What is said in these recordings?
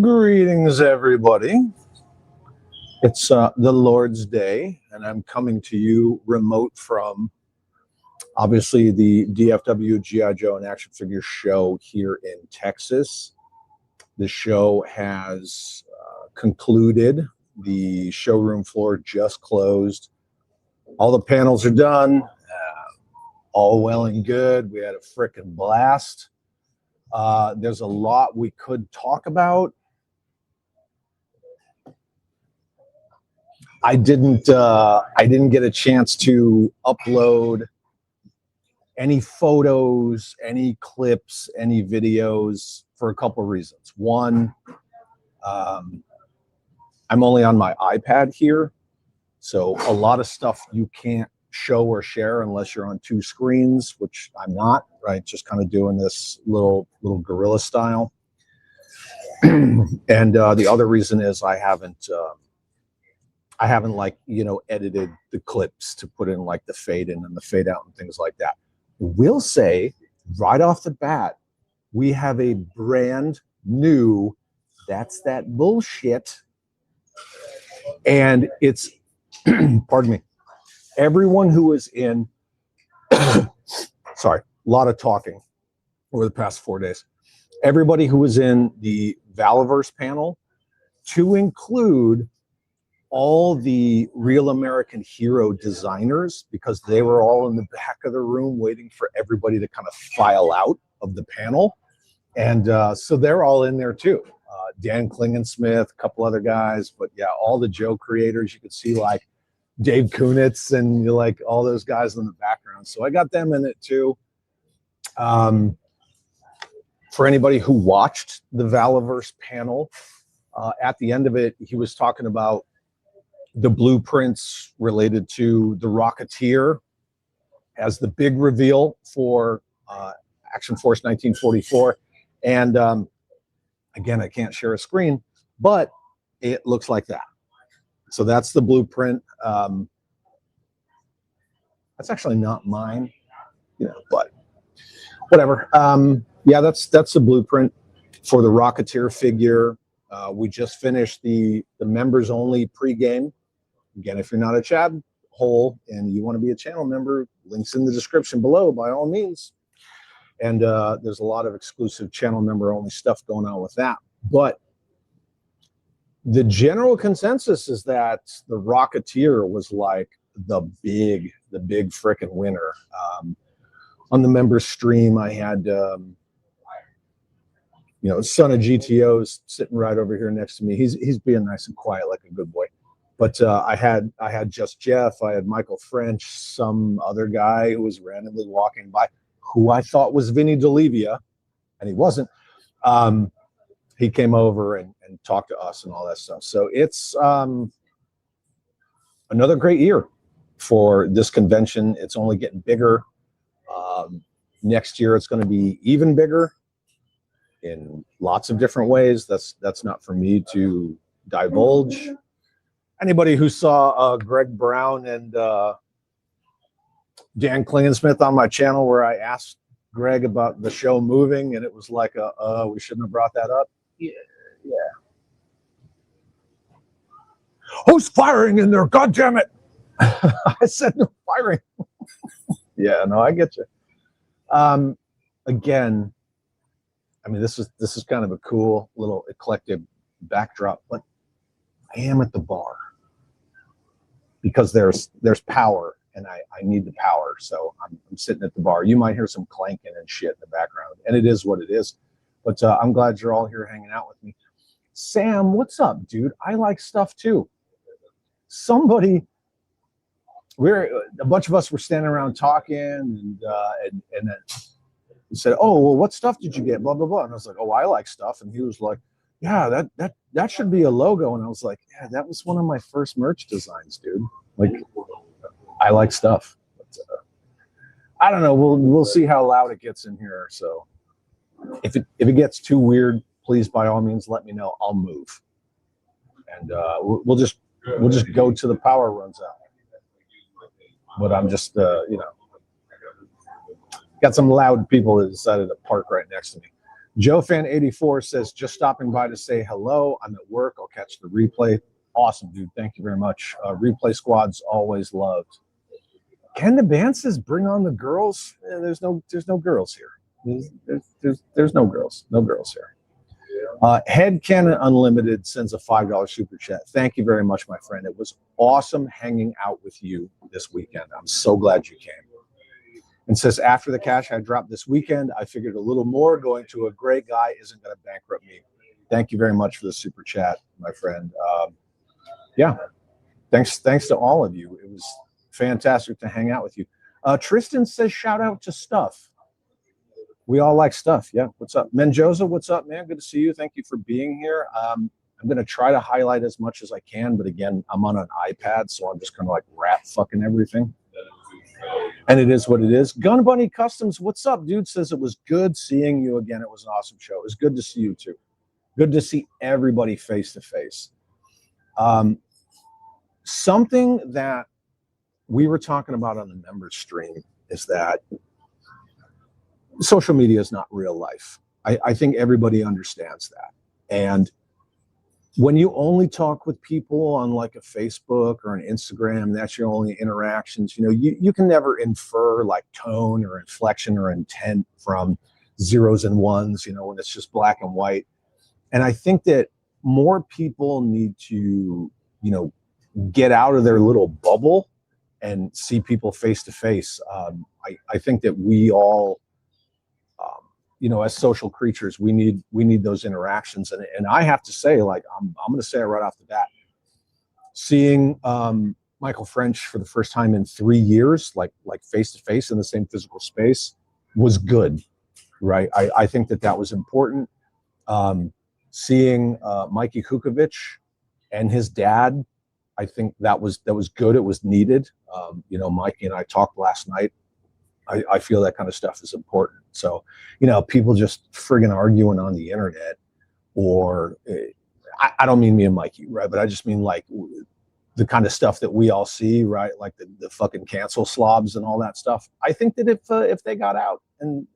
Greetings, everybody. It's the Lord's Day, and I'm coming to you remote from, obviously, the DFW GI Joe and Action Figure Show here in Texas. The show has concluded. The showroom floor just closed. All the panels are done. All well and good. We had a frickin' blast. There's a lot we could talk about. I didn't get a chance to upload any photos, any clips, any videos for a couple of reasons. One, I'm only on my iPad here, so a lot of stuff you can't show or share unless you're on two screens, which I'm not, right? Just kind of doing this little guerrilla style. And the other reason is I haven't like, edited the clips to put in like the fade in and the fade out and things like that. We'll say right off the bat, we have a brand new That's That Bullshit. And it's, pardon me, everyone who is in, sorry, a lot of talking over the past 4 days. Everybody who was in the Valaverse panel, to include all the Real American Hero designers, because they were all in the back of the room waiting for everybody to kind of file out of the panel. And so they're all in there too. Dan Klingensmith, a couple other guys, but yeah, all the Joe creators. You could see like Dave Kunitz and like all those guys in the background. So I got them in it too. For anybody who watched the Valaverse panel, at the end of it, he was talking about the blueprints related to the Rocketeer as the big reveal for Action Force 1944. And again, I can't share a screen, but it looks like that. So that's the blueprint. That's actually not mine, but whatever. Yeah, that's the blueprint for the Rocketeer figure. We just finished the members only pregame. Again, if you're not a Chad hole and you want to be a channel member, links in the description below by all means. And there's a lot of exclusive channel member only stuff going on with that. But the general consensus is that the Rocketeer was like the big frickin' winner. On the members stream, I had son of GTO's sitting right over here next to me. He's being nice and quiet like a good boy. But I had Just Jeff, I had Michael French, some other guy who was randomly walking by, who I thought was Vinny D'Olivia, and he wasn't. He came over and talked to us and all that stuff. So it's another great year for this convention. It's only getting bigger. Next year it's going to be even bigger in lots of different ways. That's not for me to divulge. Anybody who saw Greg Brown and Dan Klingensmith on my channel, where I asked Greg about the show moving, and it was like, we shouldn't have brought that up. Yeah. Who's firing in there? God damn it! I said no firing. Yeah, no, I get you. Again, I mean, this is kind of a cool little eclectic backdrop, but I am at the bar because there's power, and I need the power. So I'm sitting at the bar. You might hear some clanking and shit in the background, and it is what it is. But I'm glad you're all here hanging out with me. Sam, what's up, dude? I like stuff too. A bunch of us were standing around talking, and then he said, "Oh, well, what stuff did you get?" Blah blah blah. And I was like, "Oh, I like stuff." And he was like, "Yeah, that should be a logo." And I was like, "Yeah, that was one of my first merch designs, dude. Like, I like stuff." But, I don't know. We'll see how loud it gets in here. So if it gets too weird, please by all means let me know. I'll move, and we'll just go till the power runs out. But I'm just got some loud people that decided to park right next to me. JoeFan84 says, just stopping by to say hello. I'm at work. I'll catch the replay. Awesome, dude. Thank you very much. Replay squad's always loved. Ken the Band says, bring on the girls. There's no girls here. There's no girls. No girls here. Head Cannon Unlimited sends a $5 super chat. Thank you very much, my friend. It was awesome hanging out with you this weekend. I'm so glad you came. And says, after the cash I dropped this weekend, I figured a little more going to a great guy isn't going to bankrupt me. Thank you very much for the super chat, my friend. Yeah, thanks to all of you. It was fantastic to hang out with you. Tristan says, shout out to Stuff. We all like Stuff. Yeah, what's up? Menjoza, what's up, man? Good to see you. Thank you for being here. I'm going to try to highlight as much as I can, but again, I'm on an iPad, so I'm just kind of like rat fucking everything. And it is what it is. Gun Bunny Customs, what's up, dude? Says it was good seeing you again. It was an awesome show. It was good to see you too. Good to see everybody face to face. Something that we were talking about on the members stream is that social media is not real life. I think everybody understands that. And when you only talk with people on like a Facebook or an Instagram, that's your only interactions, you know, you can never infer like tone or inflection or intent from zeros and ones, you know, when it's just black and white. And I think that more people need to, you know, get out of their little bubble and see people face to face. I think that we all, you know, as social creatures, we need those interactions. And I have to say, like, I'm going to say it right off the bat, seeing Michael French for the first time in 3 years, like face to face in the same physical space, was good, right? I think that was important. Seeing Mikey Kukovic and his dad, I think that was good. It was needed. You know, Mikey and I talked last night. I feel that kind of stuff is important. So, you know, people just friggin' arguing on the internet, or I don't mean me and Mikey, right? But I just mean like the kind of stuff that we all see, right? Like the fucking cancel slobs and all that stuff. I think that if they got out and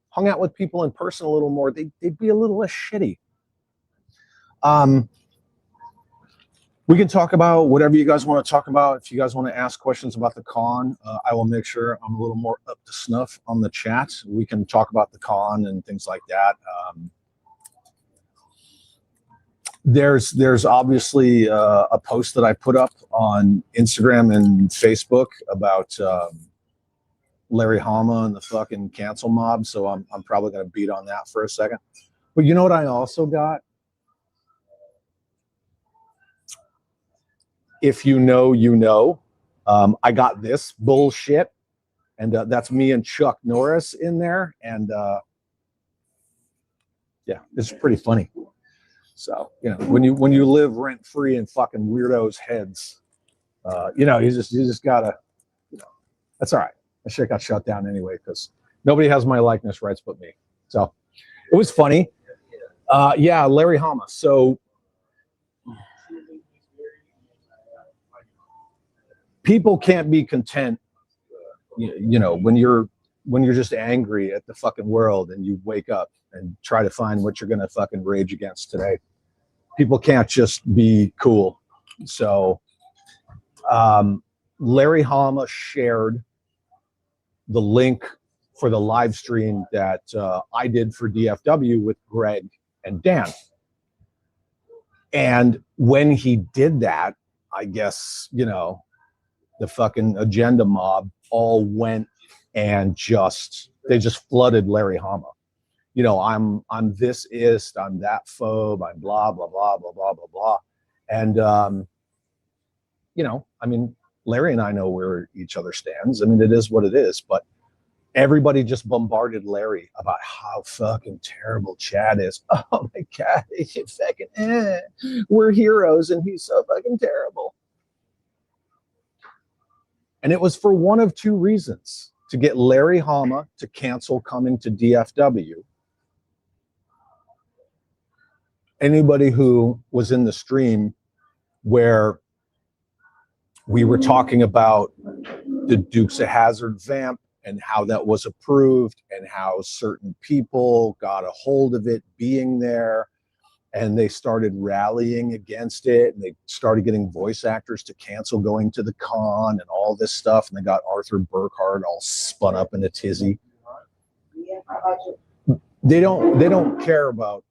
hung out with people in person a little more, they'd be a little less shitty. We can talk about whatever you guys want to talk about. If you guys want to ask questions about the con, I will make sure I'm a little more up to snuff on the chat. We can talk about the con and things like that. There's obviously a post that I put up on Instagram and Facebook about Larry Hama and the fucking cancel mob. So I'm probably going to beat on that for a second. But you know what I also got? If you know, you know. I got this bullshit, and that's me and Chuck Norris in there, and yeah, it's pretty funny. So, you know, when you live rent free in fucking weirdos' heads, you know, you just gotta, you know, that's all right. That shit got shut down anyway because nobody has my likeness rights but me. So it was funny. Yeah, Larry Hama. So people can't be content, you know, when you're just angry at the fucking world and you wake up and try to find what you're gonna fucking rage against today. People can't just be cool. So Larry Hama shared the link for the live stream that I did for DFW with Greg and Dan. And when he did that, I guess, you know, the fucking agenda mob all went and they just flooded Larry Hama. You know, I'm this ist, I'm that phobe, I'm blah, blah, blah, blah, blah, blah, blah. And, you know, I mean, Larry and I know where each other stands. I mean, it is what it is, but everybody just bombarded Larry about how fucking terrible Chad is. Oh my God, he's fucking, we're heroes and he's so fucking terrible. And it was for one of two reasons: to get Larry Hama to cancel coming to DFW. Anybody who was in the stream where we were talking about the Dukes of Hazzard vamp and how that was approved and how certain people got a hold of it being there, and they started rallying against it, and they started getting voice actors to cancel going to the con and all this stuff, and they got Arthur Burkhart all spun up in a tizzy. They don't care about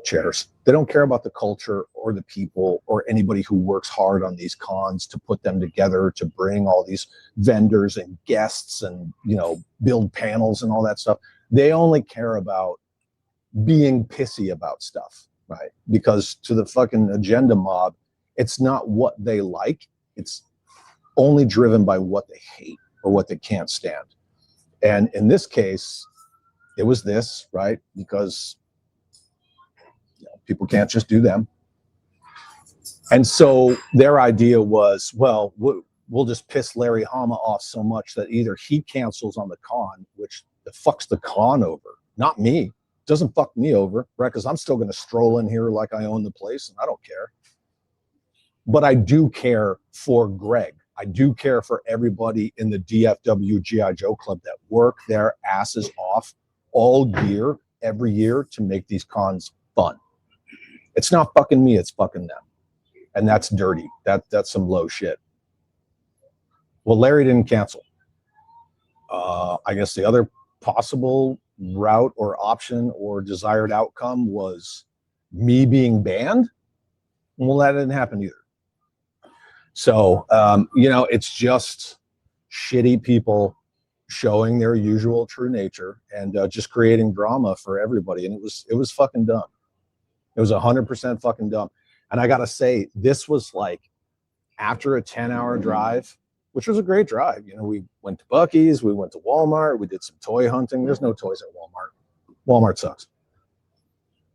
chairs. They don't care about the culture or the people or anybody who works hard on these cons to put them together, to bring all these vendors and guests and, you know, build panels and all that stuff. They only care about being pissy about stuff, right? Because to the fucking agenda mob, it's not what they like. It's only driven by what they hate or what they can't stand. And in this case, it was this, right? Because people can't just do them. And so their idea was, well, we'll just piss Larry Hama off so much that either he cancels on the con, which the fucks the con over, not me. Doesn't fuck me over, right? Because I'm still going to stroll in here like I own the place and I don't care. But I do care for Greg. I do care for everybody in the DFW GI Joe Club that work their asses off all year, every year, to make these cons fun. It's not fucking me, it's fucking them. And that's dirty. That's some low shit. Well, Larry didn't cancel. I guess the other possible route or option or desired outcome was me being banned. Well, that didn't happen either. So, you know, it's just shitty people showing their usual true nature and just creating drama for everybody. And it was fucking dumb. It was 100% fucking dumb. And I got to say, this was like after a 10-hour drive, which was a great drive. You know, we went to Buc-ee's, we went to Walmart, we did some toy hunting. There's no toys at Walmart. Walmart sucks.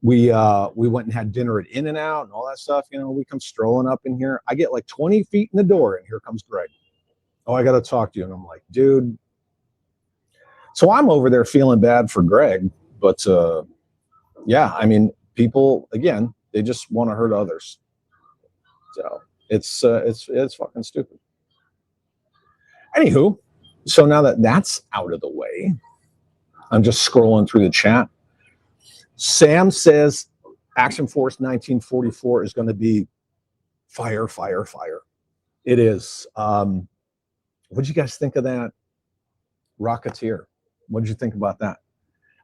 We went and had dinner at In-N-Out and all that stuff. You know, we come strolling up in here. I get like 20 feet in the door and here comes Greg. Oh, I got to talk to you. And I'm like, dude. So I'm over there feeling bad for Greg. But yeah, I mean, people, again, they just want to hurt others. So it's fucking stupid. Anywho, so now that that's out of the way, I'm just scrolling through the chat. Sam says Action Force 1944 is going to be fire, fire, fire. It is. What did you guys think of that? Rocketeer. What did you think about that?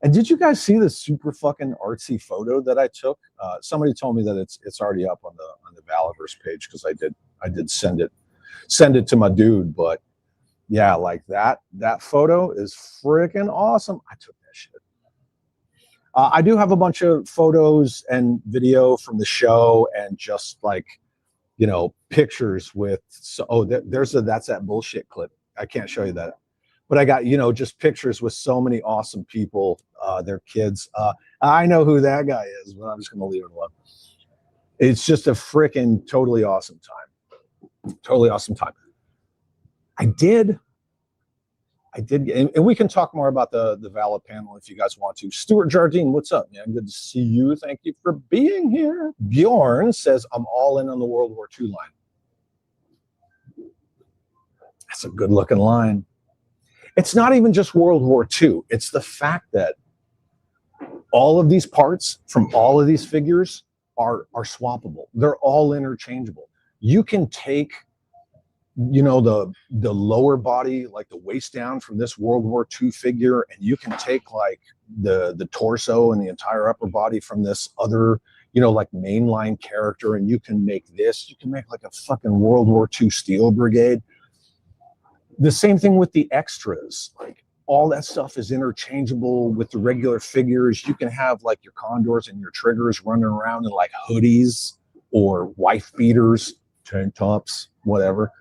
And did you guys see the super fucking artsy photo that I took? Somebody told me that it's already up on the Valiverse page because I did send it to my dude. But yeah, like that photo is freaking awesome. I took that shit. I do have a bunch of photos and video from the show and just like, you know, pictures with, that's that bullshit clip. I can't show you that. But I got, you know, just pictures with so many awesome people, their kids. I know who that guy is, but I'm just going to leave it alone. It's just a freaking totally awesome time. Totally awesome time. I did, and we can talk more about the Vala panel if you guys want to. Stuart Jardine, what's up, man? Good to see you. Thank you for being here. Bjorn says, I'm all in on the World War II line. That's a good looking line. It's not even just World War II. It's the fact that all of these parts from all of these figures are swappable. They're all interchangeable. You can take, you know, the lower body, like the waist down from this World War II figure, and you can take like the torso and the entire upper body from this other, you know, like mainline character, and you can make this. You can make like a fucking World War II Steel Brigade. The same thing with the extras. Like all that stuff is interchangeable with the regular figures. You can have like your Condors and your Triggers running around in like hoodies or wife beaters, tank tops, whatever.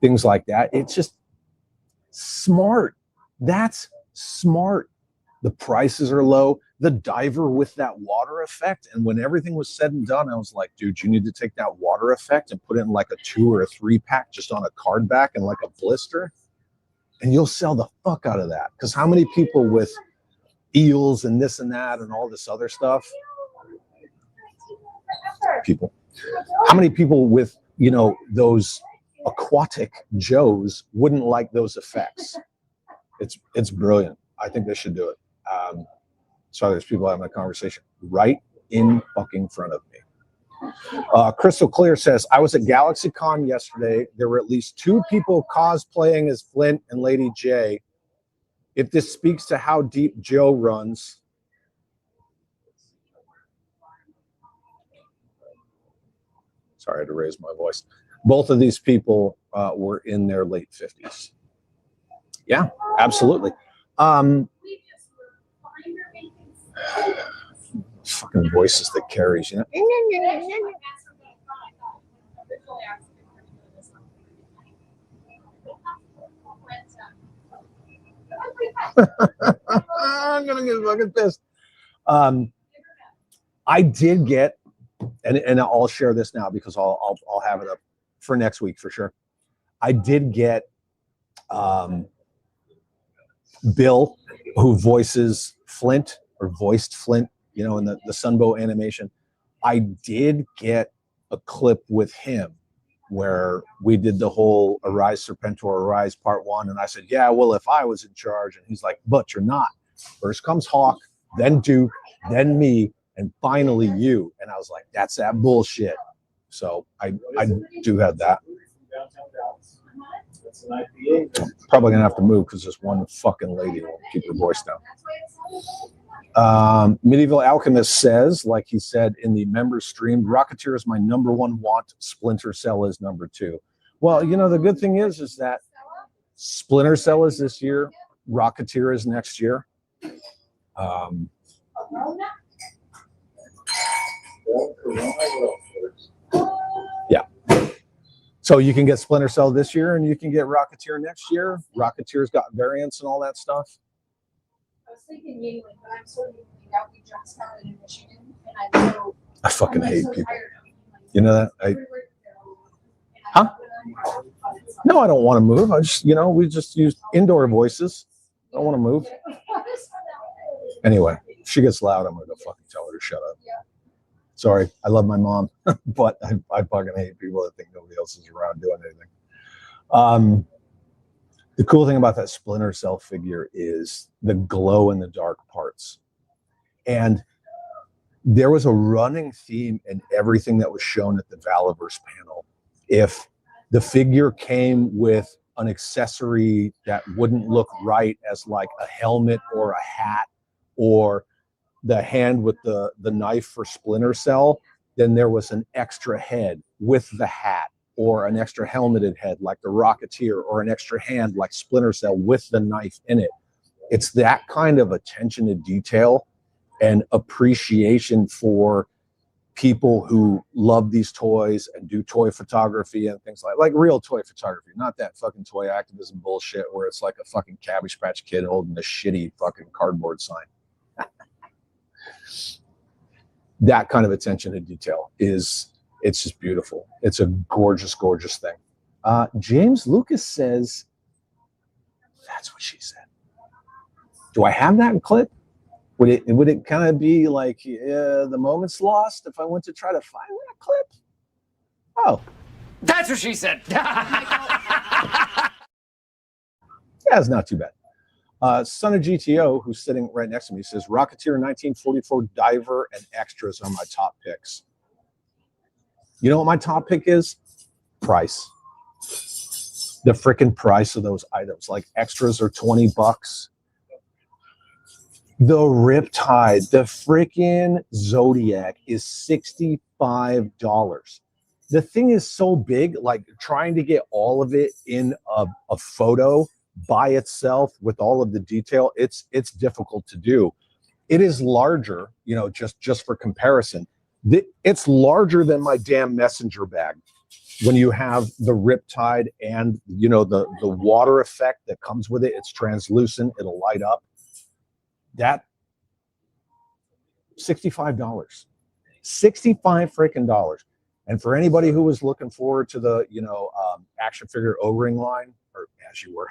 Things like that. It's just smart. That's smart. The prices are low. The diver with that water effect. And when everything was said and done, I was like, dude, you need to take that water effect and put it in like a 2 or a 3 pack just on a card back and like a blister. And you'll sell the fuck out of that. Because how many people with eels and this and that and all this other stuff? How many people with, you know, those aquatic Joes wouldn't like those effects. It's brilliant. I think they should do it. Sorry, there's people having a conversation right in fucking front of me. Crystal Clear says, I was at GalaxyCon yesterday. There were at least 2 people cosplaying as Flint and Lady J. If this speaks to how deep Joe runs. Sorry, I had to raise my voice. Both of these people were in their late 50s. Yeah, absolutely. Fucking voices that carries, you know. I'm gonna get fucking pissed. I did get, and I'll share this now because I'll have it up for next week for sure. I did get Bill, who voices Flint or voiced Flint, you know, in the Sunbow animation. I did get a clip with him where we did the whole Arise Serpentor Arise Part 1, and I said, yeah, well, if I was in charge, and he's like, but you're not. First comes Hawk, then Duke, then me, and finally you. And I was like, that's that bullshit. So I do have that. Probably gonna have to move because this one fucking lady won't keep her voice down. Medieval Alchemist says, like he said in the members stream, Rocketeer is my #1 want. Splinter Cell is #2. Well, you know, the good thing is that Splinter Cell is this year, Rocketeer is next year. Yeah. So you can get Splinter Cell this year and you can get Rocketeer next year. Rocketeer's got variants and all that stuff. I was thinking England, but I'm so used that we just started in Michigan, and I'm so. I fucking hate people. You know that? Huh? No, I don't want to move. I just, you know, we just use indoor voices. I don't want to move. Anyway, if she gets loud, I'm going to go fucking tell her to shut up. Sorry, I love my mom, but I fucking hate people that think nobody else is around doing anything. The cool thing about that Splinter Cell figure is the glow in the dark parts. And there was a running theme in everything that was shown at the Valiverse panel. If the figure came with an accessory that wouldn't look right as like a helmet or a hat or the hand with the knife for Splinter Cell, then there was an extra head with the hat or an extra helmeted head like the Rocketeer or an extra hand like Splinter Cell with the knife in it. It's that kind of attention to detail and appreciation for people who love these toys and do toy photography and things like real toy photography, not that fucking toy activism bullshit where it's like a fucking Cabbage Patch Kid holding a shitty fucking cardboard sign. That kind of attention to detail it's just beautiful. It's a gorgeous, gorgeous thing. James Lucas says, that's what she said. Do I have that clip? Would it kind of be like the moment's lost if I went to try to find that clip? Oh. That's what she said. Yeah, it's not too bad. Son of GTO, who's sitting right next to me, says, Rocketeer 1944 Diver and Extras are my top picks. You know what my top pick is? Price. The freaking price of those items. Like extras are $20. The Riptide, the freaking Zodiac is $65. The thing is so big, like trying to get all of it in a photo by itself with all of the detail, it's difficult to do. It is larger, you know, just for comparison. It's larger than my damn messenger bag. When you have the Riptide and, you know, the water effect that comes with it, it's translucent, it'll light up. That $65, 65 freaking dollars. And for anybody who was looking forward to the, you know, action figure O-ring line, or as you were,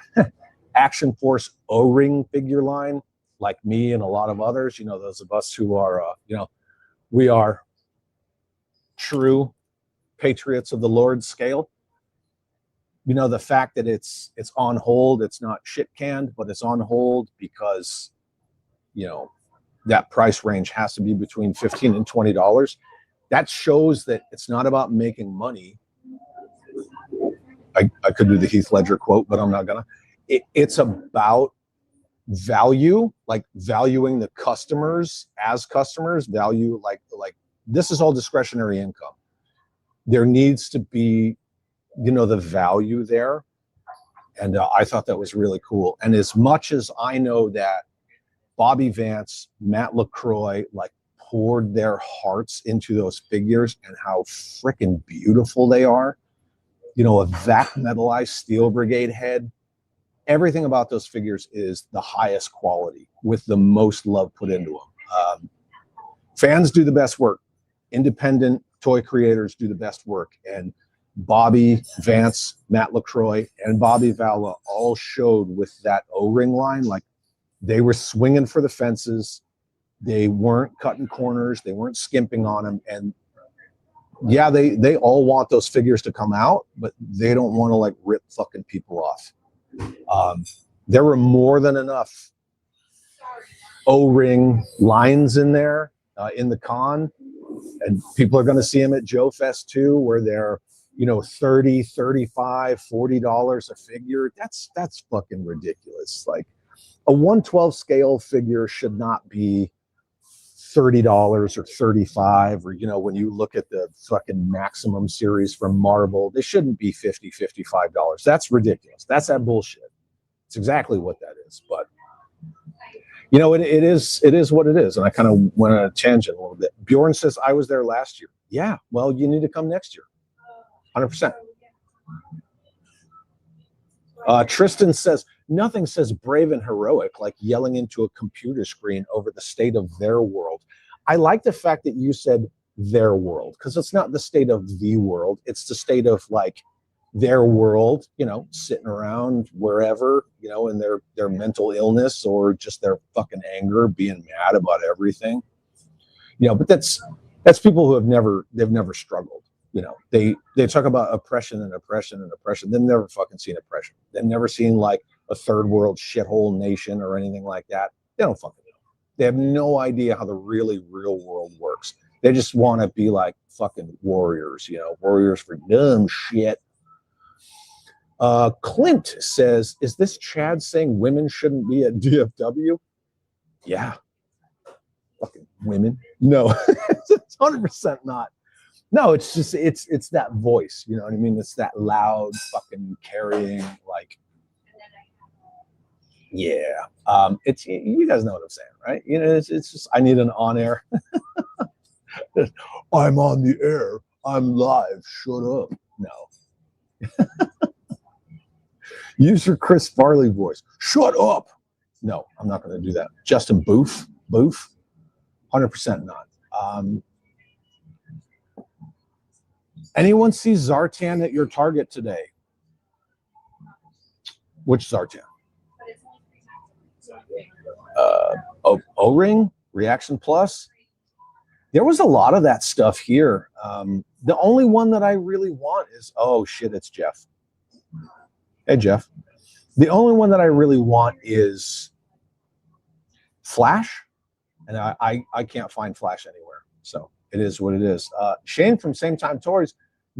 Action Force O-ring figure line, like me and a lot of others, you know, those of us who are, you know, we are true patriots of the Lord's scale. you know, the fact that it's on hold, it's not shit canned, but it's on hold because, you know, that price range has to be between $15 and $20. That shows that it's not about making money. I could do the Heath Ledger quote, but I'm not gonna. It's about value, like valuing the customers as customers, value like this is all discretionary income. There needs to be, you know, the value there. And I thought that was really cool. And as much as I know that Bobby Vance, Matt LaCroix, like poured their hearts into those figures and how freaking beautiful they are, you know, a vac metallized Steel Brigade head, everything about those figures is the highest quality with the most love put into them. Fans do the best work. Independent toy creators do the best work. And Bobby Vance, Matt LaCroix, and Bobby Vala all showed with that O-ring line, like they were swinging for the fences. They weren't cutting corners. They weren't skimping on them. And yeah, they all want those figures to come out, but they don't want to like rip fucking people off. There were more than enough O-ring lines in there in the con, and people are going to see them at Joe Fest too, where they're, you know, $30, $35, $40 a figure. That's fucking ridiculous. Like a 1/12 scale figure should not be $30 or $35, or, you know, when you look at the fucking Maximum series from Marvel, they shouldn't be $50, $55. That's ridiculous. That's that bullshit. It's exactly what that is. But, you know, it is what it is. And I kind of went on a tangent a little bit. Bjorn says, I was there last year. Yeah, well, you need to come next year. 100%. Tristan says, nothing says brave and heroic like yelling into a computer screen over the state of their world. I like the fact that you said their world, because it's not the state of the world. It's the state of like their world, you know, sitting around wherever, you know, in their mental illness or just their fucking anger, being mad about everything. You know, but that's people who they've never struggled. You know, they talk about oppression and oppression and oppression. They've never fucking seen oppression. They've never seen like a third world shithole nation or anything like that. They don't fucking know. They have no idea how the really real world works. They just want to be like fucking warriors, you know, warriors for dumb shit. Clint says, is this Chad saying women shouldn't be at DFW? Yeah. Fucking women. No, it's 100% not. No, it's just, it's that voice, you know what I mean? It's that loud fucking carrying, like, yeah. It's, you guys know what I'm saying, right? You know, it's just, I need an on-air. I'm on the air. I'm live. Shut up. No. Use your Chris Farley voice. Shut up. No, I'm not going to do that. Justin Booth. 100% not. Anyone see Zartan at your Target today? Which Zartan? O-ring, Reaction Plus. There was a lot of that stuff here. The only one that I really want is, oh shit, it's Jeff. Hey, Jeff. The only one that I really want is Flash, and I can't find Flash anywhere. So it is what it is. Shane from Same Time Toys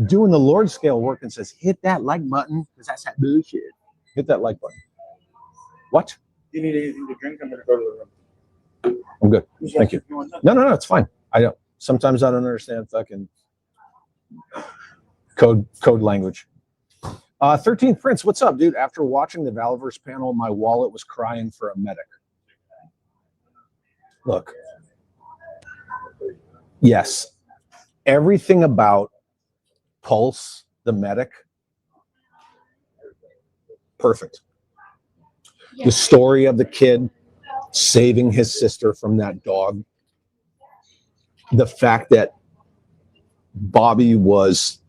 doing the Lord scale work and says, hit that like button, because that's that bullshit. Hit that like button. What? You need anything to drink? I'm going to go to the room. I'm good. Thank you. No, it's fine. I don't. Sometimes I don't understand fucking code language. 13th Prince, what's up, dude? After watching the Valverse panel, my wallet was crying for a medic. Look. Yes. Everything about Pulse, the medic, perfect. The story of the kid saving his sister from that dog. The fact that Bobby was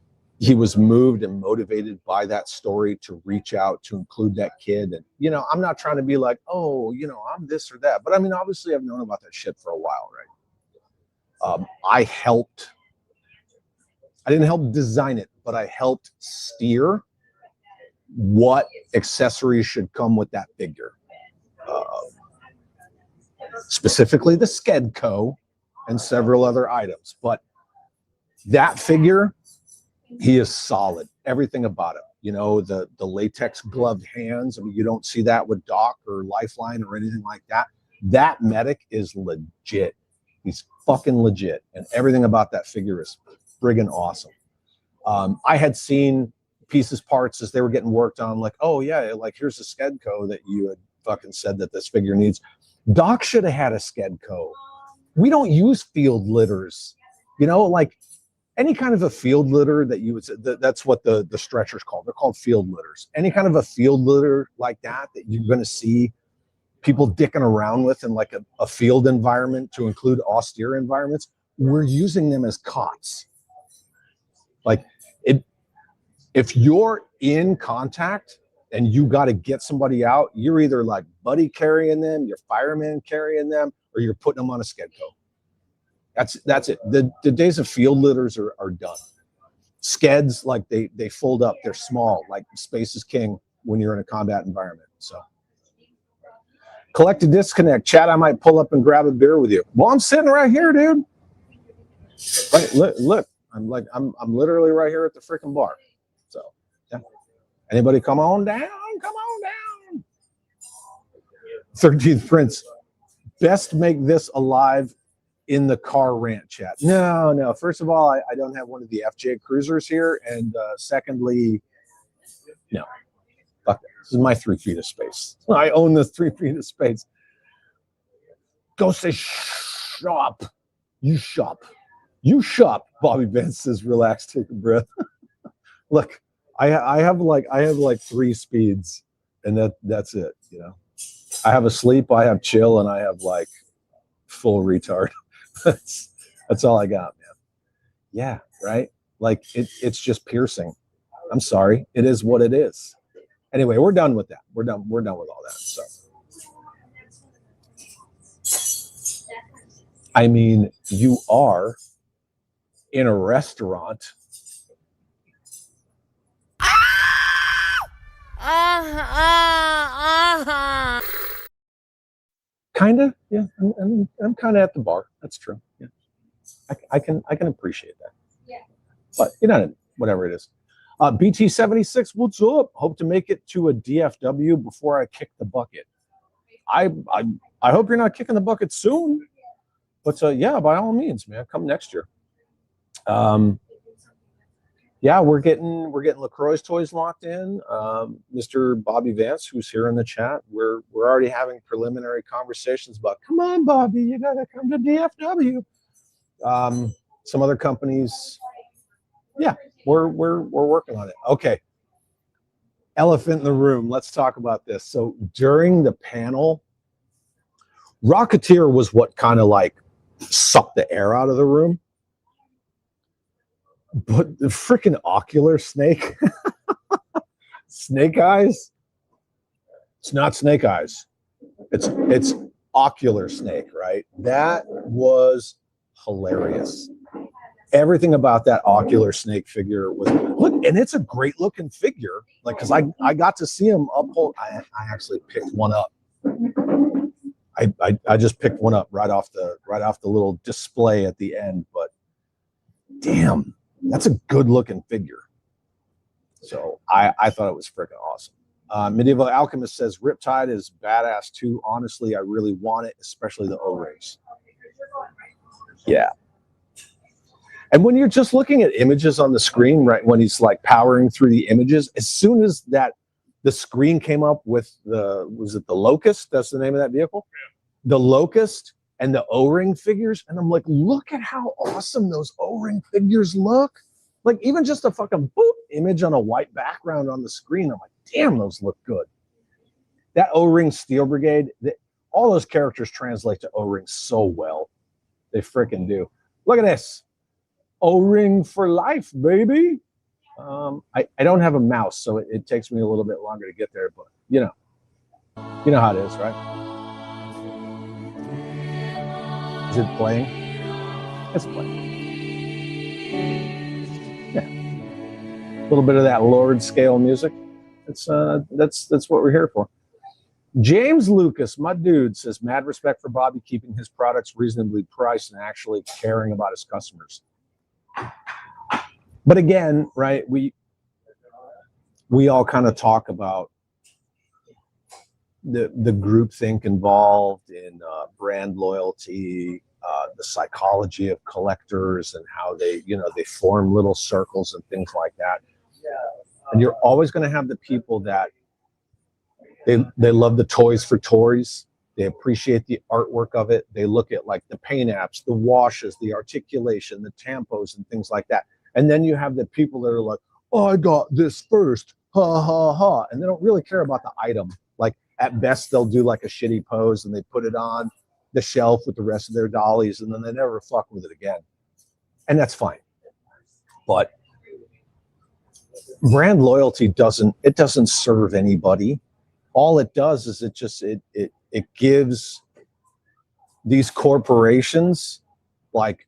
moved and motivated by that story to reach out to include that kid. And, you know, I'm not trying to be like, oh, you know, I'm this or that. But I mean, obviously I've known about that shit for a while, right? I didn't help design it, but I helped steer what accessories should come with that figure. Specifically the Skedco and several other items. But that figure, he is solid. Everything about it. You know, the latex gloved hands. I mean, you don't see that with Doc or Lifeline or anything like that. That medic is legit. He's fucking legit. And everything about that figure is friggin' awesome. I had seen pieces, parts as they were getting worked on, like, oh yeah, like here's a Skedco that you had fucking said that this figure needs. Doc should have had a Skedco. We don't use field litters, you know, like any kind of a field litter that you would say, that's what the stretcher's called. They're called field litters. Any kind of a field litter like that you're going to see people dicking around with in like a field environment, to include austere environments, we're using them as cots. Like if you're in contact and you got to get somebody out, you're either like buddy carrying them, you're fireman carrying them, or you're putting them on a Skedco. That's it. The days of field litters are done. Skeds, like they fold up, they're small, like space is king when you're in a combat environment. So collect a disconnect. Chat, I might pull up and grab a beer with you. Well, I'm sitting right here, dude. Right, look, I'm literally right here at the freaking bar. So yeah. Anybody come on down? Come on down. 13th Prince. Best make this alive in the car rant chat. No. First of all, I don't have one of the FJ Cruisers here. And secondly, no. Fuck that. This is my 3 feet of space. I own this 3 feet of space. Go say shop. You shop. You shop. Bobby Vance says, relax, take a breath. Look, I have like 3 speeds, and that's it, you know. I have a sleep, I have chill, and I have like full retard. that's all I got, man. Yeah, right? Like it's just piercing. I'm sorry. It is what it is. Anyway, we're done with that. We're done with all that. So I mean, you are in a restaurant. Kind of, yeah. I'm kind of at the bar. That's true. Yeah, I can appreciate that. Yeah. But you know, whatever it is. BT76, what's up? Hope to make it to a DFW before I kick the bucket. I hope you're not kicking the bucket soon. But yeah, by all means, man, come next year. Yeah, we're getting LaCroix's toys locked in. Mr. Bobby Vance, who's here in the chat, we're already having preliminary conversations about, come on, Bobby, you gotta come to DFW. Some other companies, yeah, we're working on it. Okay, elephant in the room. Let's talk about this. So during the panel, Rocketeer was what kind of like sucked the air out of the room. But the freaking ocular snake, snake eyes. It's not snake eyes. It's ocular snake, right? That was hilarious. Everything about that ocular snake figure was look, and it's a great looking figure. Like, cause I got to see him uphold. I actually picked one up. I just picked one up right off the little display at the end. But damn. That's a good looking figure. So I thought it was freaking awesome. Medieval Alchemist says Riptide is badass too. Honestly, I really want it, especially the O-rings. Yeah. And when you're just looking at images on the screen, right, when he's like powering through the images, as soon as the screen came up with was it the Locust? That's the name of that vehicle? The Locust. And the O-ring figures, and I'm like, look at how awesome those O-ring figures look. Like even just a fucking boop image on a white background on the screen, I'm like, damn, those look good. That O-ring Steel Brigade, all those characters translate to O-ring so well. They freaking do. Look at this. O-ring for life, baby. I don't have a mouse, so it takes me a little bit longer to get there, but you know how it is, right? Is it playing? It's playing. Yeah. A little bit of that Lord scale music. That's what we're here for. James Lucas, my dude, says mad respect for Bobby keeping his products reasonably priced and actually caring about his customers. But again, right, we all kind of talk about the groupthink involved in brand loyalty, the psychology of collectors and how they form little circles and things like that. And you're always going to have the people that they love the toys for toys. They appreciate the artwork of it. They look at like the paint apps, the washes, the articulation, the tampos and things like that. And then you have the people that are like, oh, I got this first, ha, ha, ha. And they don't really care about the item. Like at best, they'll do like a shitty pose and they put it on the shelf with the rest of their dollies and then they never fuck with it again. And that's fine. But brand loyalty doesn't serve anybody. All it does is it gives these corporations, like,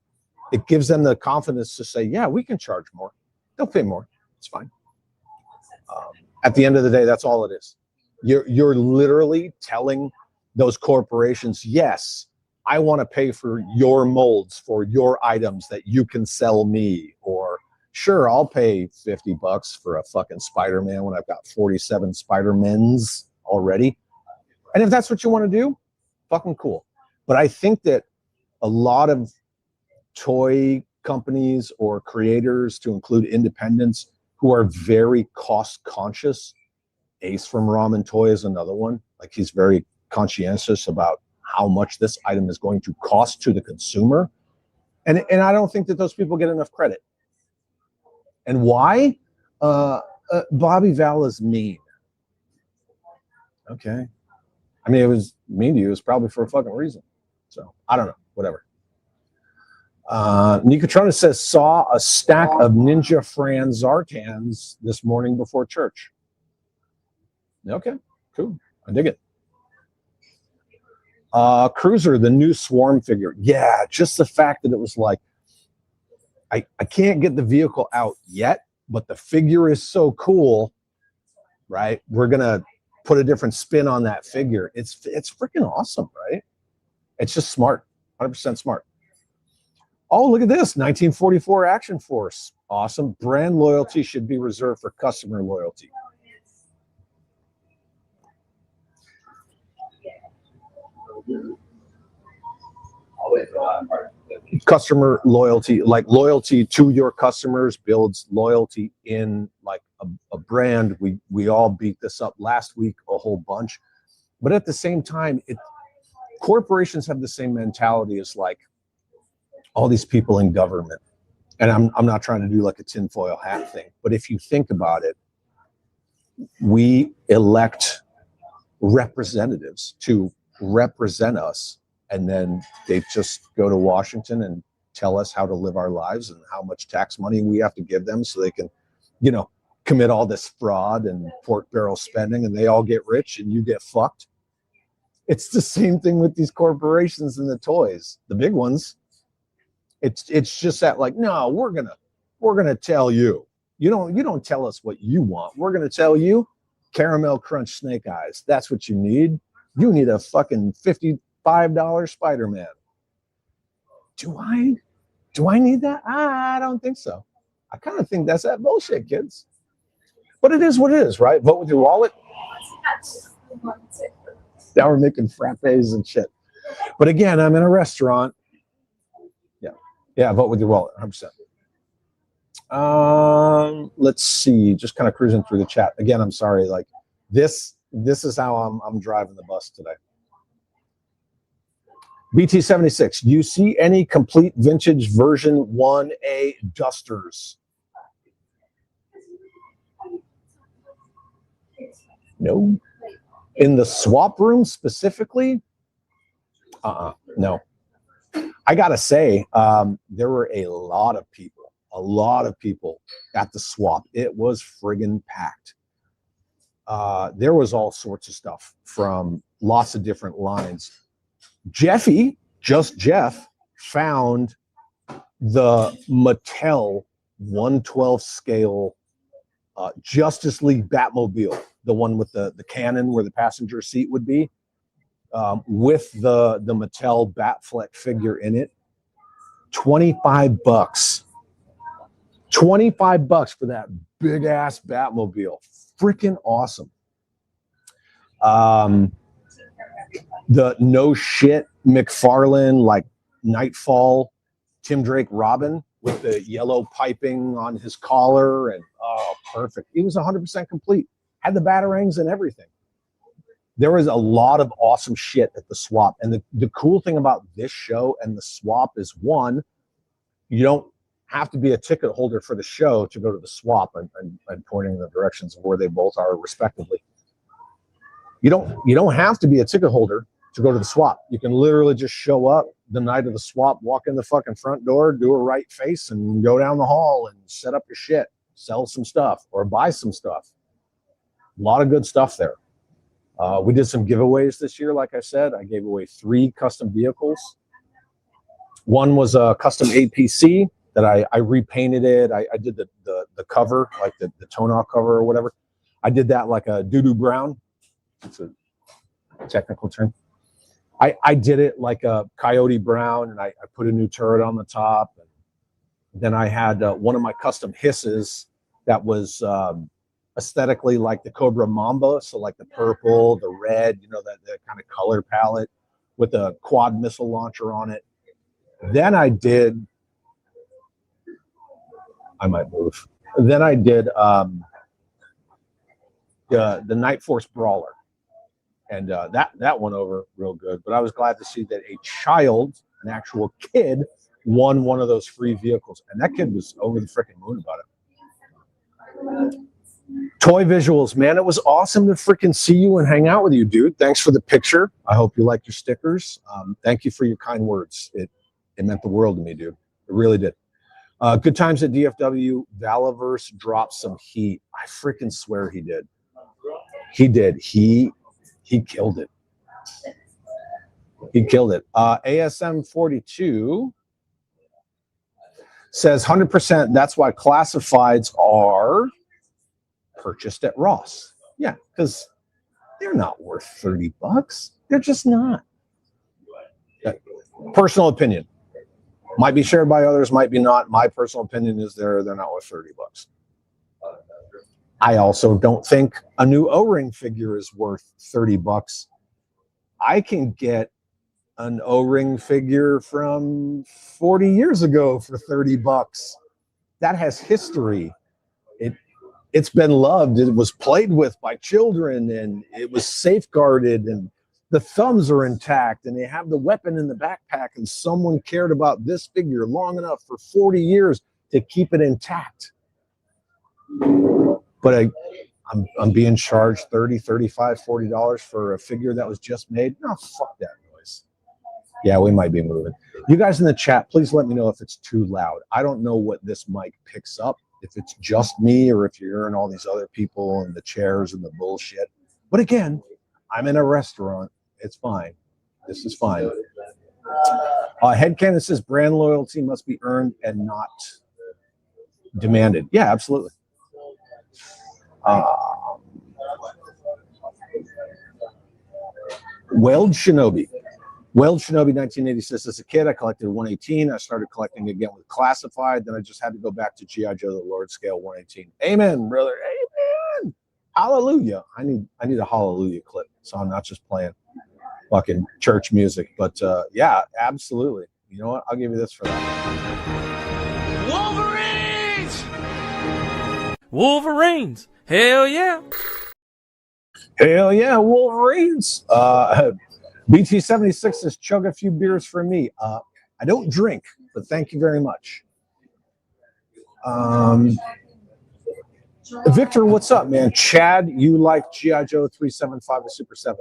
it gives them the confidence to say, yeah, we can charge more. They'll pay more. It's fine. At the end of the day, that's all it is. You're literally telling those corporations, yes, I want to pay for your molds for your items that you can sell me. Or sure, I'll pay $50 for a fucking Spider-Man when I've got 47 Spider-Mens already. And if that's what you want to do, fucking cool. But I think that a lot of toy companies or creators, to include independents, who are very cost conscious. Ace from Ramen Toy is another one. Like, he's very conscientious about how much this item is going to cost to the consumer. And I don't think that those people get enough credit. And why? Bobby Val is mean. Okay. I mean, it was mean to you. It was probably for a fucking reason. So I don't know. Whatever. Nicotrona says, saw a stack of Ninja Fran Zartans this morning before church. Okay, cool. I dig it. Cruiser, the new Swarm figure. Yeah, just the fact that it was like, I can't get the vehicle out yet, but the figure is so cool, right? We're going to put a different spin on that figure. It's freaking awesome, right? It's just smart, 100% smart. Oh, look at this, 1944 Action Force. Awesome. Brand loyalty should be reserved for customer loyalty. Customer loyalty, like loyalty to your customers, builds loyalty in like a brand. We all beat this up last week a whole bunch, but at the same time, corporations have the same mentality as like all these people in government. And I'm not trying to do like a tinfoil hat thing, but if you think about it, we elect representatives to represent us, and then they just go to Washington and tell us how to live our lives and how much tax money we have to give them so they can, commit all this fraud and pork barrel spending, and they all get rich and you get fucked. It's the same thing with these corporations and the toys, the big ones. It's just that, like, no, we're gonna tell you. You don't tell us what you want. We're gonna tell you caramel crunch snake eyes. That's what you need. You need a fucking $55 Spider-Man. Do I need that? I don't think so. I kind of think that's that bullshit, kids. But it is what it is, right? Vote with your wallet. Now we're making frappes and shit. But again, I'm in a restaurant. Yeah, vote with your wallet, 100%. Let's see, just kind of cruising through the chat. Again, I'm sorry, like this is how I'm driving the bus today. BT76, you see any complete vintage version 1A dusters? No. In the swap room specifically? No. I gotta say, there were a lot of people at the swap. It was friggin' packed. There was all sorts of stuff from lots of different lines. Jeffy, just Jeff, found the Mattel 1/12 scale Justice League Batmobile the one with the cannon where the passenger seat would be, with the Mattel Batfleck figure in it. $25. $25 for that big ass Batmobile. Freaking awesome. The no shit McFarlane, like Nightfall Tim Drake Robin with the yellow piping on his collar, and oh, perfect. He was 100% complete. Had the batarangs and everything. There was a lot of awesome shit at the swap. And the cool thing about this show and the swap is, one, you don't have to be a ticket holder for the show to go to the swap, and pointing in the directions of where they both are respectively. You don't have to be a ticket holder to go to the swap. You can literally just show up the night of the swap, walk in the fucking front door, do a right face, and go down the hall and set up your shit, sell some stuff or buy some stuff. A lot of good stuff there. We did some giveaways this year. Like I said, I gave away 3 custom vehicles. One was a custom APC that I repainted it. I did the cover, like the tonal cover or whatever. I did that like a doo-doo brown. It's a technical term. I did it like a coyote brown, and I put a new turret on the top. And then I had one of my custom hisses that was aesthetically like the Cobra Mamba, so like the purple, the red, you know, that kind of color palette with a quad missile launcher on it. Then I did, I might move. Then I did the Night Force Brawler. And that went over real good. But I was glad to see that a child, an actual kid, won one of those free vehicles. And that kid was over the freaking moon about it. Toy visuals, man. It was awesome to freaking see you and hang out with you, dude. Thanks for the picture. I hope you like your stickers. Thank you for your kind words. It meant the world to me, dude. It really did. Good times at DFW. Valaverse dropped some heat. I freaking swear he did. He did. He killed it. He killed it. ASM 42 says 100%. That's why classifieds are purchased at Ross. Yeah, because they're not worth $30. They're just not. Personal opinion. Might be shared by others, might be not. My personal opinion is they're not worth $30. I also don't think a new O-ring figure is worth $30. I can get an O-ring figure from 40 years ago for $30. That has history. It's been loved. It was played with by children, and it was safeguarded, and the thumbs are intact, and they have the weapon in the backpack, and someone cared about this figure long enough for 40 years to keep it intact. But I'm being charged $30, $35, $40 for a figure that was just made. No, fuck that noise. Yeah, we might be moving. You guys in the chat, please let me know if it's too loud. I don't know what this mic picks up, if it's just me or if you're hearing all these other people and the chairs and the bullshit. But again, I'm in a restaurant. It's fine. This is fine. Headcanon says brand loyalty must be earned and not demanded. Yeah, absolutely. Weld Shinobi. Weld Shinobi 1986. As a kid, I collected 118. I started collecting again with Classified. Then I just had to go back to GI Joe, the Lord Scale 118. Amen, brother. Amen. Hallelujah. I need a hallelujah clip, so I'm not just playing fucking church music. But yeah, absolutely. You know what? I'll give you this for that. Wolverines. Hell yeah. Hell yeah, Wolverines. BT76 says, chug a few beers for me. I don't drink, but thank you very much. Victor, what's up, man? Chad, you like G.I. Joe 375 to Super 7?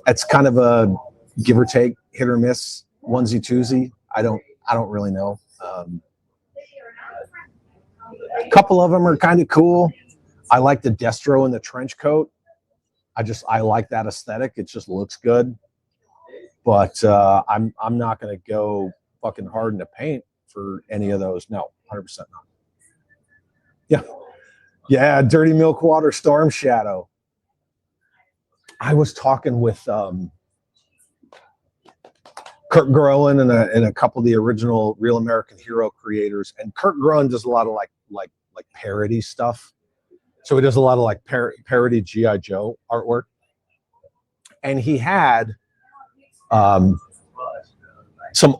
It's kind of a give or take, hit or miss, onesie twosie. I don't really know. A couple of them are kind of cool. I like the Destro in the trench coat. I like that aesthetic. It just looks good. But I'm not going to go fucking hard in the paint for any of those. No, 100% not. Yeah. Yeah, Dirty Milk Water Storm Shadow. I was talking with Kurt Groen and a couple of the original Real American Hero creators, and Kurt Groen does a lot of like parody stuff. So he does a lot of like parody GI Joe artwork, and he had some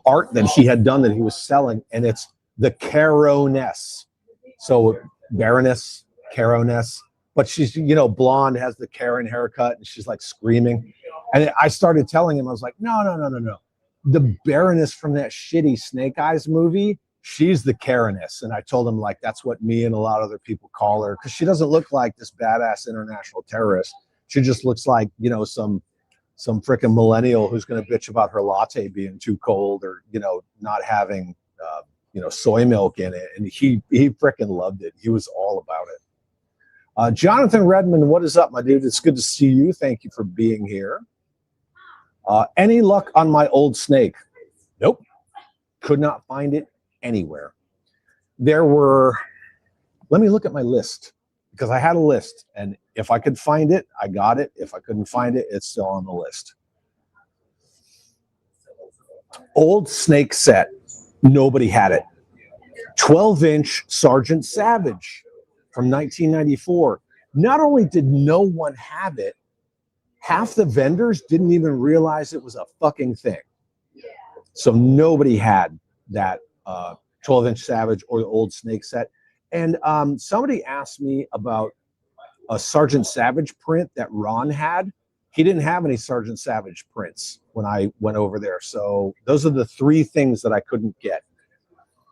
art that he had done that he was selling, and it's the Caroness. So Baroness, Caroness, but she's, you know, blonde, has the Karen haircut, and she's like screaming. And I started telling him, I was like, no. The Baroness from that shitty Snake Eyes movie, she's the Kareness. And I told him, like, that's what me and a lot of other people call her, because she doesn't look like this badass international terrorist. She just looks like, you know, some freaking millennial who's going to bitch about her latte being too cold, or, you know, not having you know, soy milk in it. And he freaking loved it. He was all about it. Jonathan Redmond, what is up, my dude? It's good to see you. Thank you for being here. Any luck on my old snake? Nope. Could not find it anywhere. There were, let me look at my list, because I had a list, and if I could find it, I got it. If I couldn't find it, it's still on the list. Old snake set, nobody had it. 12-inch Sergeant Savage from 1994. Not only did no one have it, half the vendors didn't even realize it was a fucking thing. So nobody had that 12-inch Savage or the old snake set. And somebody asked me about a Sergeant Savage print that Ron had. He didn't have any Sergeant Savage prints when I went over there. So those are the three things that I couldn't get.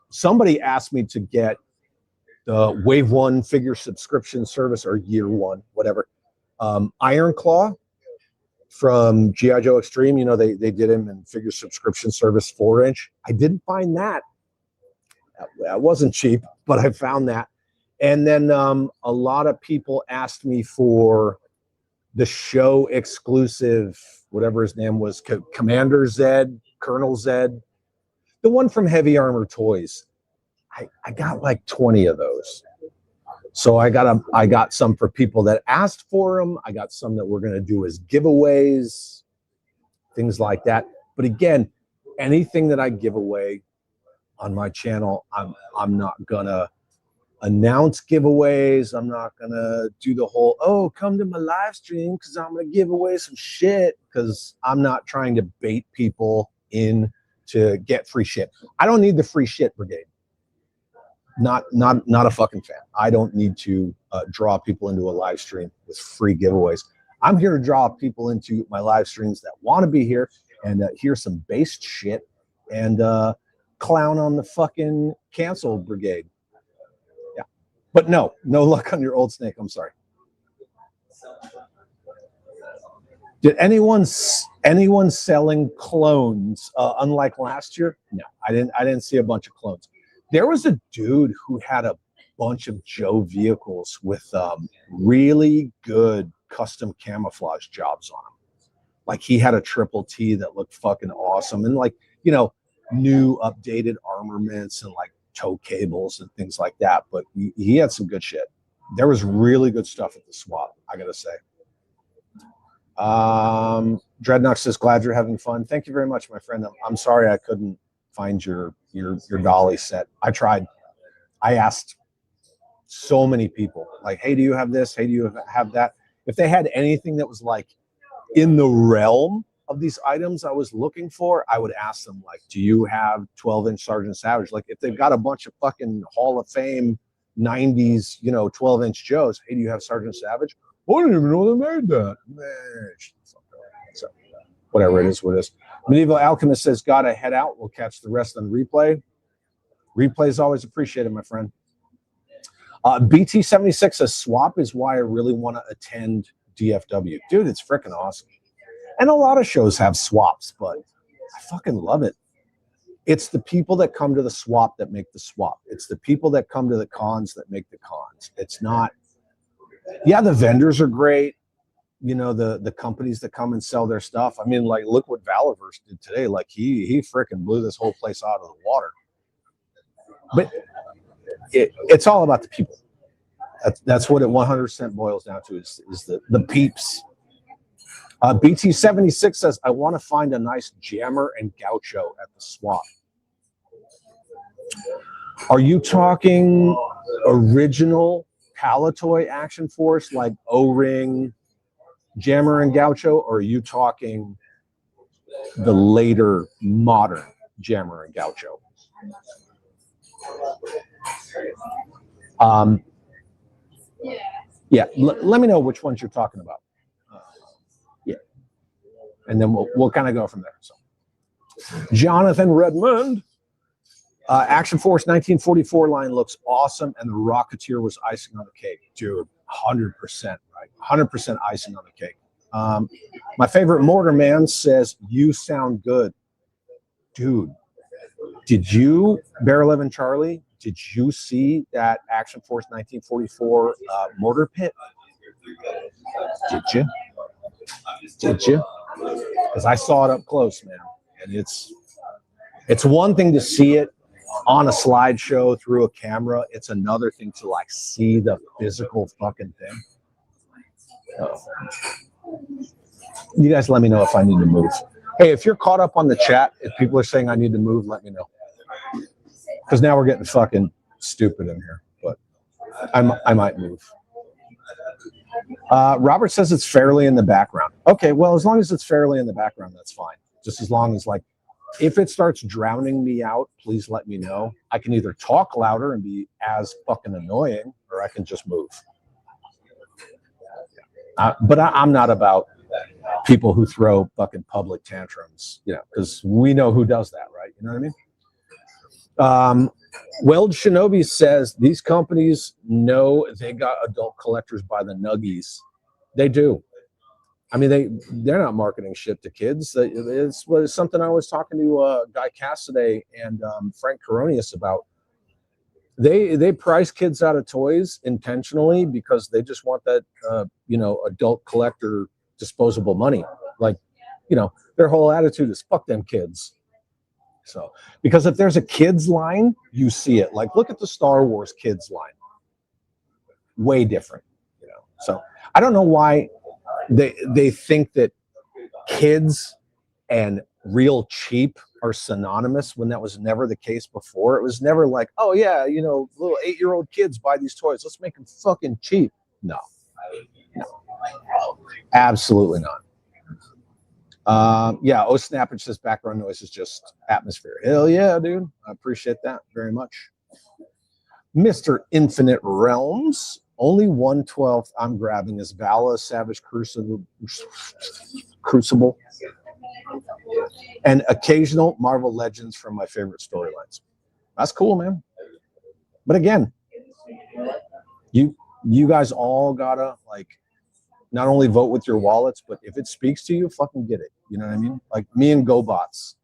Somebody asked me to get the Wave 1 figure subscription service, or Year 1, whatever. Iron Claw from GI Joe Extreme, you know, they did him in figure subscription service 4-inch. I didn't find that. That wasn't cheap, but I found that. And then a lot of people asked me for the show exclusive, whatever his name was, Commander Zed, Colonel Zed, the one from Heavy Armor Toys. I got like 20 of those. So I got some for people that asked for them. I got some that we're going to do as giveaways, things like that. But again, anything that I give away on my channel, I'm not gonna announce giveaways. I'm not gonna do the whole, oh, come to my live stream because I'm gonna give away some shit, because I'm not trying to bait people in to get free shit. I don't need the free shit brigade. Not a fucking fan. I don't need to draw people into a live stream with free giveaways. I'm here to draw people into my live streams that want to be here and hear some based shit and clown on the fucking cancel brigade. Yeah, but no luck on your old snake. I'm sorry. Did anyone selling clones unlike last year? No, I didn't see a bunch of clones. There was a dude who had a bunch of Joe vehicles with really good custom camouflage jobs on them. Like he had a Triple T that looked fucking awesome, and like, you know, new updated armaments and like tow cables and things like that. But he had some good shit. There was really good stuff at the swap, I gotta say. Dreadnought says, glad you're having fun. Thank you very much, my friend. I'm sorry I couldn't find your dolly set. I tried. I asked so many people, like, hey, do you have this? Hey, do you have that? If they had anything that was like in the realm of these items I was looking for, I would ask them, like, do you have 12-inch Sergeant Savage? Like, if they've got a bunch of fucking Hall of Fame 90s, you know, 12-inch Joes, hey, do you have Sergeant Savage? Oh, I didn't even know they made that. So, whatever it is, what it is. Medieval Alchemist says, gotta head out. We'll catch the rest on replay. Replay is always appreciated, my friend. BT76 says, swap is why I really want to attend DFW. Dude, it's freaking awesome. And a lot of shows have swaps, but I fucking love it. It's the people that come to the swap that make the swap. It's the people that come to the cons that make the cons. It's not, yeah, the vendors are great. You know, the companies that come and sell their stuff. I mean, like, look what Valiverse did today. Like, he freaking blew this whole place out of the water. But it's all about the people. That's what it 100% boils down to is the peeps. BT76 says, I want to find a nice jammer and gaucho at the swap. Are you talking original Palatoy Action Force like O-Ring, jammer and gaucho, or are you talking the later modern jammer and gaucho? Yeah, let me know which ones you're talking about. Yeah, and then we'll kind of go from there. So, Jonathan Redmond, Action Force 1944 line looks awesome, and the Rocketeer was icing on the cake, dude. 100%, right? 100% icing on the cake. My favorite mortar man says, "You sound good, dude." Did you, Bear 11 Charlie? Did you see that Action Force 1944 mortar pit? Did you? Did you? Because I saw it up close, man. And it's one thing to see it on a slideshow through a camera. It's another thing to like see the physical fucking thing. You guys let me know if I need to move. Hey, if you're caught up on the chat, if people are saying I need to move, let me know. Because now we're getting fucking stupid in here, but I might move. Robert says it's fairly in the background. Okay, well, as long as it's fairly in the background, that's fine. Just as long as, like, if it starts drowning me out, please let me know. I can either talk louder and be as fucking annoying, or I can just move. But I'm not about people who throw fucking public tantrums, you know, because we know who does that, right? You know what I mean? Weld Shinobi says these companies know they got adult collectors by the nuggies. They do. I mean, they're not marketing shit to kids. It's something I was talking to Guy Cassidy and Frank Coronius about. They price kids out of toys intentionally because they just want that you know, adult collector disposable money. Like, you know, their whole attitude is fuck them kids. So, because if there's a kids line, you see it. Like, look at the Star Wars kids line. Way different, you know. So, I don't know why they think that kids and real cheap are synonymous when that was never the case before. It was never like, oh yeah, you know, little 8-year-old kids buy these toys. Let's make them fucking cheap. No, absolutely not. Yeah, oh snap, it says background noise is just atmosphere. Hell yeah, dude. I appreciate that very much. Mr. Infinite Realms, only 1/12 I'm grabbing is Vala Savage Crucible, and occasional Marvel Legends from my favorite storylines. That's cool, man. But again, you guys all gotta, like, not only vote with your wallets, but if it speaks to you, fucking get it. You know what I mean? Like me and GoBots.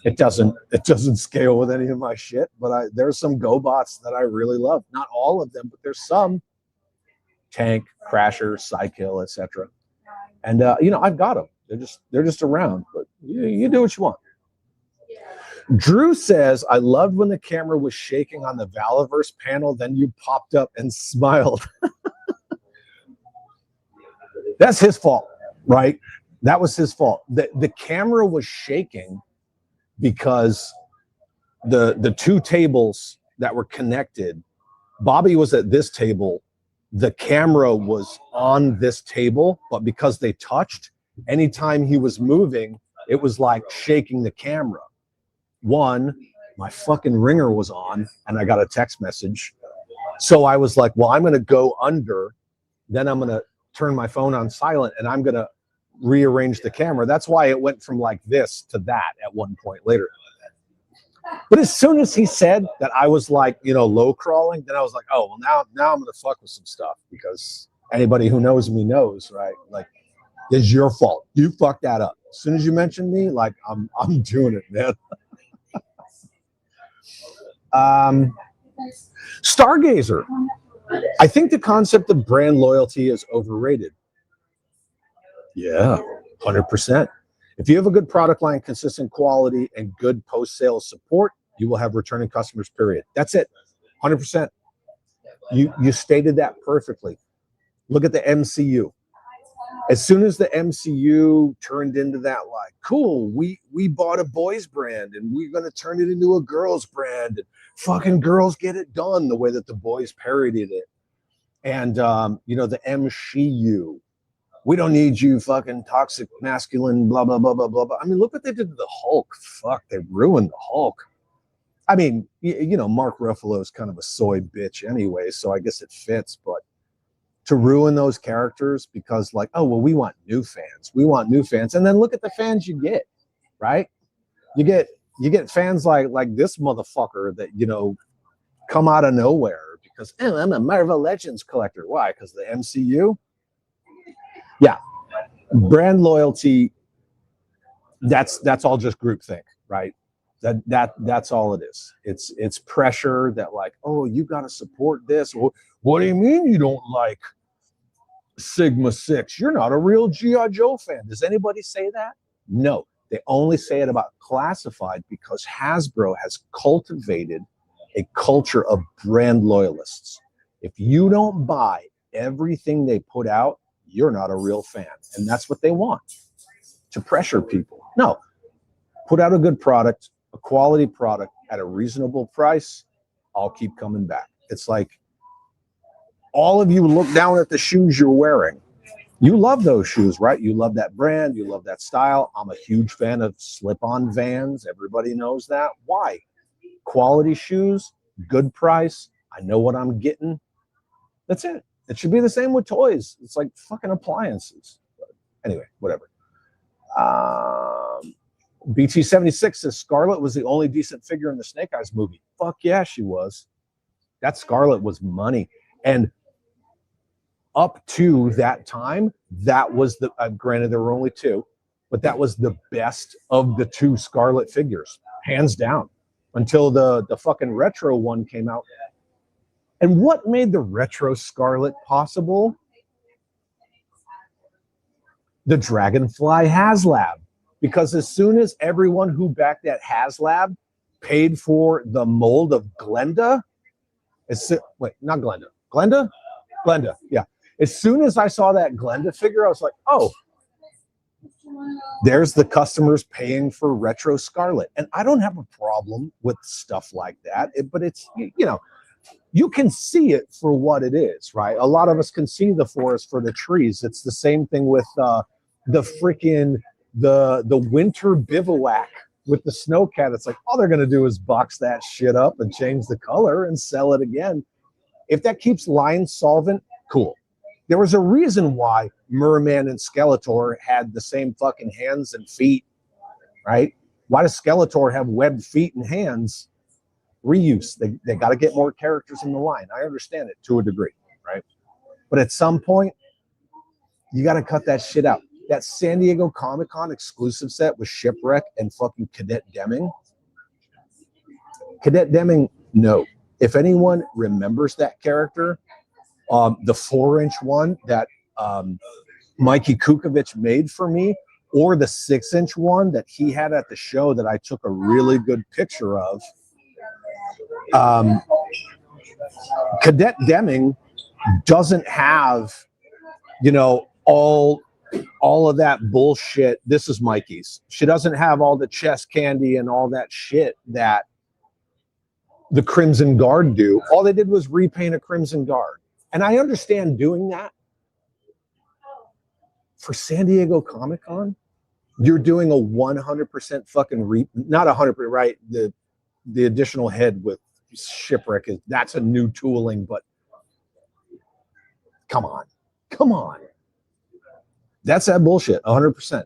It doesn't scale with any of my shit, but there's some GoBots that I really love. Not all of them, but there's some. Tank, Crasher, Psykill, etc. And you know, I've got them. They're just around, but you do what you want. Drew says, I loved when the camera was shaking on the Valaverse panel, then you popped up and smiled. That's his fault, right? That was his fault. The camera was shaking because the two tables that were connected, Bobby was at this table, the camera was on this table, but because they touched, anytime he was moving, it was like shaking the camera. One, my fucking ringer was on and I got a text message. So I was like, well, I'm going to go under, then I'm going to turn my phone on silent and I'm going to rearrange the camera. That's why it went from like this to that at one point later. But as soon as he said that I was like, you know, low crawling, then I was like, oh, well, now I'm going to fuck with some stuff, because anybody who knows me knows, right? Like, it's your fault. You fucked that up. As soon as you mentioned me, like, I'm doing it, man. Stargazer. I think the concept of brand loyalty is overrated. Yeah, 100%. If you have a good product line, consistent quality, and good post-sales support, you will have returning customers, period. That's it. 100%. You stated that perfectly. Look at the MCU. As soon as the MCU turned into that, like, cool, we bought a boys brand and we're gonna turn it into a girls brand, and fucking girls get it done, the way that the boys parodied it. And you know, the MCU. We don't need you fucking toxic masculine, blah, blah, blah, blah, blah, blah. I mean, look what they did to the Hulk. Fuck, they ruined the Hulk. I mean, you know, Mark Ruffalo is kind of a soy bitch anyway, so I guess it fits, but to ruin those characters because, like, oh, well, we want new fans. We want new fans. And then look at the fans you get, right? You get fans like this motherfucker that, you know, come out of nowhere because, oh, I'm a Marvel Legends collector. Why? Because the MCU? Yeah. Brand loyalty, that's all just groupthink, right? That's all it is. It's pressure that, like, oh, you got to support this. Well, what do you mean you don't like Sigma 6? You're not a real GI Joe fan. Does anybody say that? No. They only say it about Classified because Hasbro has cultivated a culture of brand loyalists. If you don't buy everything they put out, you're not a real fan. And that's what they want, to pressure people. No. Put out a good product, a quality product at a reasonable price. I'll keep coming back. It's like, all of you look down at the shoes you're wearing. You love those shoes, right? You love that brand. You love that style. I'm a huge fan of slip-on Vans. Everybody knows that. Why? Quality shoes, good price. I know what I'm getting. That's it. It should be the same with toys. It's like fucking appliances. But anyway, whatever. BT76 says Scarlet was the only decent figure in the Snake Eyes movie. Fuck yeah, she was. That Scarlet was money. And up to that time, that was the, granted there were only two, but that was the best of the two Scarlet figures, hands down, until the fucking retro one came out. And what made the retro Scarlet possible? The Dragonfly HasLab. Because as soon as everyone who backed that HasLab paid for the mold of Glenda, wait, not Glenda. Glenda? Glenda, yeah. As soon as I saw that Glenda figure, I was like, oh, there's the customers paying for retro Scarlet. And I don't have a problem with stuff like that, but it's, you know, you can see it for what it is, right? A lot of us can see the forest for the trees. It's the same thing with the freaking, the winter bivouac with the Snowcat. It's like, all they're going to do is box that shit up and change the color and sell it again. If that keeps lines solvent, cool. There was a reason why Merman and Skeletor had the same fucking hands and feet, right? Why does Skeletor have webbed feet and hands? Reuse. They got to get more characters in the line. I understand it to a degree, right? But at some point, you got to cut that shit out. That San Diego Comic-Con exclusive set with Shipwreck and fucking Cadet Deming. Cadet Deming, no. If anyone remembers that character, the 4-inch one that Mikey Kukovic made for me, or the 6-inch one that he had at the show that I took a really good picture of, Cadet Deming doesn't have, you know, all of that bullshit. This is Mikey's. She doesn't have all the chest candy and all that shit that the Crimson Guard do. All they did was repaint a Crimson Guard. And I understand doing that. For San Diego Comic-Con, you're doing a 100% fucking not 100%, right? The additional head with Shipwreck that's a new tooling, but come on. That's that bullshit, 100%.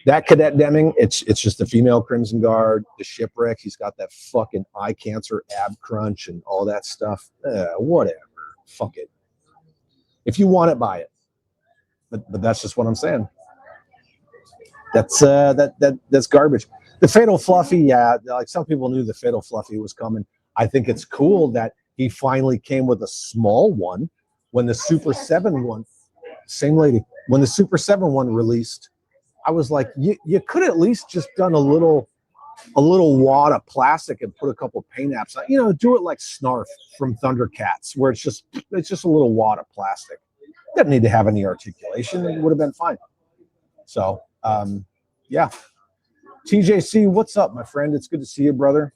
That Cadet Deming, it's just the female Crimson Guard, the Shipwreck. He's got that fucking eye cancer, ab crunch, and all that stuff. Whatever. Fuck it. If you want it, buy it. But that's just what I'm saying. That's that's garbage. The Fatal Fluffy, yeah, like some people knew the Fatal Fluffy was coming. I think it's cool that he finally came with a small one when the Super 7 one, same lady, when the Super 7 one released. I was like, you could at least just done a little a little wad of plastic and put a couple paint apps on. You know, do it like Snarf from Thundercats, where it's just a little wad of plastic. Doesn't need to have any articulation. It would have been fine. So, yeah. TJC, what's up, my friend? It's good to see you, brother.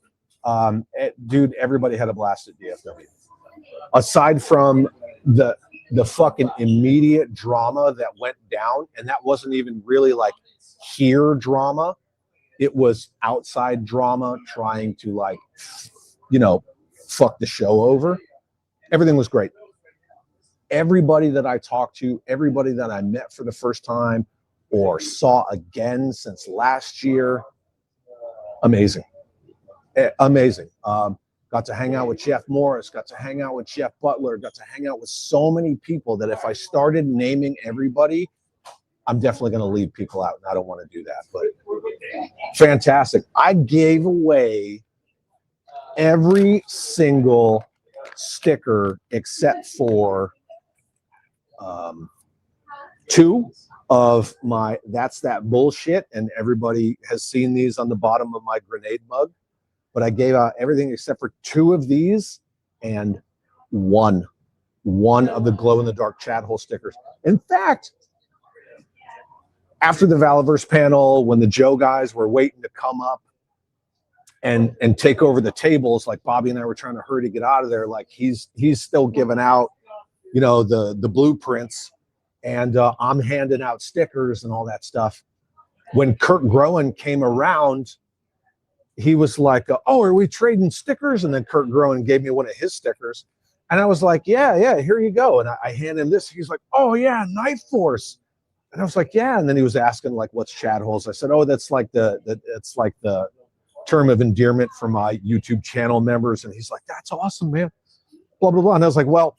Dude, everybody had a blast at DFW. Aside from the fucking immediate drama that went down, and that wasn't even really like here drama. It was outside drama trying to, like, you know, fuck the show over. Everything was great. Everybody that I talked to, everybody that I met for the first time or saw again since last year, amazing. Amazing. Got to hang out with Jeff Morris, got to hang out with Jeff Butler, got to hang out with so many people that if I started naming everybody, I'm definitely going to leave people out, and I don't want to do that. But fantastic. I gave away every single sticker except for 2 of my That's That Bullshit, and everybody has seen these on the bottom of my grenade mug. But I gave out everything except for 2 of these and one of the glow-in-the-dark chat hole stickers. In fact, after the Valiverse panel, when the Joe guys were waiting to come up and take over the tables, like Bobby and I were trying to hurry to get out of there, like he's still giving out, you know, the blueprints, and I'm handing out stickers and all that stuff. When Kurt Groen came around, he was like, oh, are we trading stickers? And then Kurt Groen gave me one of his stickers. And I was like, yeah, here you go. And I hand him this. He's like, oh, yeah, Knife Force. And I was like, yeah. And then he was asking, like, what's chat holes? I said, oh, that's like it's like the term of endearment for my YouTube channel members. And he's like, that's awesome, man. Blah, blah, blah. And I was like, well,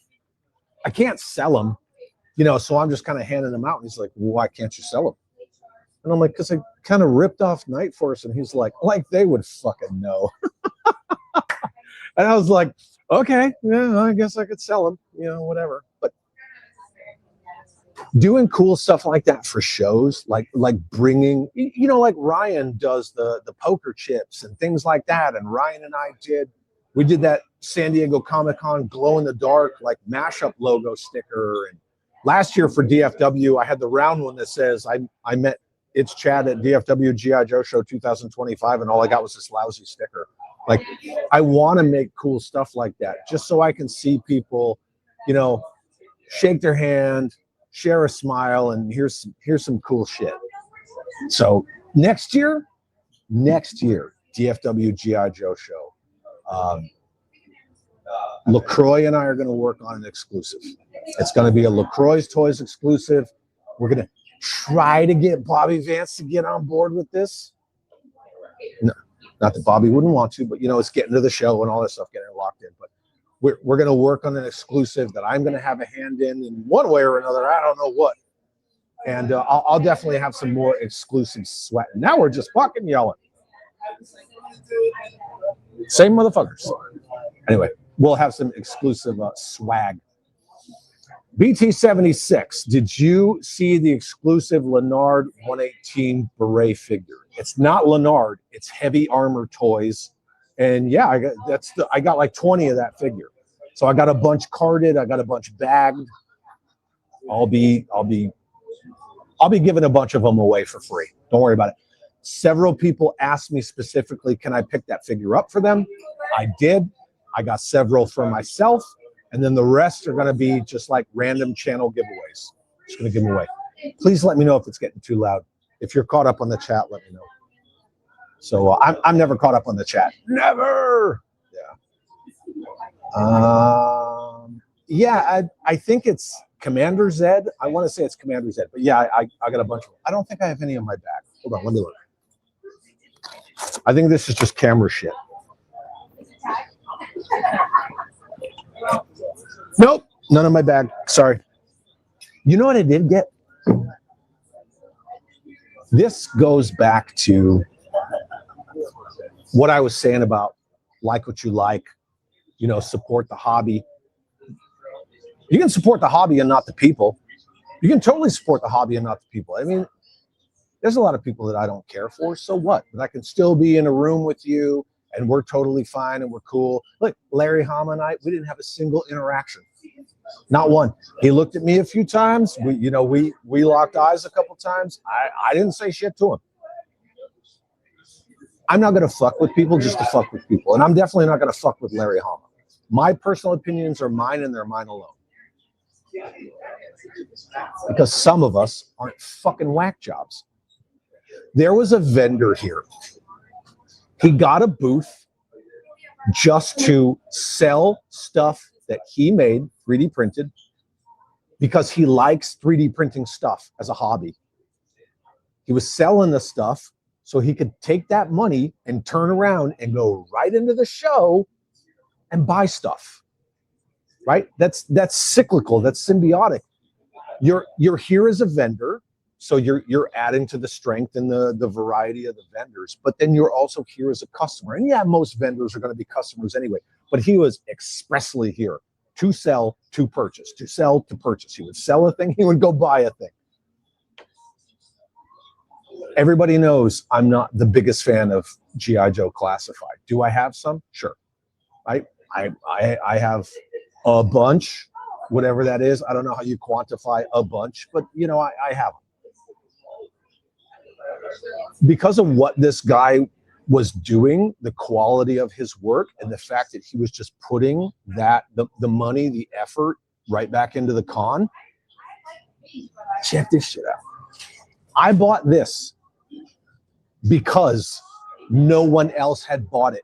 I can't sell them, you know, so I'm just kind of handing them out. And he's like, well, why can't you sell them? And I'm like, because I kind of ripped off Night Force. And he's like they would fucking know. And I was like, okay, yeah, I guess I could sell them, you know, whatever. But doing cool stuff like that for shows, like bringing, you know, like Ryan does the poker chips and things like that. And Ryan and we did that San Diego Comic-Con glow-in-the-dark, like mashup logo sticker. And last year for DFW, I had the round one that says, I met It's Chad at DFW GI Joe Show 2025, and all I got was this lousy sticker. Like, I want to make cool stuff like that, just so I can see people, you know, shake their hand, share a smile, and here's some cool shit. So next year, DFW GI Joe Show. LaCroix and I are going to work on an exclusive. It's going to be a LaCroix's Toys exclusive. We're going to try to get Bobby Vance to get on board with this. No, not that Bobby wouldn't want to, but, you know, it's getting to the show and all this stuff, getting locked in. But we're going to work on an exclusive that I'm going to have a hand in one way or another. I don't know what. And I'll definitely have some more exclusive sweat. Now we're just fucking yelling. Same motherfuckers. Anyway, we'll have some exclusive swag. BT76, did you see the exclusive Leonard 118 beret figure? It's not Leonard, it's Heavy Armor Toys. And yeah, I got like 20 of that figure. So I got a bunch carded, I got a bunch bagged. I'll be giving a bunch of them away for free. Don't worry about it. Several people asked me specifically, can I pick that figure up for them? I did. I got several for myself, and then the rest are going to be just like random channel giveaways. Just going to give them away. Please let me know if it's getting too loud. If you're caught up on the chat, let me know. So I'm never caught up on the chat. Never. Yeah. Yeah, I think it's Commander Zed. I want to say it's Commander Zed, but yeah, I got a bunch of them. I don't think I have any in my bag. Hold on, let me look. I think this is just camera shit. Nope, none in my bag. Sorry. You know what I did get? This goes back to what I was saying about like what you like, you know, support the hobby. You can support the hobby and not the people. You can totally support the hobby and not the people. I mean, There's a lot of people that I don't care for. So what? But I can still be in a room with you and we're totally fine and we're cool. Look, Larry Hama and I, we didn't have a single interaction. Not one. He looked at me a few times. We locked eyes a couple times. I didn't say shit to him. I'm not going to fuck with people just to fuck with people. And I'm definitely not going to fuck with Larry Hama. My personal opinions are mine and they're mine alone. Because some of us aren't fucking whack jobs. There was a vendor here. He got a booth just to sell stuff that he made, 3D printed, because he likes 3D printing stuff as a hobby. He was selling the stuff so he could take that money and turn around and go right into the show and buy stuff, right? That's cyclical, that's symbiotic. You're here as a vendor, so you're adding to the strength and the variety of the vendors, but then you're also here as a customer. And yeah, most vendors are going to be customers anyway, but he was expressly here to sell, to purchase, to sell, to purchase. He would sell a thing, he would go buy a thing. Everybody knows I'm not the biggest fan of GI Joe Classified. Do I have some? Sure. I have a bunch, whatever that is. I don't know how you quantify a bunch, but you know, I have them. Because of what this guy was doing, the quality of his work, and the fact that he was just putting that the money, the effort right back into the con. Check this shit out. I bought this because no one else had bought it.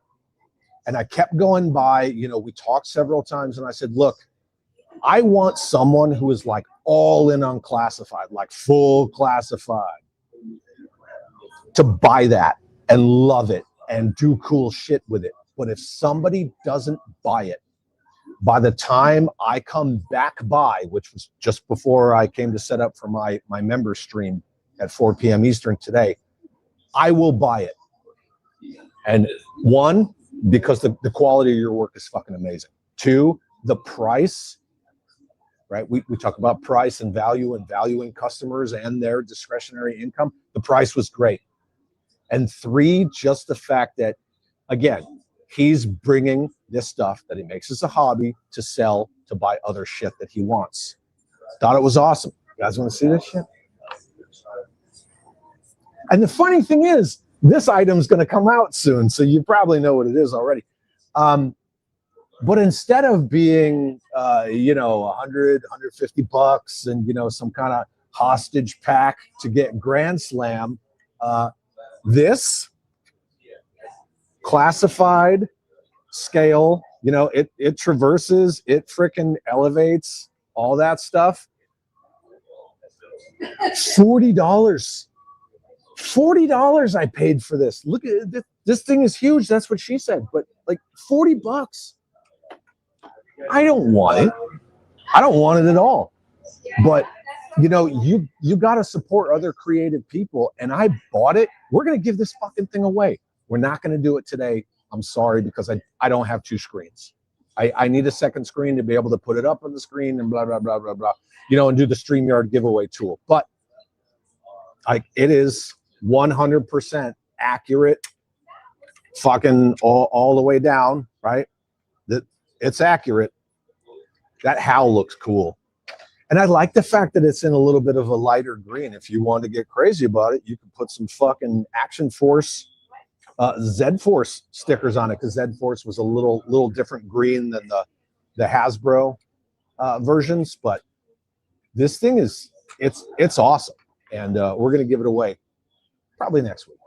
And I kept going by, you know, we talked several times and I said, look, I want someone who is like all in on classified, like full classified, to buy that and love it and do cool shit with it. But if somebody doesn't buy it, by the time I come back by, which was just before I came to set up for my member stream at 4 p.m. Eastern today, I will buy it. And one, because the quality of your work is fucking amazing. Two, the price, right? We talk about price and valuing customers and their discretionary income. The price was great. And three, just the fact that, again, he's bringing this stuff that he makes as a hobby to sell, to buy other shit that he wants. Thought it was awesome. You guys want to see this shit? And the funny thing is, this item's going to come out soon, so you probably know what it is already. But instead of being, you know, 100, 150 bucks and, you know, some kind of hostage pack to get Grand Slam, this classified scale, you know, it traverses, it frickin' elevates, all that stuff. $40. $40 I paid for this. Look at this. This thing is huge. That's what she said. But like 40 bucks. I don't want it. I don't want it at all. But you know, you got to support other creative people. And I bought it. We're going to give this fucking thing away. We're not going to do it today. I'm sorry, because I don't have two screens. I need a second screen to be able to put it up on the screen and blah, blah, blah, blah, blah, you know, and do the StreamYard giveaway tool. But it is 100% accurate, fucking all the way down, right? It's accurate. That HAL looks cool. And I like the fact that it's in a little bit of a lighter green. If you want to get crazy about it, you can put some fucking Action Force, Z-Force stickers on it, because Z-Force was a little different green than the Hasbro versions. But this thing is, it's awesome. And we're going to give it away probably next week.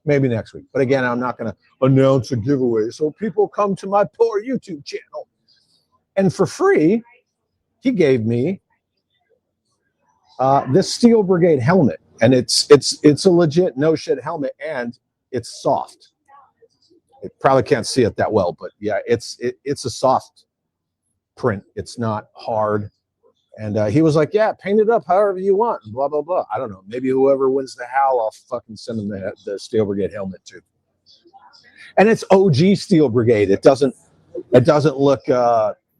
Maybe next week. But again, I'm not going to announce a giveaway, so people come to my poor YouTube channel. And for free, he gave me this Steel Brigade helmet. And it's a legit no shit helmet, and it's soft. You probably can't see it that well, but yeah, it's a soft print. It's not hard. And he was like, yeah, paint it up however you want, and blah, blah, blah. I don't know. Maybe whoever wins the HAL, I'll fucking send them the Steel Brigade helmet too. And it's OG Steel Brigade. It doesn't look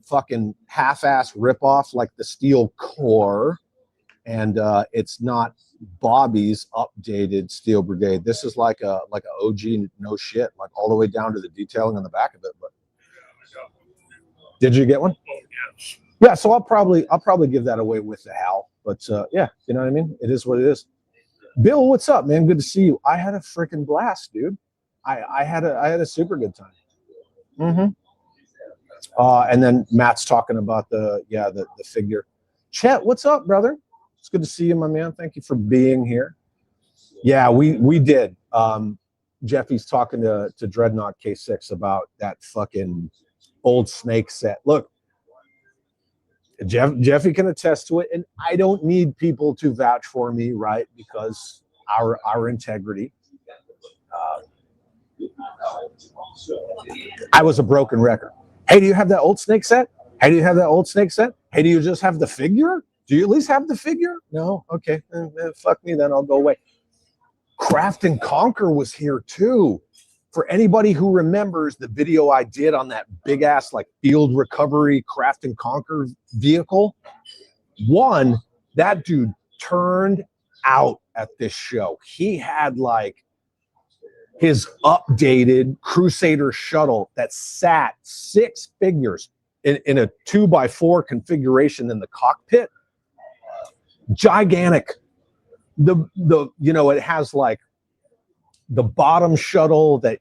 fucking half-ass ripoff like the Steel Core. And it's not Bobby's updated Steel Brigade. This is like a OG no shit, like all the way down to the detailing on the back of it. But did you get one? Yeah, so I'll probably give that away with the Hal. But yeah, you know what I mean? It is what it is. Bill, what's up, man? Good to see you. I had a freaking blast, dude. I had a super good time. And then Matt's talking about the figure. Chet, what's up, brother? It's good to see you, my man. Thank you for being here. Yeah, we did. Jeffy's talking to Dreadnought K6 about that fucking old Snake set. Look, Jeffy can attest to it, and I don't need people to vouch for me, right? Because our integrity. I was a broken record. Hey, do you have that old Snake set? Hey, do you have that old Snake set? Hey, do you just have the figure? Do you at least have the figure? No? Okay. Fuck me, then I'll go away. Craft and Conquer was here too. For anybody who remembers the video I did on that big ass like field recovery Craft and Conquer vehicle, one, that dude turned out at this show. He had like his updated Crusader shuttle that sat 6 figures in a 2x4 configuration in the cockpit. Gigantic. It has like the bottom shuttle that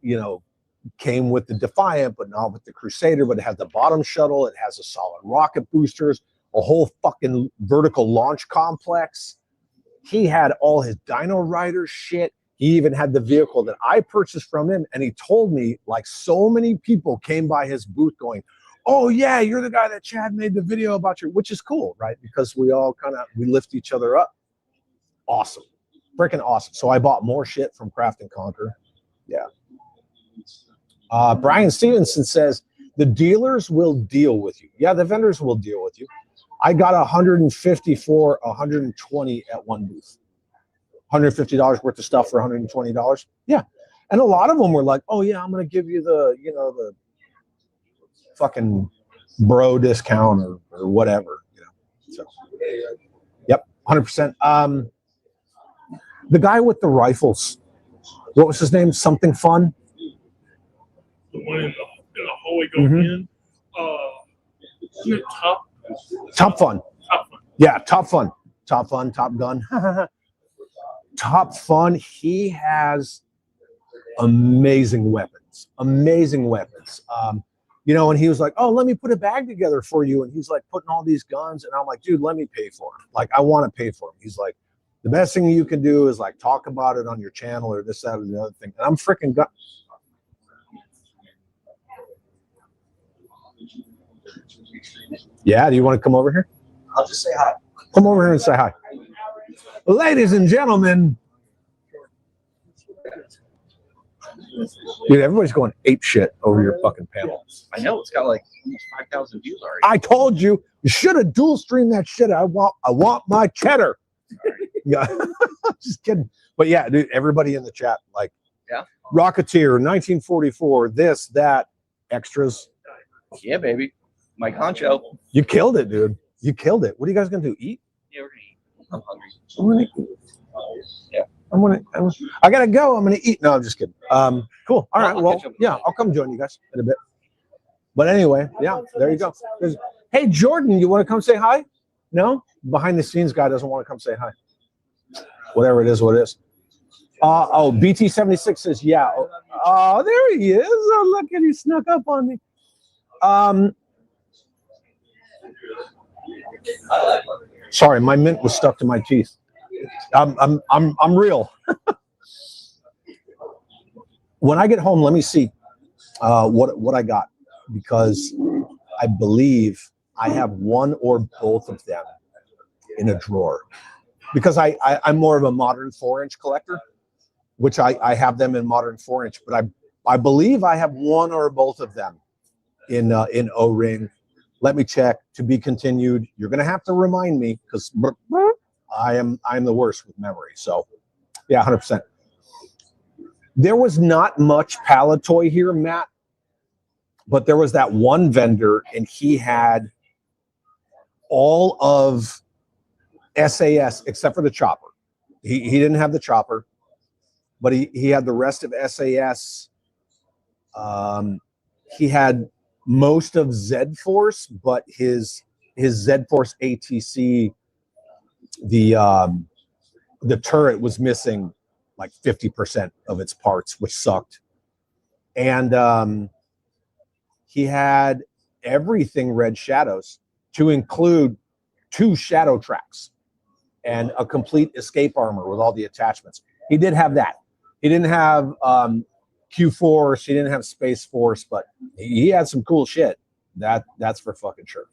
came with the Defiant, but not with the Crusader. But it has the bottom shuttle. It has a solid rocket boosters, a whole fucking vertical launch complex. He had all his Dino Rider shit. He even had the vehicle that I purchased from him, and he told me like so many people came by his booth going, "Oh yeah, you're the guy that Chad made the video about you," which is cool, right? Because we all we lift each other up. Awesome, freaking awesome. So I bought more shit from Craft and Conquer. Yeah. Brian Stevenson says the dealers will deal with you. Yeah, the vendors will deal with you. I got 154, 120 at one booth. $150 worth of stuff for $120. Yeah. And a lot of them were like, "Oh yeah, I'm going to give you the, the fucking bro discount or whatever, So, yep, 100%. The guy with the rifles, what was his name? Something Fun? The one in the hallway going in. Top Fun. Top Fun. Yeah, Top Fun. Top Fun, Top Gun. Top Fun. He has amazing weapons. Amazing weapons. And he was like, "Oh, let me put a bag together for you." And he's like putting all these guns. And I'm like, "Dude, let me pay for them. Like, I want to pay for them." He's like, "The best thing you can do is like talk about it on your channel or this, that, or the other thing." And I'm freaking gun. Yeah, do you want to come over here? I'll just say hi. Come over here and say hi. Ladies and gentlemen. Dude, everybody's going ape shit over your fucking panel. I know, it's got like 5,000 views already. I told you should have dual streamed that shit. I want my cheddar. Yeah, just kidding. But yeah, dude, everybody in the chat, like, yeah, Rocketeer, 1944, this, that, extras. Yeah, baby. Mike Honcho. You killed it, dude. You killed it. What are you guys gonna do? Eat? Yeah, we're gonna eat. I'm hungry. I'm gonna eat. Yeah. I gotta go. I'm gonna eat. No, I'm just kidding. Cool. All right. Well, yeah, I'll come join you guys in a bit. But anyway, yeah, there you go. Hey, Jordan, you want to come say hi? No? Behind the scenes guy doesn't want to come say hi. Whatever it is, what it is. BT76 says, yeah. Oh, there he is. Oh, look at he snuck up on me. Sorry, my mint was stuck to my teeth. I'm real. When I get home, let me see what I got, because I believe I have one or both of them in a drawer, because I'm more of a modern 4-inch collector, which I have them in modern 4-inch, but I believe I have one or both of them in O-ring. Let me check. To be continued. You're gonna have to remind me, because I'm the worst with memory. So yeah, 100%. There was not much Palatoy here, Matt, but there was that one vendor, and he had all of SAS except for the chopper. He didn't have the chopper, but he had the rest of SAS. He had most of Z Force, but his Z Force ATC, the turret was missing like 50% of its parts, which sucked. And he had everything Red Shadows, to include 2 shadow tracks and a complete escape armor with all the attachments. He did have that. He didn't have Q-Force, he didn't have Space Force, but he had some cool shit. That's for fucking sure.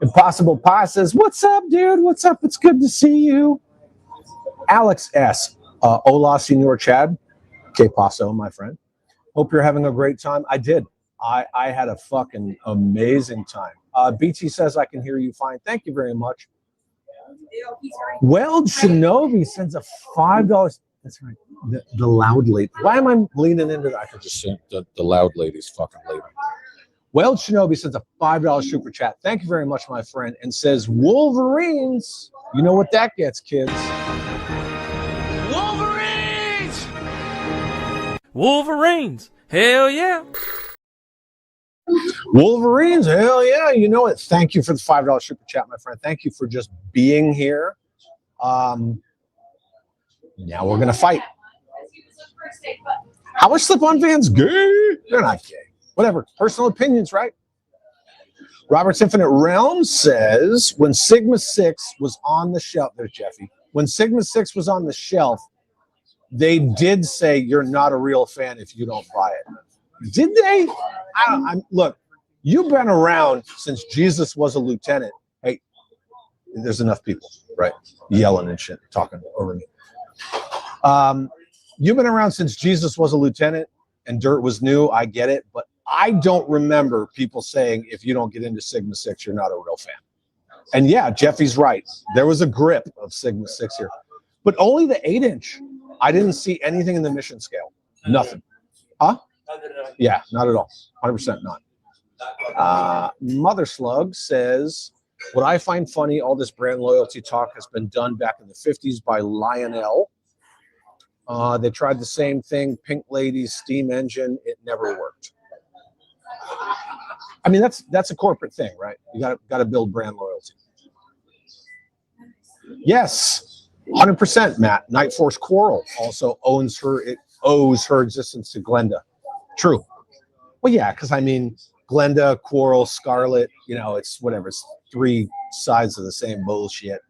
Impossible Pie says, "What's up, dude? What's up? It's good to see you." Alex S. Hola, Senor Chad. Que paso, my friend. Hope you're having a great time. I did. I had a fucking amazing time. BT says, "I can hear you fine." Thank you very much. Weld Shinobi sends a $5. That's right. The loud lady. Why am I leaning into that? I could just say the loud lady's fucking leaving. Weld Shinobi sends a $5 super chat. Thank you very much, my friend, and says, "Wolverines." You know what that gets, kids. Wolverines! Wolverines! Hell yeah! Wolverines, hell yeah. You know it. Thank you for the $5 super chat, my friend. Thank you for just being here. Now we're gonna fight. How much slip-on fans gay? They're not gay. Whatever. Personal opinions, right? Robert's Infinite Realm says, when Sigma 6 was on the shelf, there's Jeffy. When Sigma 6 was on the shelf, they did say you're not a real fan if you don't buy it. Did they? Look, you've been around since Jesus was a lieutenant. Hey, there's enough people, right? Yelling and shit, talking over me. You've been around since Jesus was a lieutenant and dirt was new. I get it, but I don't remember people saying if you don't get into Sigma 6, you're not a real fan. And yeah, Jeffy's right. There was a grip of Sigma 6 here, but only the 8-inch. I didn't see anything in the mission scale. Nothing. Huh? Yeah, not at all. 100% not. Mother Slug says, what I find funny, all this brand loyalty talk has been done back in the 50s by Lionel. They tried the same thing, Pink Ladies, steam engine. It never worked. I mean, that's a corporate thing, right? You got to build brand loyalty. Yes, 100%, Matt. Night Force Quarrel also owes her existence to Glenda. True. Well, yeah, because I mean, Glenda, Quarrel, Scarlet, you know, it's whatever. It's 3 sides of the same bullshit.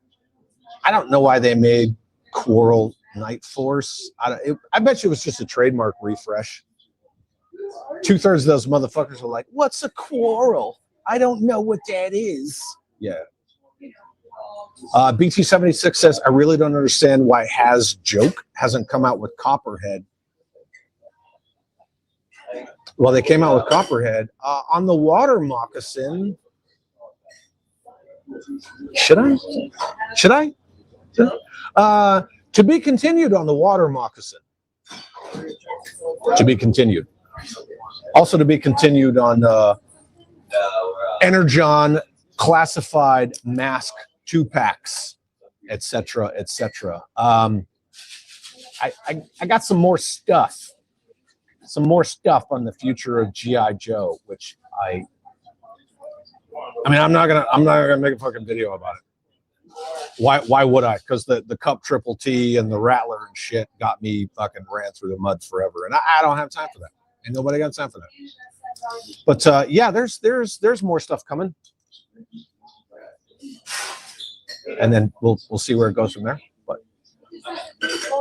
I don't know why they made Quarrel Night Force. I bet you it was just a trademark refresh. 2/3 of those motherfuckers are like, "What's a quarrel? I don't know what that is." Yeah. BT76 says, "I really don't understand why Has Joke hasn't come out with Copperhead." Well, they came out with Copperhead on the water moccasin. Should I? To be continued on the water moccasin. To be continued. Also to be continued on Energon classified mask 2-packs, etc., etc. I got some more stuff on the future of GI Joe, which I mean, I'm not gonna make a fucking video about it. Why would I? Because the Cup Triple T and the Rattler and shit got me fucking ran through the mud forever, and I don't have time for that. Ain't nobody got time for that. But yeah, there's more stuff coming, and then we'll see where it goes from there. But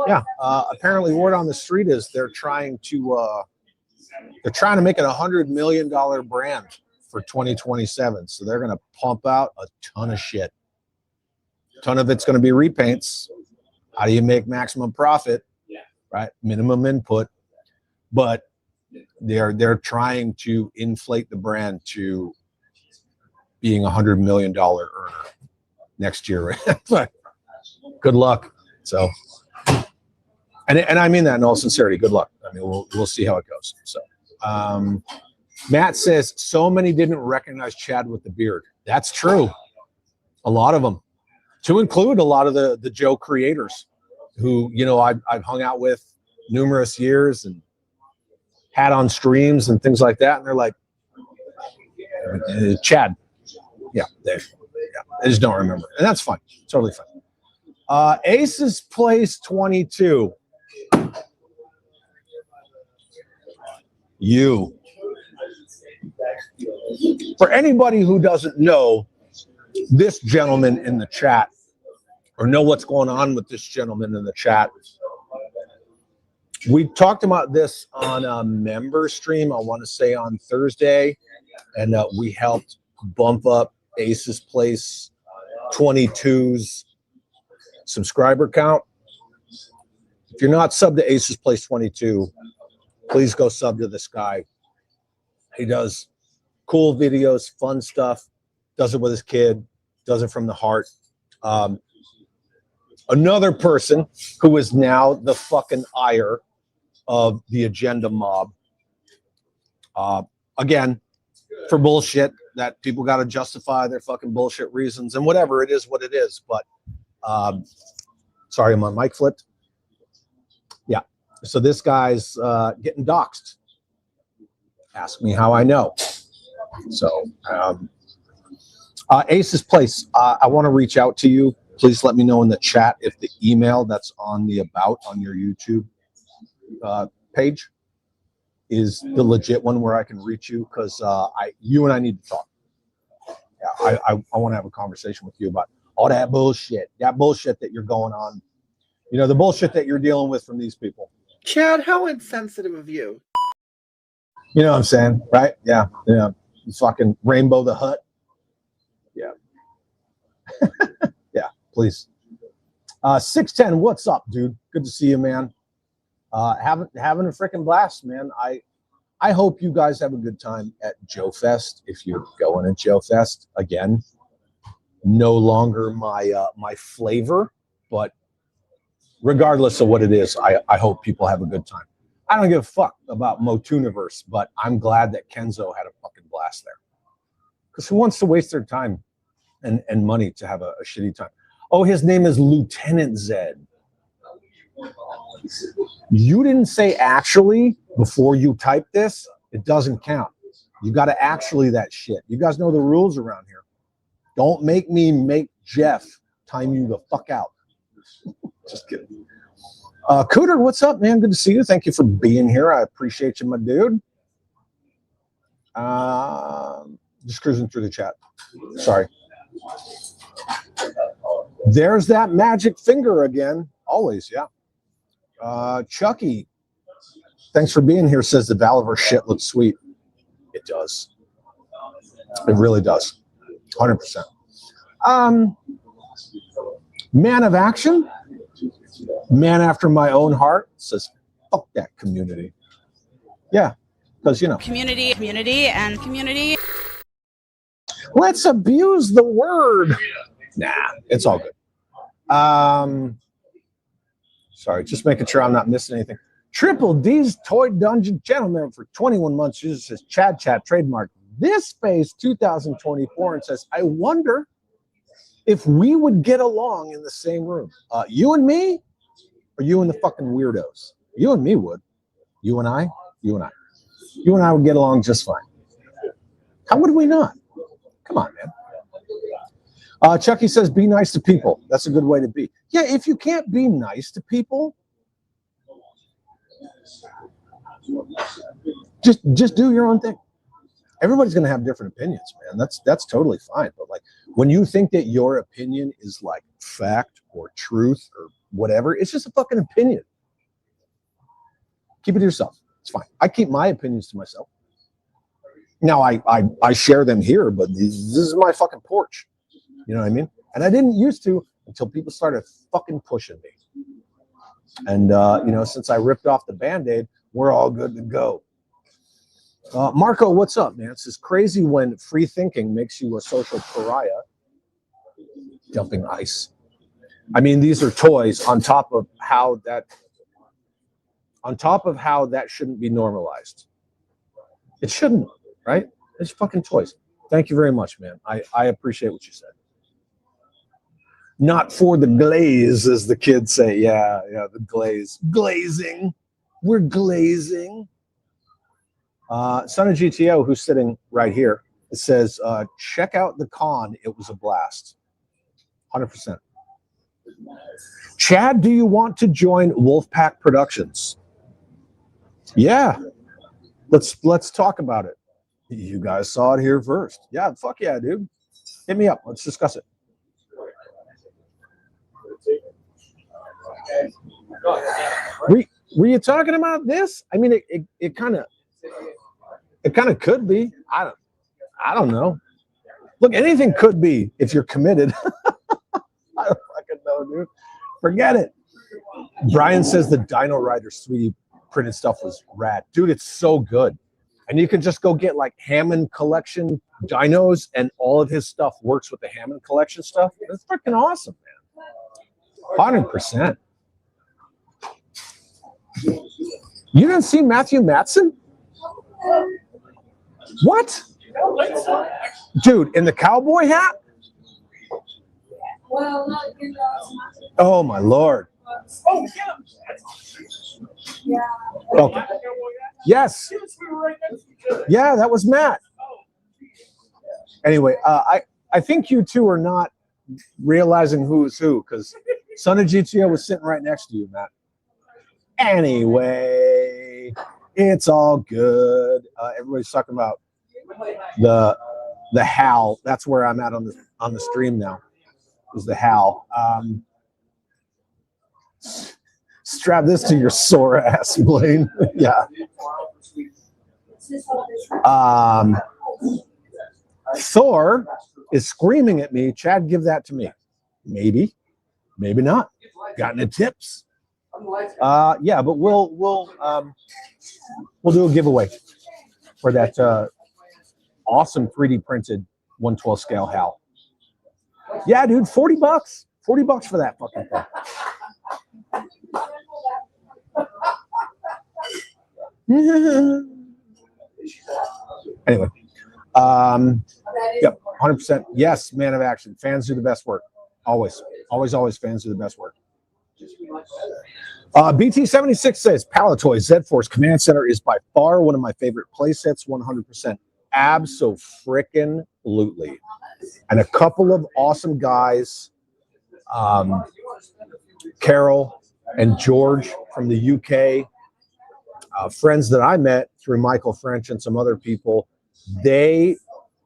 yeah, apparently word on the street is they're trying to make it $100 million brand for 2027. So they're gonna pump out a ton of shit. A ton of it's gonna be repaints. How do you make maximum profit? Right, minimum input, but they're trying to inflate the brand to being $100 million earner next year. But good luck. So, and I mean that in all sincerity. Good luck. I mean, we'll see how it goes. So, Matt says so many didn't recognize Chad with the beard. That's true. A lot of them, to include a lot of the Joe creators. who, you know, I've hung out with numerous years and had on streams and things like that. And they're like, Chad. Yeah, I just don't remember. And that's fine. Totally fine. Aces Place 22. You. For anybody who doesn't know this gentleman in the chat or know what's going on with this gentleman in the chat, we talked about this on a member stream, I want to say on Thursday, and we helped bump up Aces Place 22's subscriber count. If you're not subbed to Aces Place 22, please go sub to this guy. He does cool videos, fun stuff, does it with his kid, does it from the heart. Another person who is now the fucking ire of the agenda mob. Again, for bullshit that people got to justify their fucking bullshit reasons and whatever, it is what it is. But sorry, my mic flipped. Yeah. So this guy's getting doxxed. Ask me how I know. So Ace's Place, I want to reach out to you. Please let me know in the chat if the email that's on the about on your YouTube page is the legit one where I can reach you, because you and I need to talk. Yeah, I want to have a conversation with you about all that bullshit that you're going on. You know, the bullshit that you're dealing with from these people. Chad, how insensitive of you. You know what I'm saying, right? Yeah, yeah. You fucking Rainbow the Hut. Yeah. Yeah, please. 610, what's up, dude? Good to see you, man. Having a freaking blast, man. I hope you guys have a good time at Joe Fest. If you're going to Joe Fest, again, no longer my flavor, but regardless of what it is, I hope people have a good time. I don't give a fuck about Motuniverse, but I'm glad that Kenzo had a fucking blast there. Because who wants to waste their time and money to have a shitty time? Oh, his name is Lieutenant Zed. You didn't say actually before you type this. It doesn't count. You got to actually that shit. You guys know the rules around here. Don't make me make Jeff time you the fuck out. Just kidding. Cooter, what's up, man? Good to see you. Thank you for being here. I appreciate you, my dude. Just cruising through the chat. Sorry. There's that magic finger again. Always, yeah. Chucky, thanks for being here, says the Valiver shit looks sweet. It does. It really does. 100%. Man of action, man after my own heart, says fuck that community. Yeah, because you know. Community, and community. Let's abuse the word. Nah, it's all good. Sorry, just making sure I'm not missing anything. Triple D's Toy Dungeon Gentleman for 21 months uses his Chad Chat trademark this face 2024 and says, I wonder if we would get along in the same room. You and me, or you and the fucking weirdos? You and me would. You and I? You and I. You and I would get along just fine. How would we not? Come on, man. Chucky says, be nice to people. That's a good way to be. Yeah, if you can't be nice to people, just do your own thing. Everybody's going to have different opinions, man. That's totally fine. But like when you think that your opinion is like fact or truth or whatever, it's just a fucking opinion. Keep it to yourself. It's fine. I keep my opinions to myself. Now I share them here, but this is my fucking porch. You know what I mean? And I didn't used to until people started fucking pushing me. And you know, since I ripped off the Band-Aid, we're all good to go. Marco, what's up, man? It's crazy when free thinking makes you a social pariah. Dumping ice. I mean, these are toys on top of how that shouldn't be normalized. It shouldn't, right? It's fucking toys. Thank you very much, man. I appreciate what you said. Not for the glaze, as the kids say. Yeah, the glaze. Glazing. We're glazing. Son of GTO, who's sitting right here, it says, check out the con. It was a blast. 100%. Chad, do you want to join Wolfpack Productions? Yeah. Let's talk about it. You guys saw it here first. Yeah, fuck yeah, dude. Hit me up. Let's discuss it. Were you talking about this? I mean, it kind of could be. I don't know. Look, anything could be if you're committed. I don't fucking know, dude. Forget it. Brian says the Dino Riders 3D printed stuff was rad. Dude, it's so good. And you can just go get like Hammond Collection dinos, and all of his stuff works with the Hammond Collection stuff. It's freaking awesome, man. 100%. You didn't see Matthew Matson? What? Dude, in the cowboy hat? Oh, my Lord. Okay. Yes. Yeah, that was Matt. Anyway, I think you two are not realizing who is who, because Son of GTO was sitting right next to you, Matt. Anyway, it's all good. Everybody's talking about the Hal. That's where I'm at on the stream now. Is the Hal. Strap this to your sore ass, Blaine. Yeah. Thor is screaming at me. Chad, give that to me. Maybe not. Got any tips? Yeah, but we'll do a giveaway for that awesome 3D printed 1/12 scale Hal. Yeah, dude, $40. $40 for that fucking thing. Anyway, yep, 100%. Yes, man of action. Fans do the best work. Always fans do the best work. BT76 says Palatoy Z-Force Command Center is by far one of my favorite playsets. 100%. Abso-frickin-lutely. And a couple of awesome guys, Carol and George from the UK, friends that I met through Michael French and some other people, they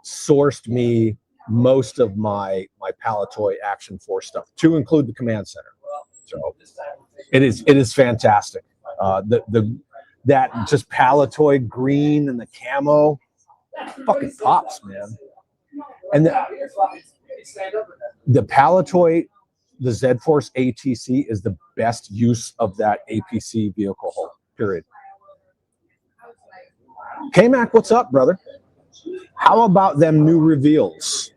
sourced me most of my Palatoy Action Force stuff, to include the Command Center. So it is fantastic. That just Palatoy green and the camo, fucking pops, man. And the Palatoy, the Z-Force ATC is the best use of that APC vehicle hull, period. K-Mac, what's up, brother? How about them new reveals?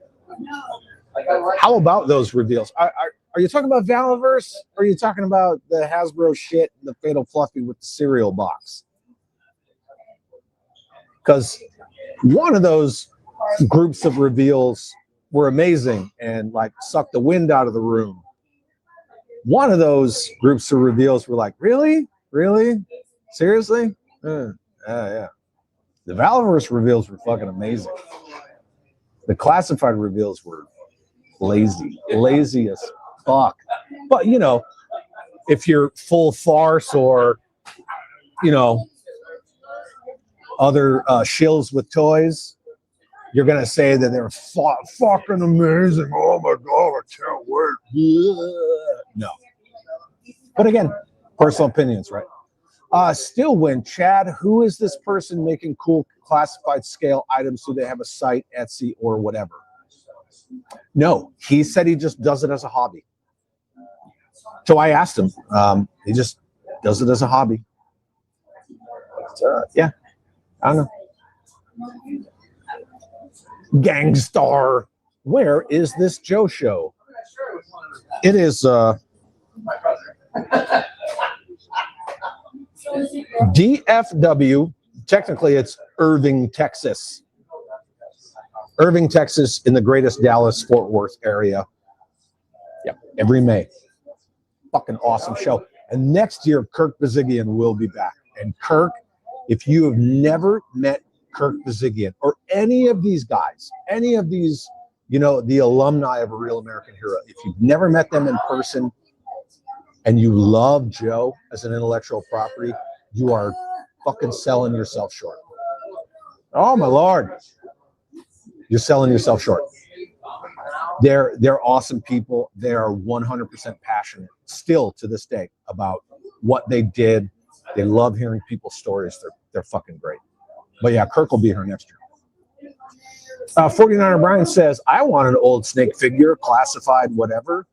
How about those reveals? Are you talking about Valiverse, or are you talking about the Hasbro shit and the Fatal Fluffy with the cereal box? Because one of those groups of reveals were amazing and like sucked the wind out of the room. One of those groups of reveals were like, really? Seriously? Yeah. The Valiverse reveals were fucking amazing. The classified reveals were lazy as fuck. But you know, if you're full farce or other shills with toys, you're gonna say that they're fucking amazing. Oh my god, I can't wait. No. But again, personal opinions, right? Still win, Chad. Who is this person making cool classified scale items? Do they have a site, Etsy, or whatever? No, he said he just does it as a hobby. So I asked him. He just does it as a hobby. Yeah, I don't know. Gangstar, where is this Joe show? It is DFW. Technically, it's Irving, Texas. Irving, Texas, in the greatest Dallas-Fort Worth area. Yep, every May. Fucking awesome show. And next year, Kirk Bazigian will be back. And Kirk, if you have never met Kirk Bazigian or any of these guys, any of these, the alumni of A Real American Hero, if you've never met them in person and you love Joe as an intellectual property, you are fucking selling yourself short. Oh my Lord. You're selling yourself short. They're awesome people. They are 100% passionate still to this day about what they did. They love hearing people's stories. They're fucking great. But yeah, Kirk will be here next year. 49er Brian says, I want an old Snake figure, classified, whatever.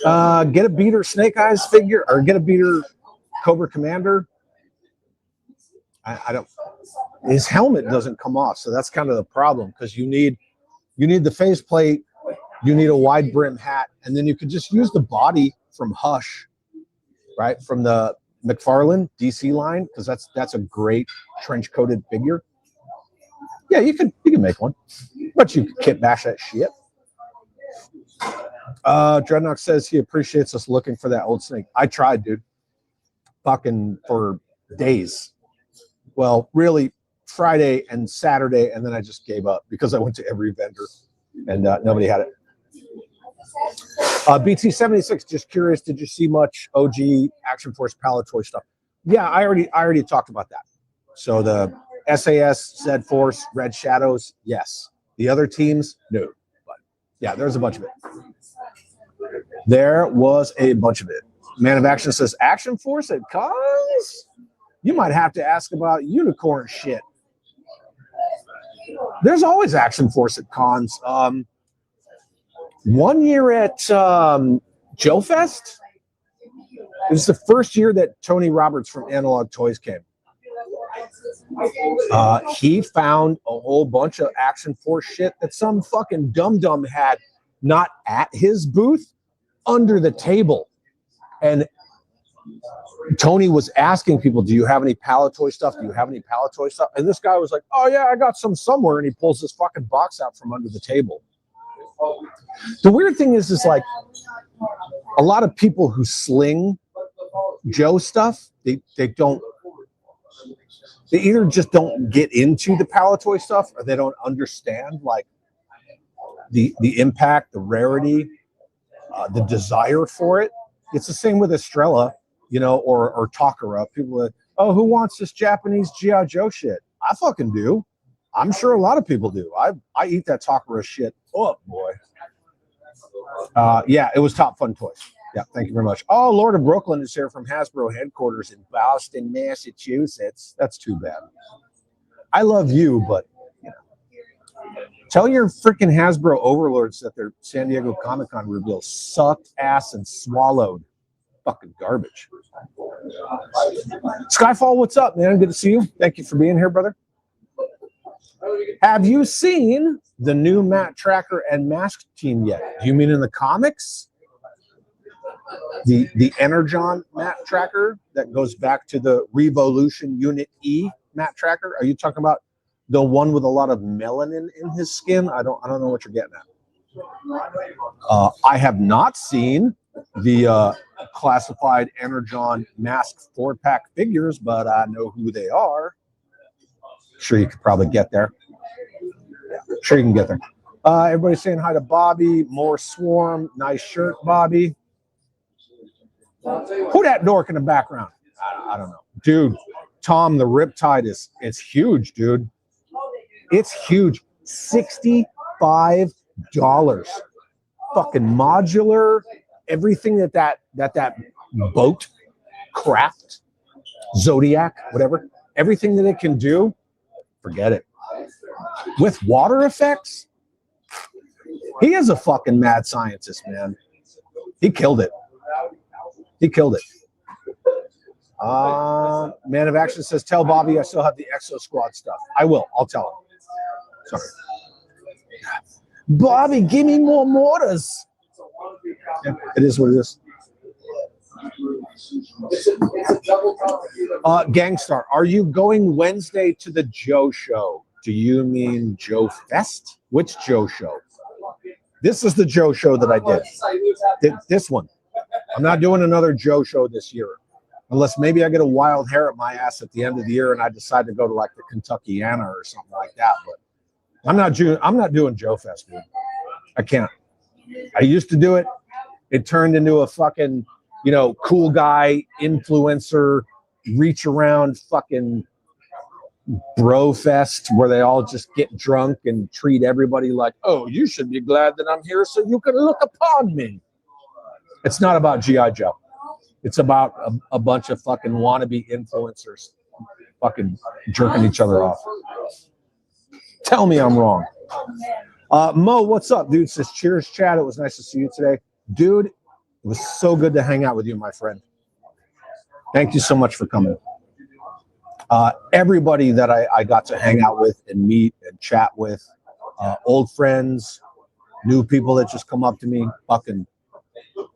Get a beater Snake Eyes figure, or get a beater Cobra Commander. I don't. His helmet doesn't come off, so that's kind of the problem, because you need the faceplate, you need a wide brim hat, and then you could just use the body from Hush, right, from the McFarlane DC line, because that's a great trench coated figure. Yeah, you can make one, but you could kit bash that shit. Dreadnought says he appreciates us looking for that old Snake. I tried, dude, fucking for days. Well, really, Friday and Saturday, and then I just gave up because I went to every vendor and nobody had it. BT76, just curious, did you see much OG Action Force Palatoy stuff? Yeah, I already talked about that. So the SAS, Zed Force, Red Shadows, yes. The other teams, no. But yeah, there's a bunch of it. There was a bunch of it. Man of Action says, Action Force at cons? You might have to ask about unicorn shit. There's always Action Force at cons. One year at Joe Fest, it was the first year that Tony Roberts from Analog Toys came. He found a whole bunch of Action Force shit that some fucking dum-dum had not at his booth, under the table. And Tony was asking people, do you have any Palatoy stuff? Do you have any Palatoy stuff? And this guy was like, oh yeah, I got some somewhere. And he pulls this fucking box out from under the table. The weird thing is like a lot of people who sling Joe stuff, they either just don't get into the Palatoy stuff, or they don't understand like the impact, the rarity, the desire for it. It's the same with Estrella, or Takara. People are like, oh, who wants this Japanese GI Joe shit? I fucking do. I'm sure a lot of people do. I eat that Takara shit up, boy. Yeah, it was Top Fun Toys. Yeah, thank you very much. Oh, Lord of Brooklyn is here from Hasbro headquarters in Boston, Massachusetts. That's too bad. I love you, but tell your freaking Hasbro overlords that their San Diego Comic-Con reveal sucked ass and swallowed. Fucking garbage. Skyfall, what's up, man? Good to see you. Thank you for being here, brother. Have you seen the new Matt Tracker and Mask team yet? Do you mean in the comics? The Energon Matt Tracker that goes back to the Revolution Unit E Matt Tracker? Are you talking about the one with a lot of melanin in his skin? I don't know what you're getting at. I have not seen the classified Energon Mask 4-pack figures, but I know who they are. Sure, you could probably get there. Yeah, sure you can get there. Everybody's saying hi to Bobby. More Swarm. Nice shirt, Bobby. Who that dork in the background? I don't know. Dude, Tom the Riptide it's huge, dude. It's huge. $65. Fucking modular. Everything that boat, craft, Zodiac, whatever. Everything that it can do, forget it. With water effects, he is a fucking mad scientist, man. He killed it. He killed it. Man of Action says, tell Bobby I still have the Exo Squad stuff. I will. I'll tell him. Sorry. Bobby, give me more mortars. Yeah, it is what it is. Gangstar, are you going Wednesday to the Joe show? Do you mean Joe Fest? Which Joe show? This is the Joe show that I did. This one. I'm not doing another Joe show this year. Unless maybe I get a wild hair at my ass at the end of the year and I decide to go to like the Kentuckiana or something like that. But I'm not doing Joe Fest, dude. I can't. I used to do it. It turned into a fucking, you know, cool guy, influencer, reach around fucking bro fest where they all just get drunk and treat everybody like, oh, you should be glad that I'm here so you can look upon me. It's not about GI Joe. It's about a bunch of fucking wannabe influencers fucking jerking each other off. Tell me I'm wrong. Mo, what's up, dude? Says, cheers, Chad. It was nice to see you today. Dude, it was so good to hang out with you, my friend. Thank you so much for coming. Everybody that I got to hang out with and meet and chat with, old friends, new people that just come up to me, fucking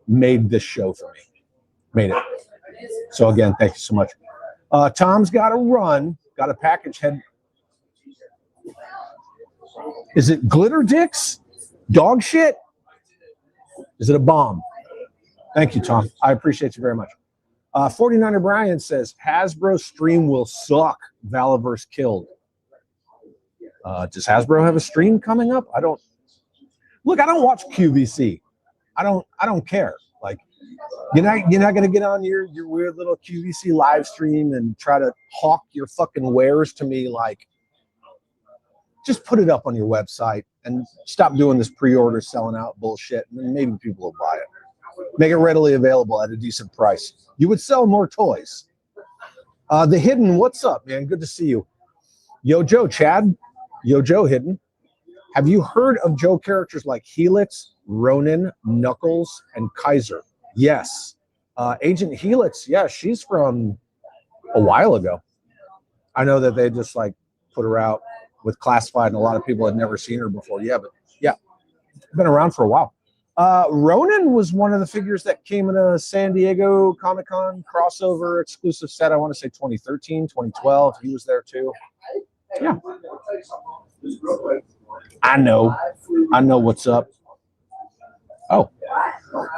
made this show for me. Made it. So again, thank you so much. Tom's got to run. Got a package head. Is it glitter dicks? Dog shit? Is it a bomb? Thank you, Tom. I appreciate you very much. 49er Brian says, Hasbro stream will suck. Valaverse killed. Does Hasbro have a stream coming up? I don't watch QVC. I don't care. Like, you're not gonna get on your weird little QVC live stream and try to hawk your fucking wares to me. Like, just put it up on your website and stop doing this pre-order selling out bullshit, and then maybe people will buy it. Make it readily available at a decent price. You would sell more toys. The Hidden, what's up, man? Good to see you. Yo, Joe, Chad. Yo, Joe, Hidden. Have you heard of Joe characters like Helix, Ronin, Knuckles, and Kaiser? Yes. Agent Helix, yeah, she's from a while ago. I know that they just like put her out with Classified, and a lot of people had never seen her before. Yeah, but yeah, been around for a while. Ronin was one of the figures that came in a San Diego Comic-Con crossover exclusive set. I want to say 2013, 2012. He was there too. Yeah. I know what's up. Oh,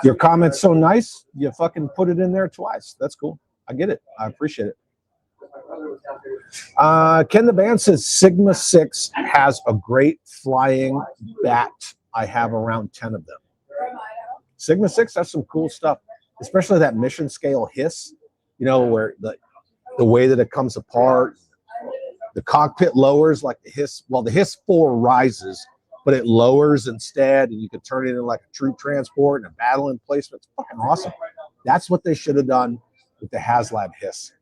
your comment's so nice. You fucking put it in there twice. That's cool. I get it. I appreciate it. Ken the Band says Sigma 6 has a great flying bat. I have around 10 of them. Sigma 6 has some cool stuff, especially that mission scale hiss, you know, where the way that it comes apart, the cockpit lowers like the hiss. Well, the hiss 4 rises, but it lowers instead, and you can turn it into like a troop transport and a battle emplacement. It's fucking awesome. That's what they should have done with the HasLab hiss.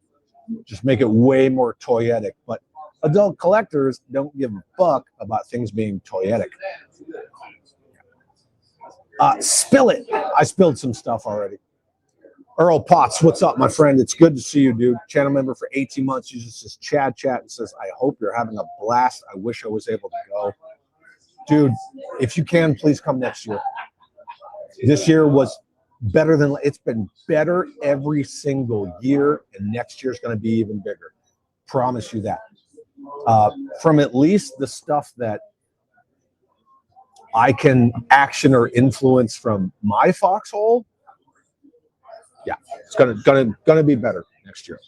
Just make it way more toyetic. But adult collectors don't give a fuck about things being toyetic. Spill it. I spilled some stuff already. Earl Potts, what's up, my friend? It's good to see you, dude. Channel member for 18 months. Uses this Chad chat and says, I hope you're having a blast. I wish I was able to go. Dude, if you can, please come next year. This year was better than, it's been better every single year, and next year's going to be even bigger. Promise you that. From at least the stuff that I can action or influence from my foxhole, yeah, it's gonna be better next year.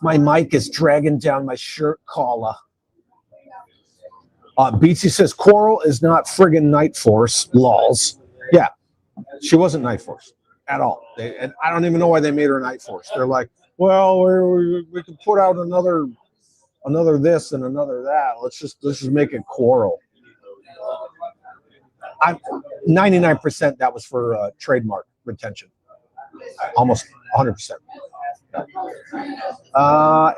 My mic is dragging down my shirt collar. Beatsy says Coral is not friggin' Night Force. Lols. Yeah, she wasn't Night Force at all. And I don't even know why they made her Night Force. They're like, well, we can put out another this and another that. Let's just make it Coral. I'm 99% that was for trademark retention. Almost 100%.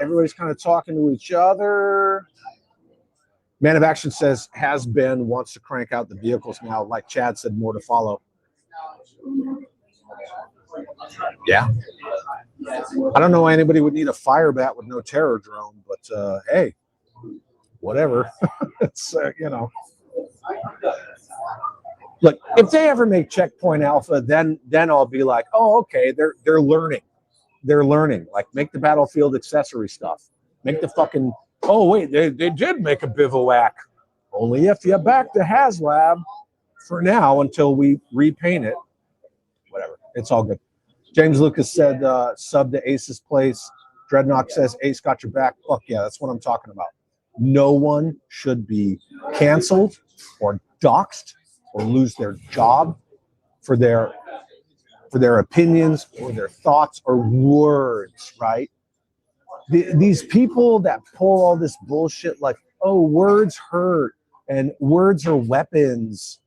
Everybody's kind of talking to each other. Man of Action says, has been, wants to crank out the vehicles now. Like Chad said, more to follow. Yeah. I don't know why anybody would need a fire bat with no terror drone, but hey, whatever. It's, you know. Look, if they ever make Checkpoint Alpha, then I'll be like, oh, okay, they're learning. They're learning. Like, make the battlefield accessory stuff. Make the fucking, oh, wait, they did make a bivouac. Only if you back the HasLab. for now until we repaint it. Whatever, it's all good. James Lucas said sub to Ace's place. Dreadnought says Ace got your back. Fuck yeah, that's what I'm talking about. No one should be canceled or doxxed or lose their job for their opinions or their thoughts or words, right? These people that pull all this bullshit like, oh, words hurt and words are weapons,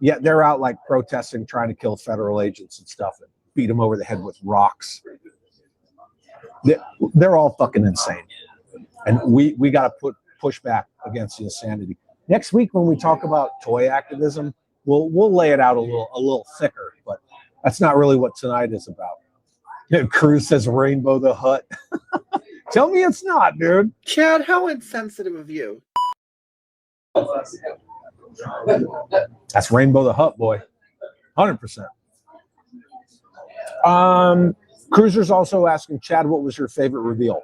yet they're out like protesting, trying to kill federal agents and stuff and beat them over the head with rocks. They're all fucking insane. And we got to push back against the insanity. Next week when we talk about toy activism, we'll lay it out a little thicker, but that's not really what tonight is about. Cruz says Rainbow the Hut. Tell me it's not, dude. Chad, how insensitive of you. That's Rainbow the Hut, boy. 100%. Cruiser's also asking, Chad, what was your favorite reveal?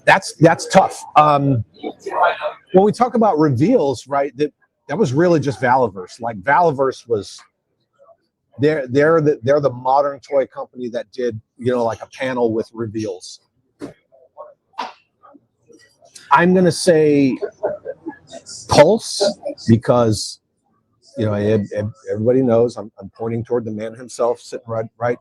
That's tough. When we talk about reveals, right, that was really just Valaverse. Like Valaverse was they're the modern toy company that did, like a panel with reveals. I'm gonna say Pulse because everybody knows I'm pointing toward the man himself, sitting right.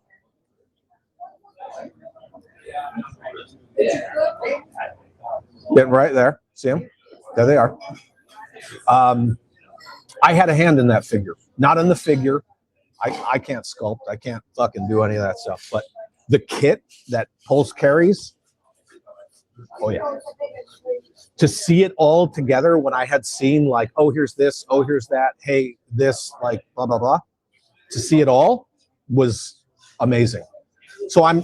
Getting right there. See him? There they are. I had a hand in that figure. Not in the figure. I can't sculpt. I can't fucking do any of that stuff. But the kit that Pulse carries, oh yeah. To see it all together when I had seen like, oh, here's this, oh, here's that, hey, this, like, blah, blah, blah. To see it all was amazing. So I'm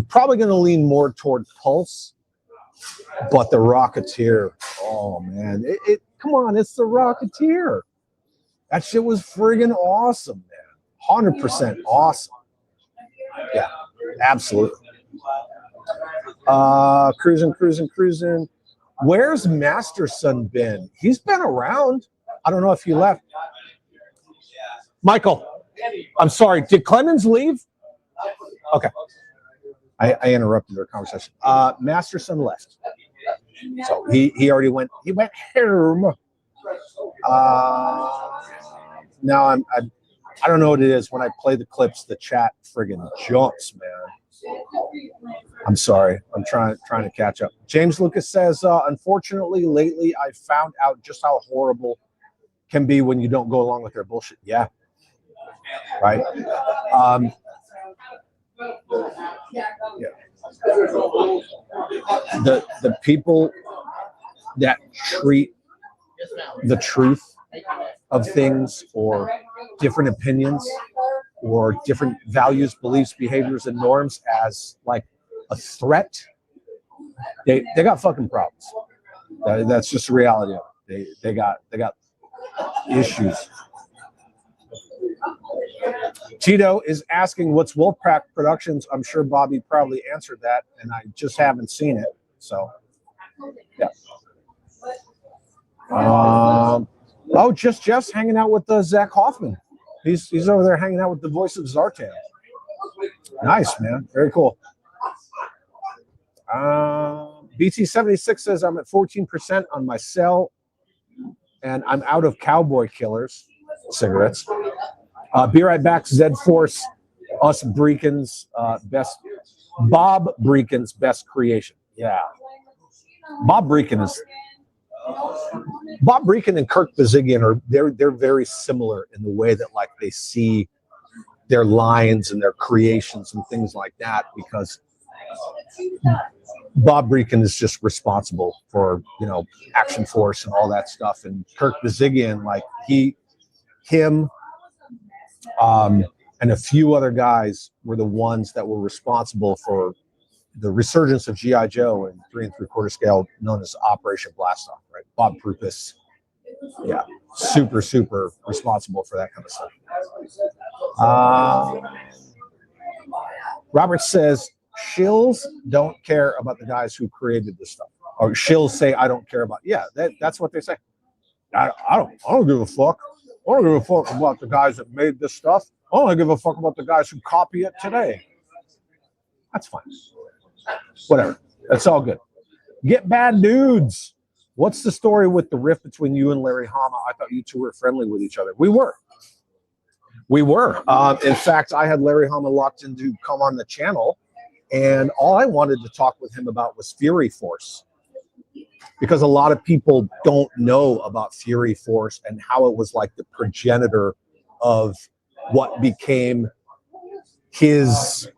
probably going to lean more toward Pulse, but the Rocketeer, oh man, come on, it's the Rocketeer. That shit was friggin' awesome, man. 100% awesome. Yeah, absolutely. Cruising. Where's Masterson been? He's been around. I don't know if he left. Michael, I'm sorry. Did Clemens leave? Okay. I interrupted their conversation. Masterson left. So he already went. He went home. Now I don't know what it is. When I play the clips, the chat friggin' jumps, man. I'm sorry. I'm trying to catch up. James Lucas says, unfortunately, lately I found out just how horrible can be when you don't go along with their bullshit. Yeah. Right. Yeah. The people that treat the truth of things or different opinions or different values, beliefs, behaviors, and norms as like a threat, they got fucking problems. That's just the reality of it. They got issues. Tito is asking what's Wolfpack Productions. I'm sure Bobby probably answered that, and I just haven't seen it. So, yeah. Oh, just Jeff's hanging out with Zach Hoffman. He's over there hanging out with the voice of Zartan. Nice, man. Very cool. BT76 says I'm at 14% on my cell, and I'm out of Cowboy Killers cigarettes. Be right back. Zed Force, us Breekins, Bob Breekin's best creation. Yeah, Bob Breekin and Kirk Bazigian are they're very similar in the way that like they see their lines and their creations and things like that, because Bob Breekin is just responsible for Action Force and all that stuff, and Kirk Bazigian, like him and a few other guys were the ones that were responsible for the resurgence of GI Joe in 3 3/4 scale, known as Operation Blastoff. Right, Bob Prupis, yeah, super responsible for that kind of stuff. Robert says shills don't care about the guys who created this stuff. or she'll say, I don't care about. Yeah, that's what they say. I don't give a fuck. I don't give a fuck about the guys that made this stuff. I don't give a fuck about the guys who copy it today. That's fine. Whatever. That's all good. Get bad dudes. What's the story with the rift between you and Larry Hama? I thought you two were friendly with each other. We were. In fact, I had Larry Hama locked in to come on the channel, and all I wanted to talk with him about was Fury Force, because a lot of people don't know about Fury Force and how it was like the progenitor of what became his,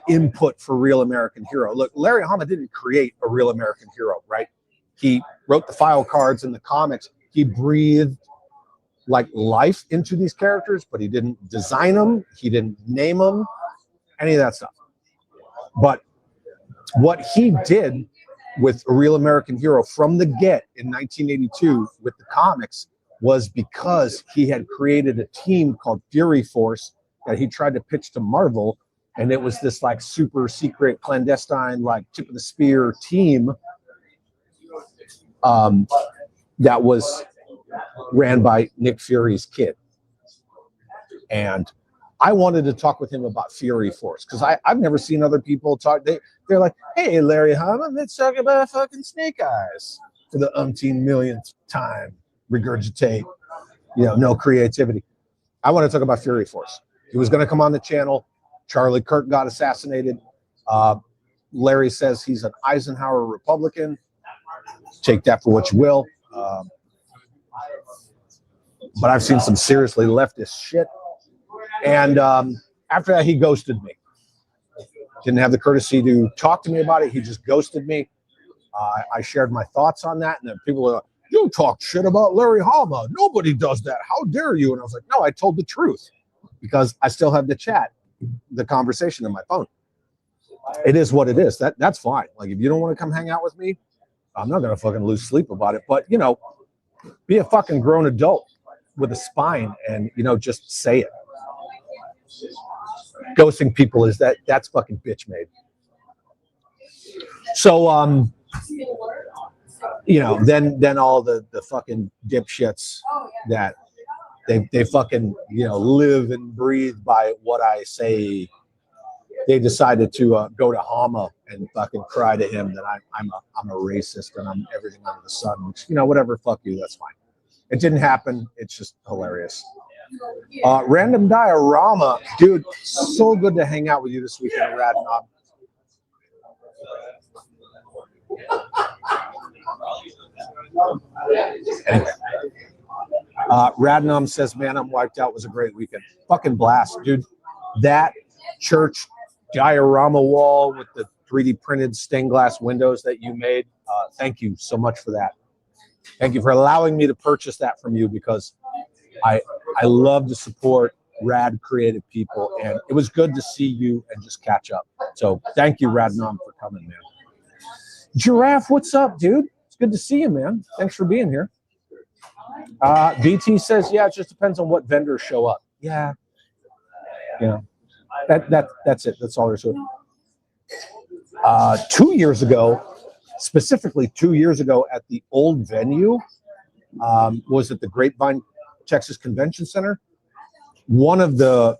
input for Real American Hero. Look, Larry Hama didn't create a Real American Hero, right? He wrote the file cards in the comics. He breathed like life into these characters, but he didn't design them. He didn't name them, any of that stuff. But what he did with a Real American Hero from the get in 1982 with the comics was because he had created a team called Fury Force that he tried to pitch to Marvel. And it was this like super secret, clandestine, like tip of the spear team that was ran by Nick Fury's kid. And I wanted to talk with him about Fury Force because I've never seen other people talk. They're like, hey, Larry Hama, let's talk about fucking Snake Eyes for the umpteen millionth time. Regurgitate, no creativity. I want to talk about Fury Force. He was going to come on the channel. Charlie Kirk got assassinated. Larry says he's an Eisenhower Republican. Take that for what you will. But I've seen some seriously leftist shit. And after that, he ghosted me. Didn't have the courtesy to talk to me about it. He just ghosted me. I shared my thoughts on that. And then people were like, you talk shit about Larry Hama. Nobody does that. How dare you? And I was like, no, I told the truth because I still have the conversation in my phone. It is what it is. That's fine. Like, if you don't want to come hang out with me, I'm not going to fucking lose sleep about it. But, be a fucking grown adult with a spine and, just say it. Ghosting people that's fucking bitch made. So, then all the fucking dipshits that they fucking, live and breathe by what I say. They decided to go to Hama and fucking cry to him that I'm a racist and I'm everything under the sun, which, whatever, fuck you, that's fine. It didn't happen. It's just hilarious. Random Diorama, dude, so good to hang out with you this weekend, Rad Knob. Anyway, Radnam says, man, I'm wiped out. It was a great weekend. Fucking blast, dude. That church diorama wall with the 3D printed stained glass windows that you made. Thank you so much for that. Thank you for allowing me to purchase that from you because I love to support rad creative people, and it was good to see you and just catch up. So thank you, Radnam, for coming, man. Giraffe, what's up, dude? It's good to see you, man. Thanks for being here. BT says, yeah, it just depends on what vendors show up. Yeah. That's it. That's all there's to it. 2 years ago, specifically 2 years ago at the old venue, was at the Grapevine, Texas Convention Center. One of the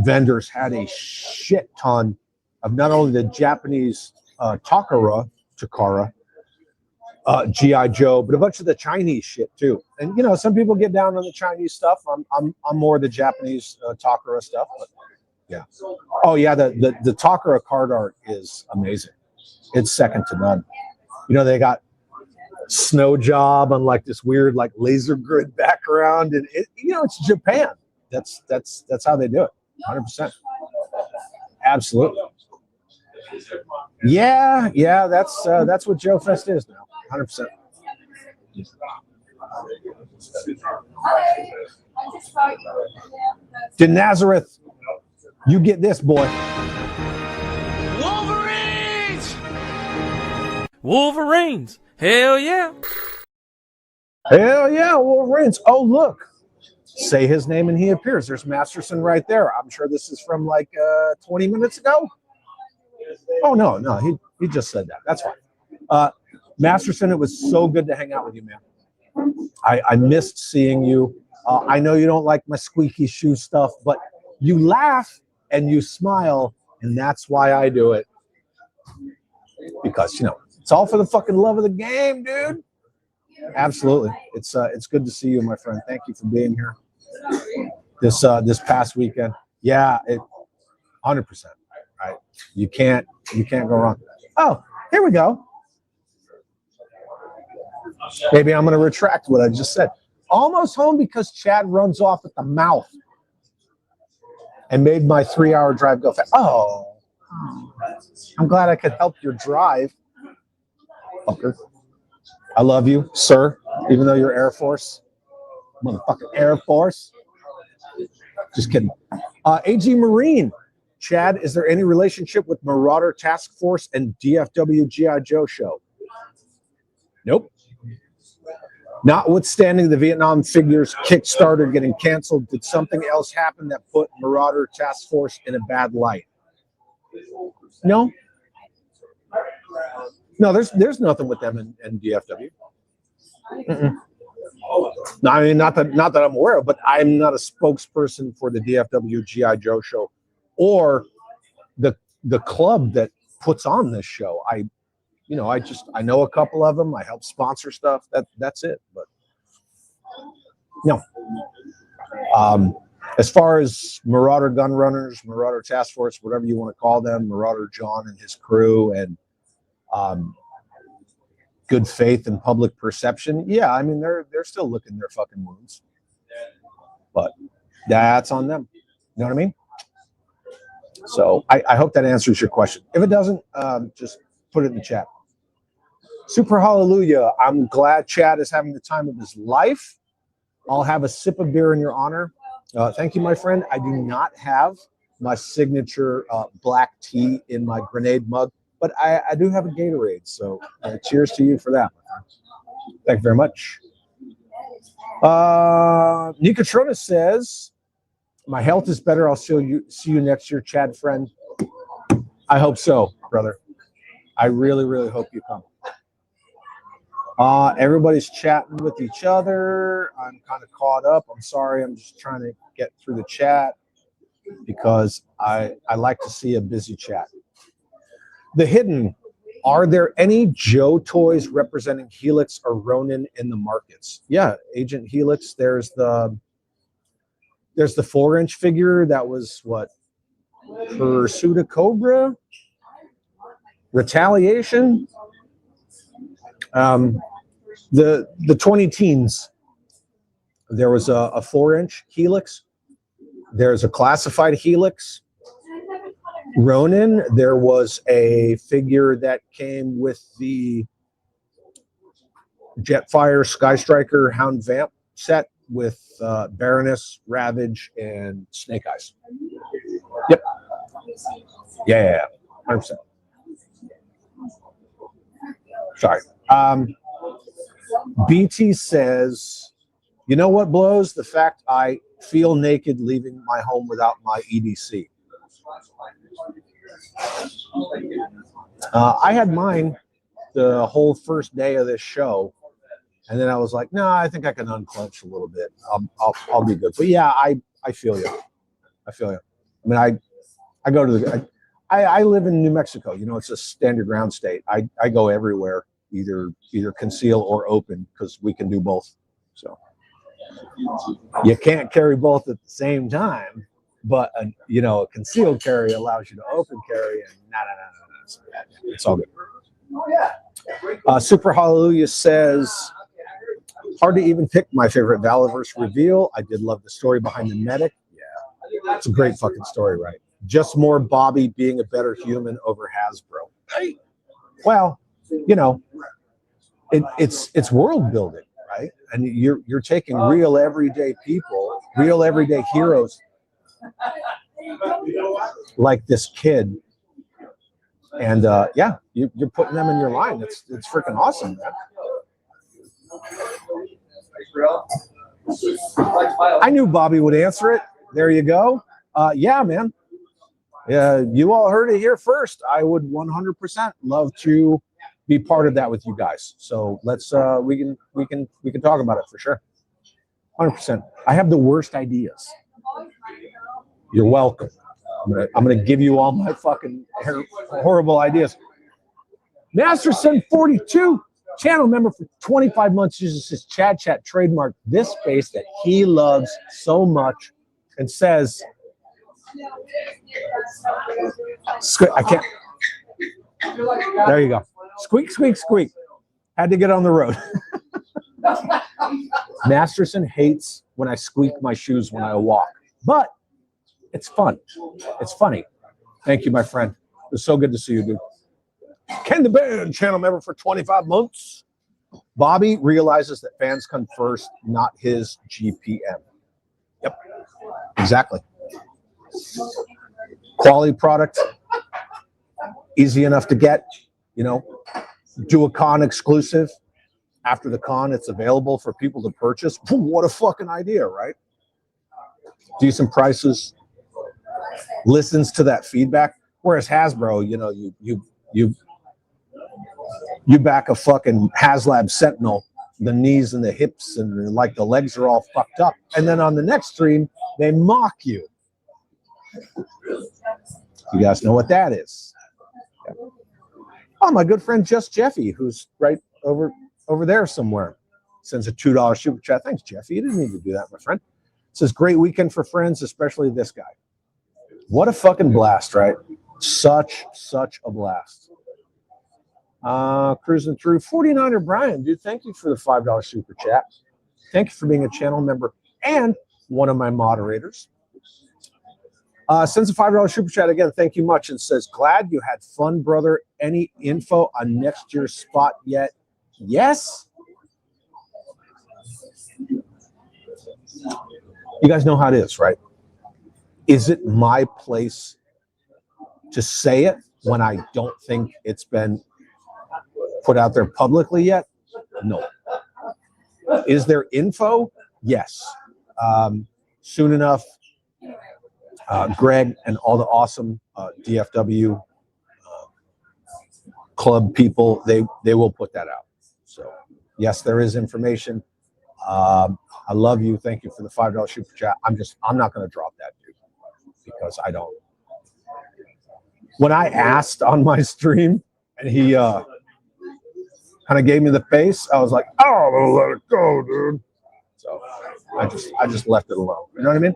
vendors had a shit ton of not only the Japanese Takara, GI Joe, but a bunch of the Chinese shit too. And some people get down on the Chinese stuff. I'm more the Japanese Takara stuff, but yeah. Oh yeah, the Takara card art is amazing. It's second to none. They got Snow Job on like this weird like laser grid background, and it's Japan. That's how they do it. 100%. Absolutely. Yeah, that's what Joe Fest is now. 100%. To Nazareth, you get this, boy. Wolverines! Hell yeah! Hell yeah, Wolverines. Oh, look. Say his name and he appears. There's Masterson right there. I'm sure this is from like 20 minutes ago. Oh, no, he just said that. That's fine. Masterson, it was so good to hang out with you, man. I missed seeing you. I know you don't like my squeaky shoe stuff, but you laugh and you smile, and that's why I do it. Because, you know, it's all for the fucking love of the game, dude. Absolutely. It's good to see you, my friend. Thank you for being here this past weekend. Yeah, 100%. Right. You can't go wrong. Oh, here we go. Maybe I'm going to retract what I just said. Almost home because Chad runs off at the mouth and made my 3-hour drive go fast. Oh, I'm glad I could help your drive. Fucker. I love you, sir, even though you're Air Force. Motherfucking Air Force. Just kidding. AG Marine. Chad, is there any relationship with Marauder Task Force and DFW GI Joe Show? Nope. Notwithstanding the Vietnam figures Kickstarter getting canceled, did something else happen that put Marauder Task Force in a bad light? No. No, there's nothing with them in DFW. No, I mean, not that I'm aware of, but I'm not a spokesperson for the DFW GI Joe Show or the club that puts on this show. I know a couple of them. I help sponsor stuff. That's it. But no. As far as Marauder Gun Runners, Marauder Task Force, whatever you want to call them, Marauder John and his crew, and good faith and public perception. Yeah, I mean they're still licking their fucking wounds, but that's on them. You know what I mean? So I hope that answers your question. If it doesn't, just put it in the chat. Super hallelujah. I'm glad Chad is having the time of his life. I'll have a sip of beer in your honor. Thank you, my friend. I do not have my signature black tea in my grenade mug, but I do have a Gatorade. So cheers to you for that. Thank you very much. Nikatrona says, my health is better. I'll see you next year, Chad friend. I hope so, brother. I really, really hope you come. Everybody's chatting with each other. I'm kind of caught up. I'm sorry. I'm just trying to get through the chat because I like to see a busy chat. The Hidden. Are there any Joe toys representing Helix or Ronin in the markets? Yeah, Agent Helix. There's the 4-inch figure that was what? Pursuit of Cobra? Retaliation? The 20 teens. There was a 4-inch Helix. There's a classified Helix. Ronin, there was a figure that came with the Jetfire, Sky Striker, Hound Vamp set with Baroness, Ravage, and Snake Eyes. Yep. Yeah, 100%. Sorry. BT says, you know what blows? The fact I feel naked leaving my home without my EDC. I had mine the whole first day of this show, and then I was like, no, I think I can unclench a little bit. I'll be good. But yeah, I feel you. I feel you. I mean, I go to I live in New Mexico. You know, it's a standard ground state. I go everywhere, either conceal or open, because we can do both. So you can't carry both at the same time. But a concealed carry allows you to open carry, and no. So, yeah, it's all good. Super Hallelujah says, hard to even pick my favorite Valiverse reveal. I did love the story behind the medic. Yeah, it's a great fucking story, right? Just more Bobby being a better human over Hasbro. Well, it's world building, right? And you're taking real everyday people, real everyday heroes. Like this kid, and yeah, you're putting them in your line. It's freaking awesome, man. I knew Bobby would answer it. There you go. Yeah, man. Yeah, you all heard it here first. I would 100% love to be part of that with you guys. So let's we can talk about it for sure. 100%. I have the worst ideas. You're welcome. I'm gonna give you all my fucking horrible ideas. Masterson 42, channel member for 25 months, uses his Chad Chat trademark, this space that he loves so much, and says, I can't. There you go. Squeak, squeak, squeak. Had to get on the road. Masterson hates when I squeak my shoes when I walk, but it's fun. It's funny. Thank you, my friend. It was so good to see you, dude. Ken the Band, channel member for 25 months. Bobby realizes that fans come first, not his GPM. Yep, exactly. Quality product, easy enough to get, you know, do a con exclusive. After the con, it's available for people to purchase. What a fucking idea, right? Decent prices, listens to that feedback. Whereas Hasbro, you know, you back a fucking HasLab Sentinel, the knees and the hips and like the legs are all fucked up. And then on the next stream, they mock you. You guys know what that is. Yeah. Oh, my good friend Just Jeffy, who's right over there somewhere, sends a $2 super chat. Thanks, Jeffy. You didn't need to do that, my friend. It says, great weekend for friends, especially this guy. What a fucking blast, right? Such a blast. Cruising through. 49er Brian, dude, thank you for the $5 super chat. Thank you for being a channel member and one of my moderators. Sends a $5 super chat again. Thank you much. And says, glad you had fun, brother. Any info on next year's spot yet? Yes. You guys know how it is, right? Is it my place to say it when I don't think it's been put out there publicly yet? No. Is there info? Yes. Soon enough, Greg and all the awesome DFW club people, they will put that out. So yes, there is information. I love you. Thank you for the $5 super chat. I'm not going to drop that, dude, because I don't. When I asked on my stream and he kind of gave me the face, I was like, oh, I'll let it go, dude. So I just left it alone. You know what I mean?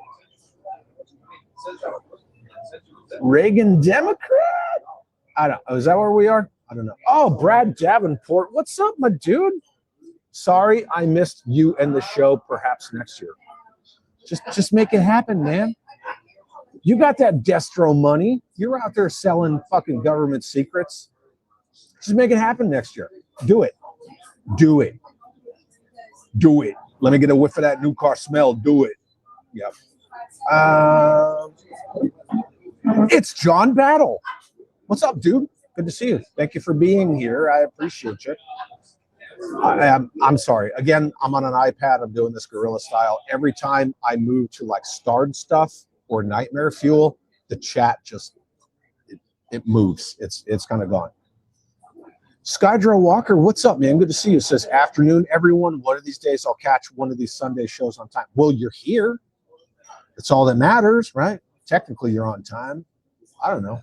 Reagan Democrat? I don't know. Is that where we are? I don't know. Oh, Brad Davenport. What's up, my dude? Sorry I missed you and the show. Perhaps next year. Just make it happen, man. You got that Destro money. You're out there selling fucking government secrets. Just make it happen next year. Do it. Do it. Do it. Let me get a whiff of that new car smell. Do it. Yep. It's John Battle. What's up, dude? Good to see you. Thank you for being here. I appreciate you. I'm sorry. Again, I'm on an iPad. I'm doing this guerrilla style. Every time I move to like starred stuff or nightmare fuel, the chat just it moves. It's kind of gone. Skydro Walker, what's up, man? Good to see you. Says afternoon, everyone. One of these days I'll catch one of these Sunday shows on time. Well, you're here. That's all that matters, right? Technically, you're on time. I don't know.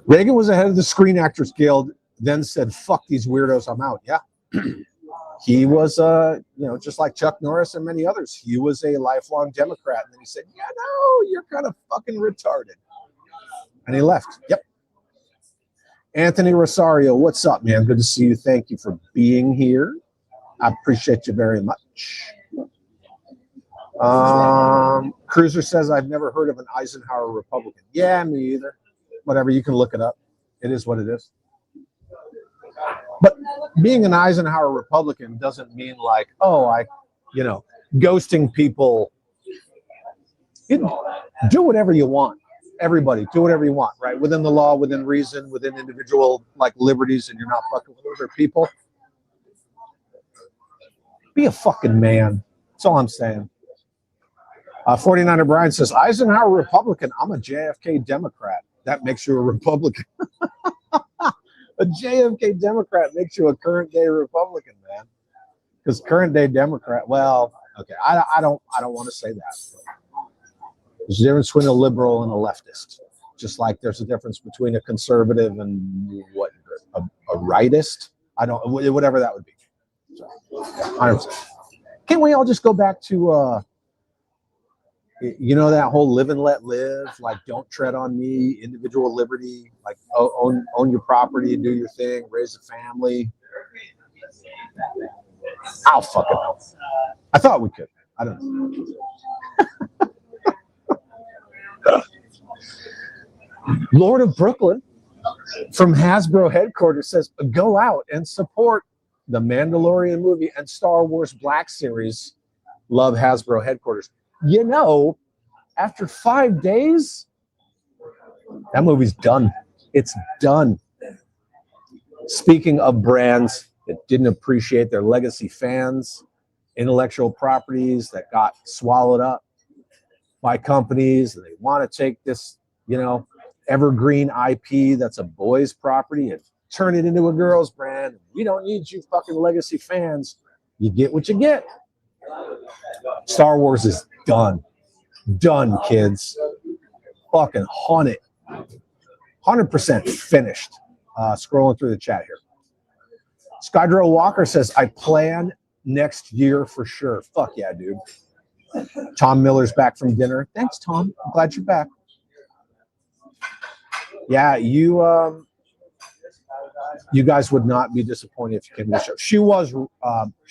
Reagan was ahead of the Screen Actors Guild, then said, fuck these weirdos, I'm out. Yeah. He was, just like Chuck Norris and many others, he was a lifelong Democrat. And then he said, yeah, no, you're kind of fucking retarded. And he left. Yep. Anthony Rosario, what's up, man? Good to see you. Thank you for being here. I appreciate you very much. Cruiser says, I've never heard of an Eisenhower Republican. Yeah, me either. Whatever, you can look it up. It is what it is. But being an Eisenhower Republican doesn't mean like, ghosting people. Do whatever you want. Everybody, do whatever you want, right? Within the law, within reason, within individual like liberties, and you're not fucking with other people. Be a fucking man. That's all I'm saying. 49er Brian says, Eisenhower Republican, I'm a JFK Democrat. that makes you a Republican. A JFK Democrat makes you a current day Republican, man. Because current day Democrat, well, okay, I don't want to say that. There's a difference between a liberal and a leftist. Just like there's a difference between a conservative and what a rightist. I don't, whatever that would be. So, 100%. Can't we all just go back to that whole live and let live, like don't tread on me, individual liberty, like own your property, do your thing, raise a family. I'll fucking know. I thought we could. I don't know. Lord of Brooklyn from Hasbro headquarters says, go out and support the Mandalorian movie and Star Wars Black Series. Love Hasbro headquarters. After 5 days, that movie's done. It's done. Speaking of brands that didn't appreciate their legacy fans, intellectual properties that got swallowed up by companies, and they want to take this, evergreen IP that's a boys' property and turn it into a girls' brand. We don't need you fucking legacy fans. You get what you get. Star Wars is done. Done, kids. Fucking haunted. 100% finished. Scrolling through the chat here. Skydro Walker says, I plan next year for sure. Fuck yeah, dude. Tom Miller's back from dinner. Thanks, Tom. I'm glad you're back. Yeah, you guys would not be disappointed if you came to the show. She was Rock.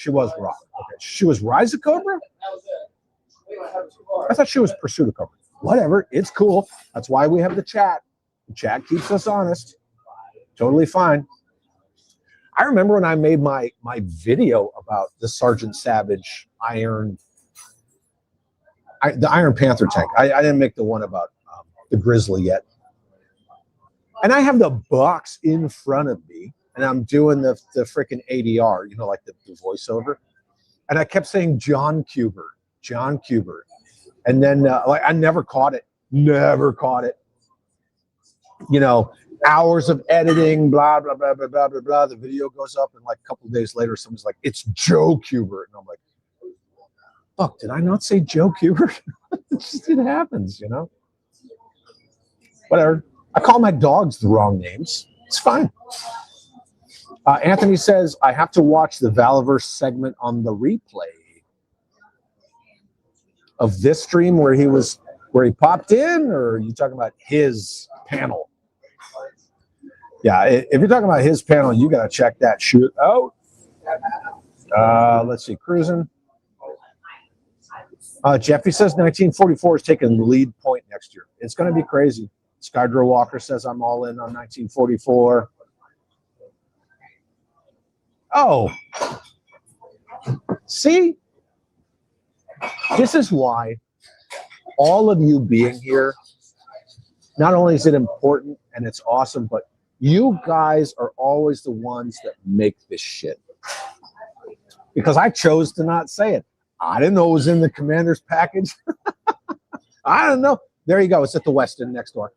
Okay. She was Rise of Cobra? I thought she was Pursuit of Cobra. Whatever, it's cool. That's why we have the chat. The chat keeps us honest. Totally fine. I remember when I made my video about the Sergeant Savage the Iron Panther tank. I didn't make the one about the Grizzly yet. And I have the box in front of me, and I'm doing the freaking ADR, like the voiceover. And I kept saying John Cuber. And then I never caught it. Hours of editing, blah, blah, blah, blah, blah, blah, blah. The video goes up, and like a couple of days later, someone's like, it's Joe Cuber. And I'm like, fuck, did I not say Joe Cuber? It happens, Whatever. I call my dogs the wrong names. It's fine. Anthony says, I have to watch the Valaverse segment on the replay of this stream where he popped in, or are you talking about his panel? Yeah, if you're talking about his panel, you got to check that shit out. Let's see, cruising. Jeffy says 1944 is taking the lead point next year. It's going to be crazy. Skydro Walker says I'm all in on 1944. Oh, see? This is why all of you being here, not only is it important and it's awesome, but you guys are always the ones that make this shit. Because I chose to not say it. I didn't know it was in the commander's package. I don't know. There you go. It's at the Westin next door.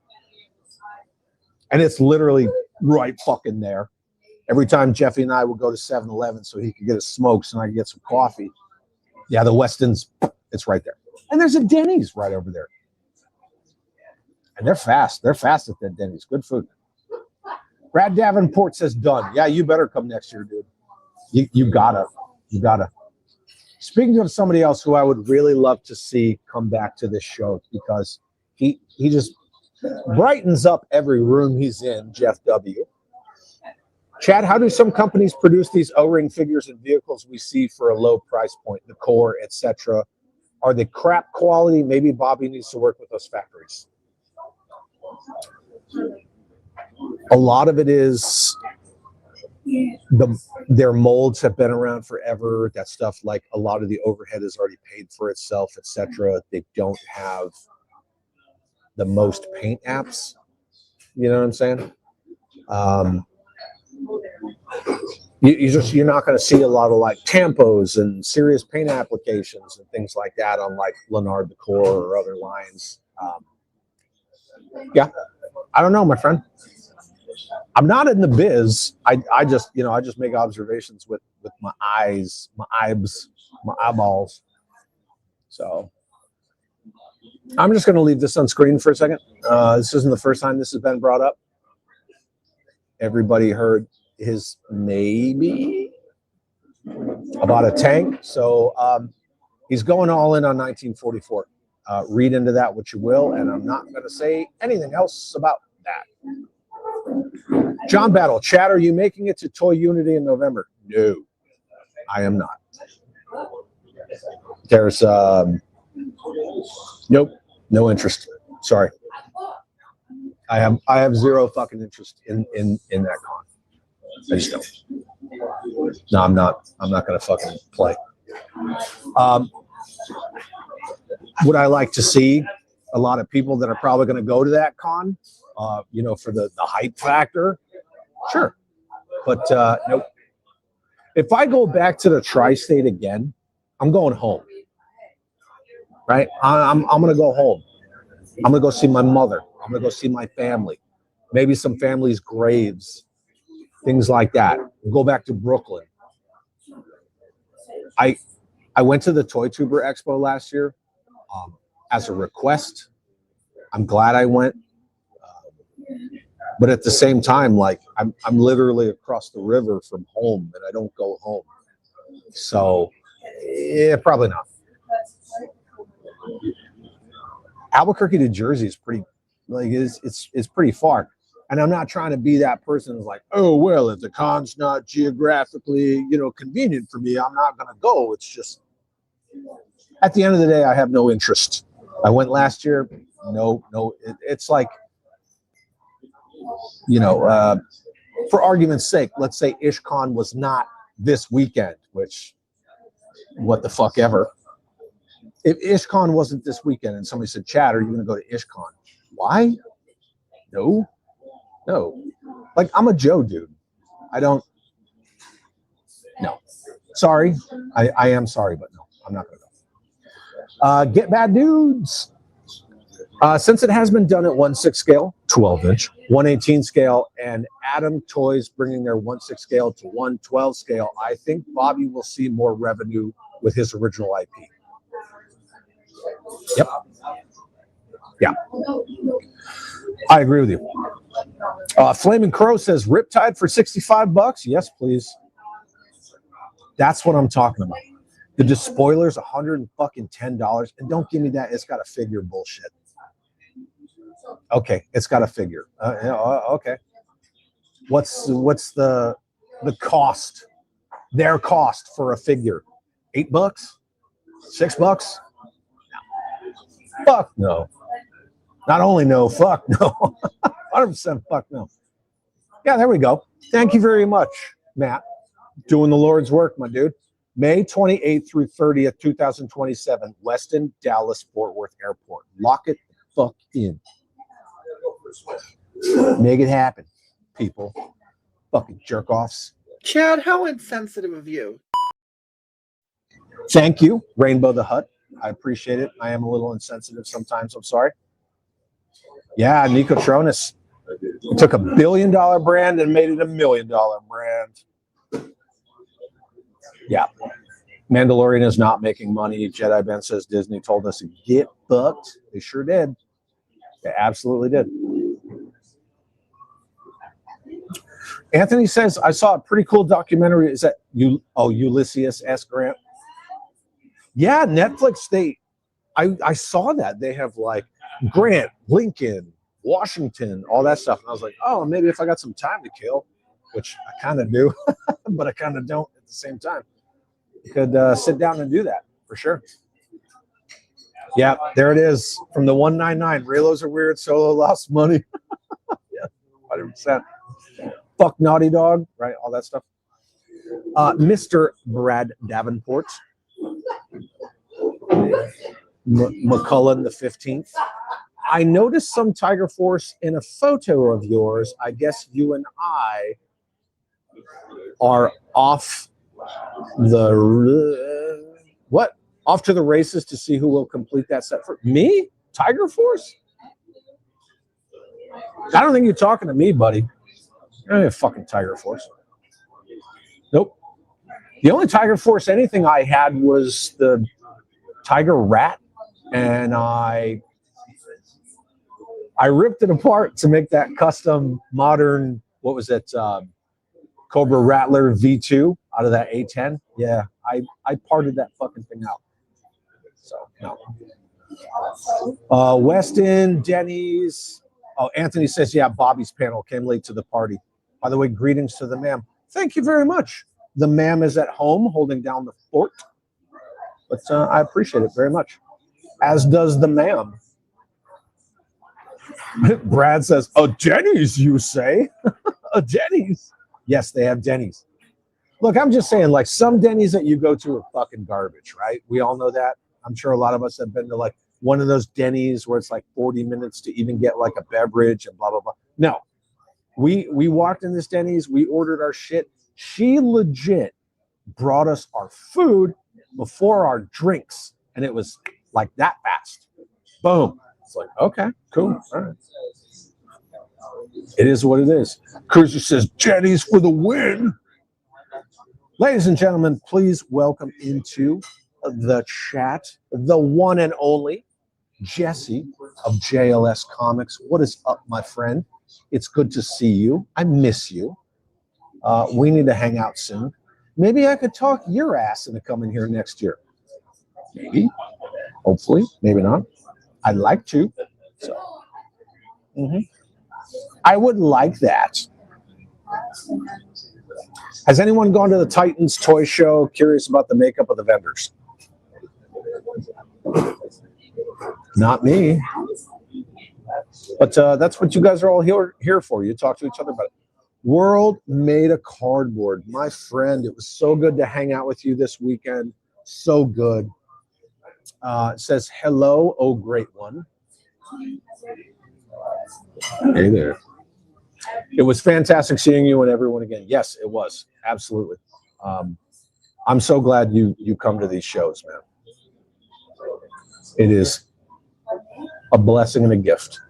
And it's literally right fucking there. Every time Jeffy and I would go to 7-Eleven so he could get his smokes and I could get some coffee. Yeah, the Westin's, it's right there. And there's a Denny's right over there. And they're fast. They're fast at that Denny's. Good food. Brad Davenport says done. Yeah, you better come next year, dude. You gotta. Speaking of somebody else who I would really love to see come back to this show because he just brightens up every room he's in, Jeff W. Chad, how do some companies produce these O-ring figures and vehicles we see for a low price point, the core, etc.? Are they crap quality? Maybe Bobby needs to work with those factories. A lot of it is their molds have been around forever. That stuff, like a lot of the overhead is already paid for itself, etc. They don't have the most paint apps. You know what I'm saying? You're not going to see a lot of like tampos and serious paint applications and things like that on like Leonard the Core or other lines. Yeah. I don't know, my friend. I'm not in the biz. I just, you know, I just make observations with my eyes, my eyeballs. So I'm just going to leave this on screen for a second. This isn't the first time this has been brought up. Everybody heard his maybe about a tank. So he's going all in on 1944. Read into that what you will, and I'm not going to say anything else about that. John Battle, Chad, are you making it to Toy Unity in November? No, I am not. There's nope, no interest. Sorry. I have zero fucking interest in that con. I just don't. No, I'm not gonna fucking play. Would I like to see a lot of people that are probably gonna go to that con? You know, for the hype factor? Sure. But nope. If I go back to the tri-state again, I'm going home. Right? I'm gonna go home. I'm gonna go see my mother. I'm gonna go see my family. Maybe some family's graves. Things like that. Go back to Brooklyn. I went to the Toy Tuber Expo last year as a request. I'm glad I went. But at the same time, like I'm literally across the river from home, and I don't go home. So, yeah, probably not. Albuquerque to Jersey is pretty, like it's pretty far, and I'm not trying to be that person who's like, oh well, if the con's not geographically, you know, convenient for me, I'm not gonna go. It's just at the end of the day, I have no interest. I went last year. No, it's like, you know, for argument's sake, let's say IshCon was not this weekend, which, what the fuck ever. If IshCon wasn't this weekend and somebody said, Chad, are you going to go to IshCon? Why? No. Like, I'm a Joe dude. I don't. No. Sorry. I am sorry, but no, I'm not going to go. Get Bad Dudes. Since it has been done at 1/6 scale, 12-inch, 1/18 scale, and Adam Toys bringing their 1/6 scale to 1/12 scale, I think Bobby will see more revenue with his original IP. Yep. Yeah. I agree with you. Flaming Crow says, Riptide for $65? Yes, please. That's what I'm talking about. The Despoiler's $110, and don't give me that it's got a figure bullshit. Okay, it's got a figure. Okay. What's the cost? Their cost for a figure? $8? $6? No. Fuck no. Not only no, fuck no. 100% fuck no. Yeah, there we go. Thank you very much, Matt. Doing the Lord's work, my dude. May 28th through 30th, 2027, Weston, Dallas, Fort Worth Airport. Lock it the fuck in. Make it happen, people. Fucking jerk offs. Chad, how insensitive of you. Thank you, Rainbow the Hut. I appreciate it. I am a little insensitive sometimes. I'm sorry. Yeah, Nico Tronis took $1 billion brand and made it $1 million brand. Yeah. Mandalorian is not making money. Jedi Ben says Disney told us to get fucked. They sure did. They absolutely did. Anthony says, I saw a pretty cool documentary. Is that Ulysses S. Grant? Yeah, Netflix. I saw that. They have like Grant, Lincoln, Washington, all that stuff. And I was like, oh, maybe if I got some time to kill, which I kind of do, but I kind of don't at the same time. You could sit down and do that for sure. Yeah, there it is. From the 199. Relos are weird. Solo lost money. Yeah, 100%. Fuck Naughty Dog, right? All that stuff. Mr. Brad Davenport. McCullen the 15th. I noticed some Tiger Force in a photo of yours. I guess you and I are off the what? Off to the races to see who will complete that set for me? Tiger Force? I don't think you're talking to me, buddy. I ain't a fucking Tiger Force. Nope. The only Tiger Force anything I had was the Tiger Rat, and I ripped it apart to make that custom modern, what was it, Cobra Rattler V2 out of that A10. Yeah, I parted that fucking thing out. So, no. Weston, Denny's. Oh, Anthony says, yeah, Bobby's panel came late to the party. By the way, greetings to the ma'am. Thank you very much. The ma'am is at home holding down the fort. But I appreciate it very much. As does the ma'am. Brad says, a Denny's, you say? A Denny's? Yes, they have Denny's. Look, I'm just saying, like, some Denny's that you go to are fucking garbage, right? We all know that. I'm sure a lot of us have been to, like, one of those Denny's where it's like 40 minutes to even get, like, a beverage and blah, blah, blah. No. We walked in this Denny's. We ordered our shit. She legit brought us our food before our drinks, and it was like that fast. Boom. It's like, okay, cool. All right. It is what it is. Cruiser says, Jenny's for the win. Ladies and gentlemen, please welcome into the chat the one and only Jesse of JLS Comics. What is up, my friend? It's good to see you. I miss you. We need to hang out soon. Maybe I could talk your ass into coming here next year. Maybe. Hopefully. Maybe not. I'd like to. So, I would like that. Has anyone gone to the Titans toy show? Curious about the makeup of the vendors. Not me. But that's what you guys are all here for. You talk to each other about it. World Made of Cardboard. My friend, it was so good to hang out with you this weekend. So good. It says, hello, oh great one. Hey there. It was fantastic seeing you and everyone again. Yes, it was. Absolutely. I'm so glad you come to these shows, man. It is a blessing and a gift.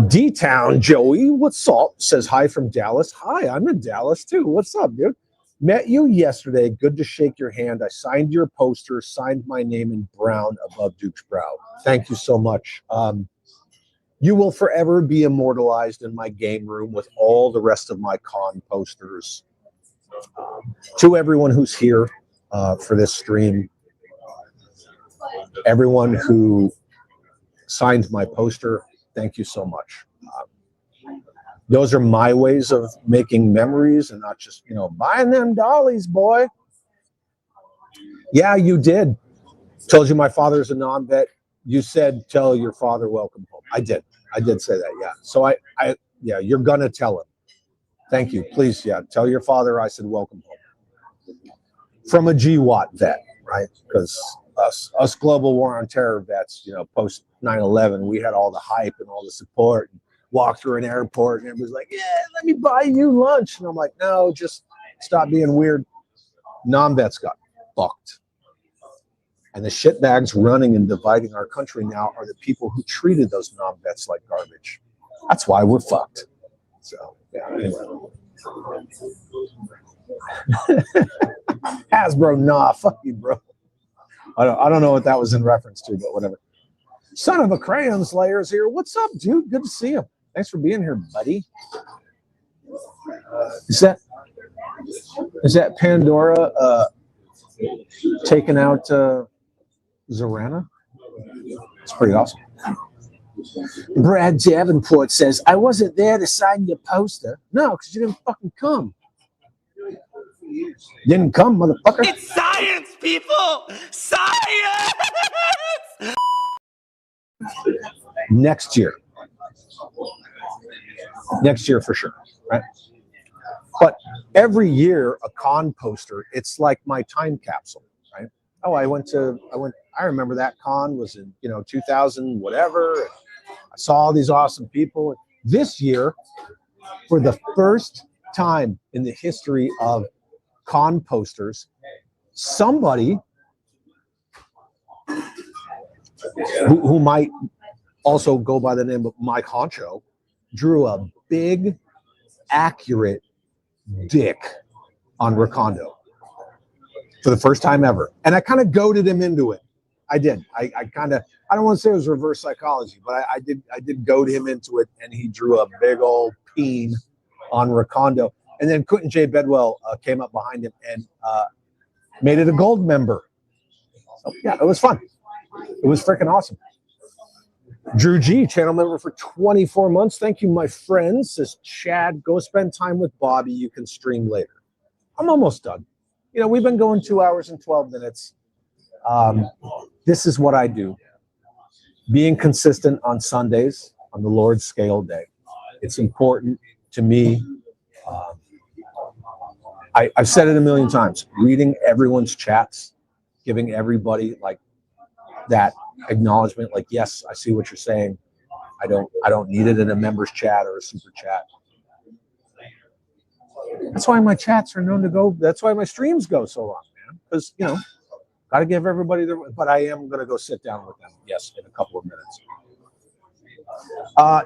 D-Town Joey, what's up? Says hi from Dallas. Hi, I'm in Dallas too. What's up, dude? Met you yesterday. Good to shake your hand. I signed your poster, signed my name in brown above Duke's brow. Thank you so much. You will forever be immortalized in my game room with all the rest of my con posters. To everyone who's here for this stream, everyone who signed my poster, thank you so much. Those are my ways of making memories and not just, buying them dollies, boy. Yeah, you did. Told you my father's a non-vet. You said, tell your father welcome home. I did say that, yeah. So yeah, you're gonna tell him. Thank you. Please, yeah, tell your father I said welcome home. From a GWAT vet, right? Because us global war on terror vets, post 9/11, we had all the hype and all the support. And walked through an airport and everybody's like, yeah, let me buy you lunch. And I'm like, no, just stop being weird. Non-vets got fucked. And the shitbags running and dividing our country now are the people who treated those non-vets like garbage. That's why we're fucked. So, yeah, anyway. Hasbro, nah, fuck you, bro. I don't know what that was in reference to, but whatever. Son of a Crayon Slayer is here. What's up, dude? Good to see you. Thanks for being here, buddy. Is that Pandora taking out Zorana? It's pretty awesome. Brad Davenport says, I wasn't there to sign your poster. No, because you didn't fucking come. Didn't come, motherfucker. It's science, people! Science! Next year for sure, right? But every year a con poster, it's like my time capsule, right? Oh, I remember that con was in 2000 whatever. I saw all these awesome people. This year, for the first time in the history of con posters, somebody who might also go by the name of Mike Honcho, drew a big, accurate dick on Recondo for the first time ever. And I kind of goaded him into it. I did. I don't want to say it was reverse psychology, but I did goad him into it, and he drew a big old peen on Recondo. And then Quentin J. Bedwell came up behind him and made it a gold member. So, yeah, it was fun. It was freaking awesome. Drew G, channel member for 24 months. Thank you, my friend. Says Chad, go spend time with Bobby. You can stream later. I'm almost done. You know, we've been going 2 hours and 12 minutes. This is what I do. Being consistent on Sundays, on the Lord's scale day. It's important to me. I've said it a million times. Reading everyone's chats, giving everybody like that acknowledgement, like, yes, I see what you're saying. I don't need it in a members chat or a super chat. That's why my chats are known to go. That's why my streams go so long, man. Because, you know, got to give everybody their. But I am going to go sit down with them. Yes, in a couple of minutes.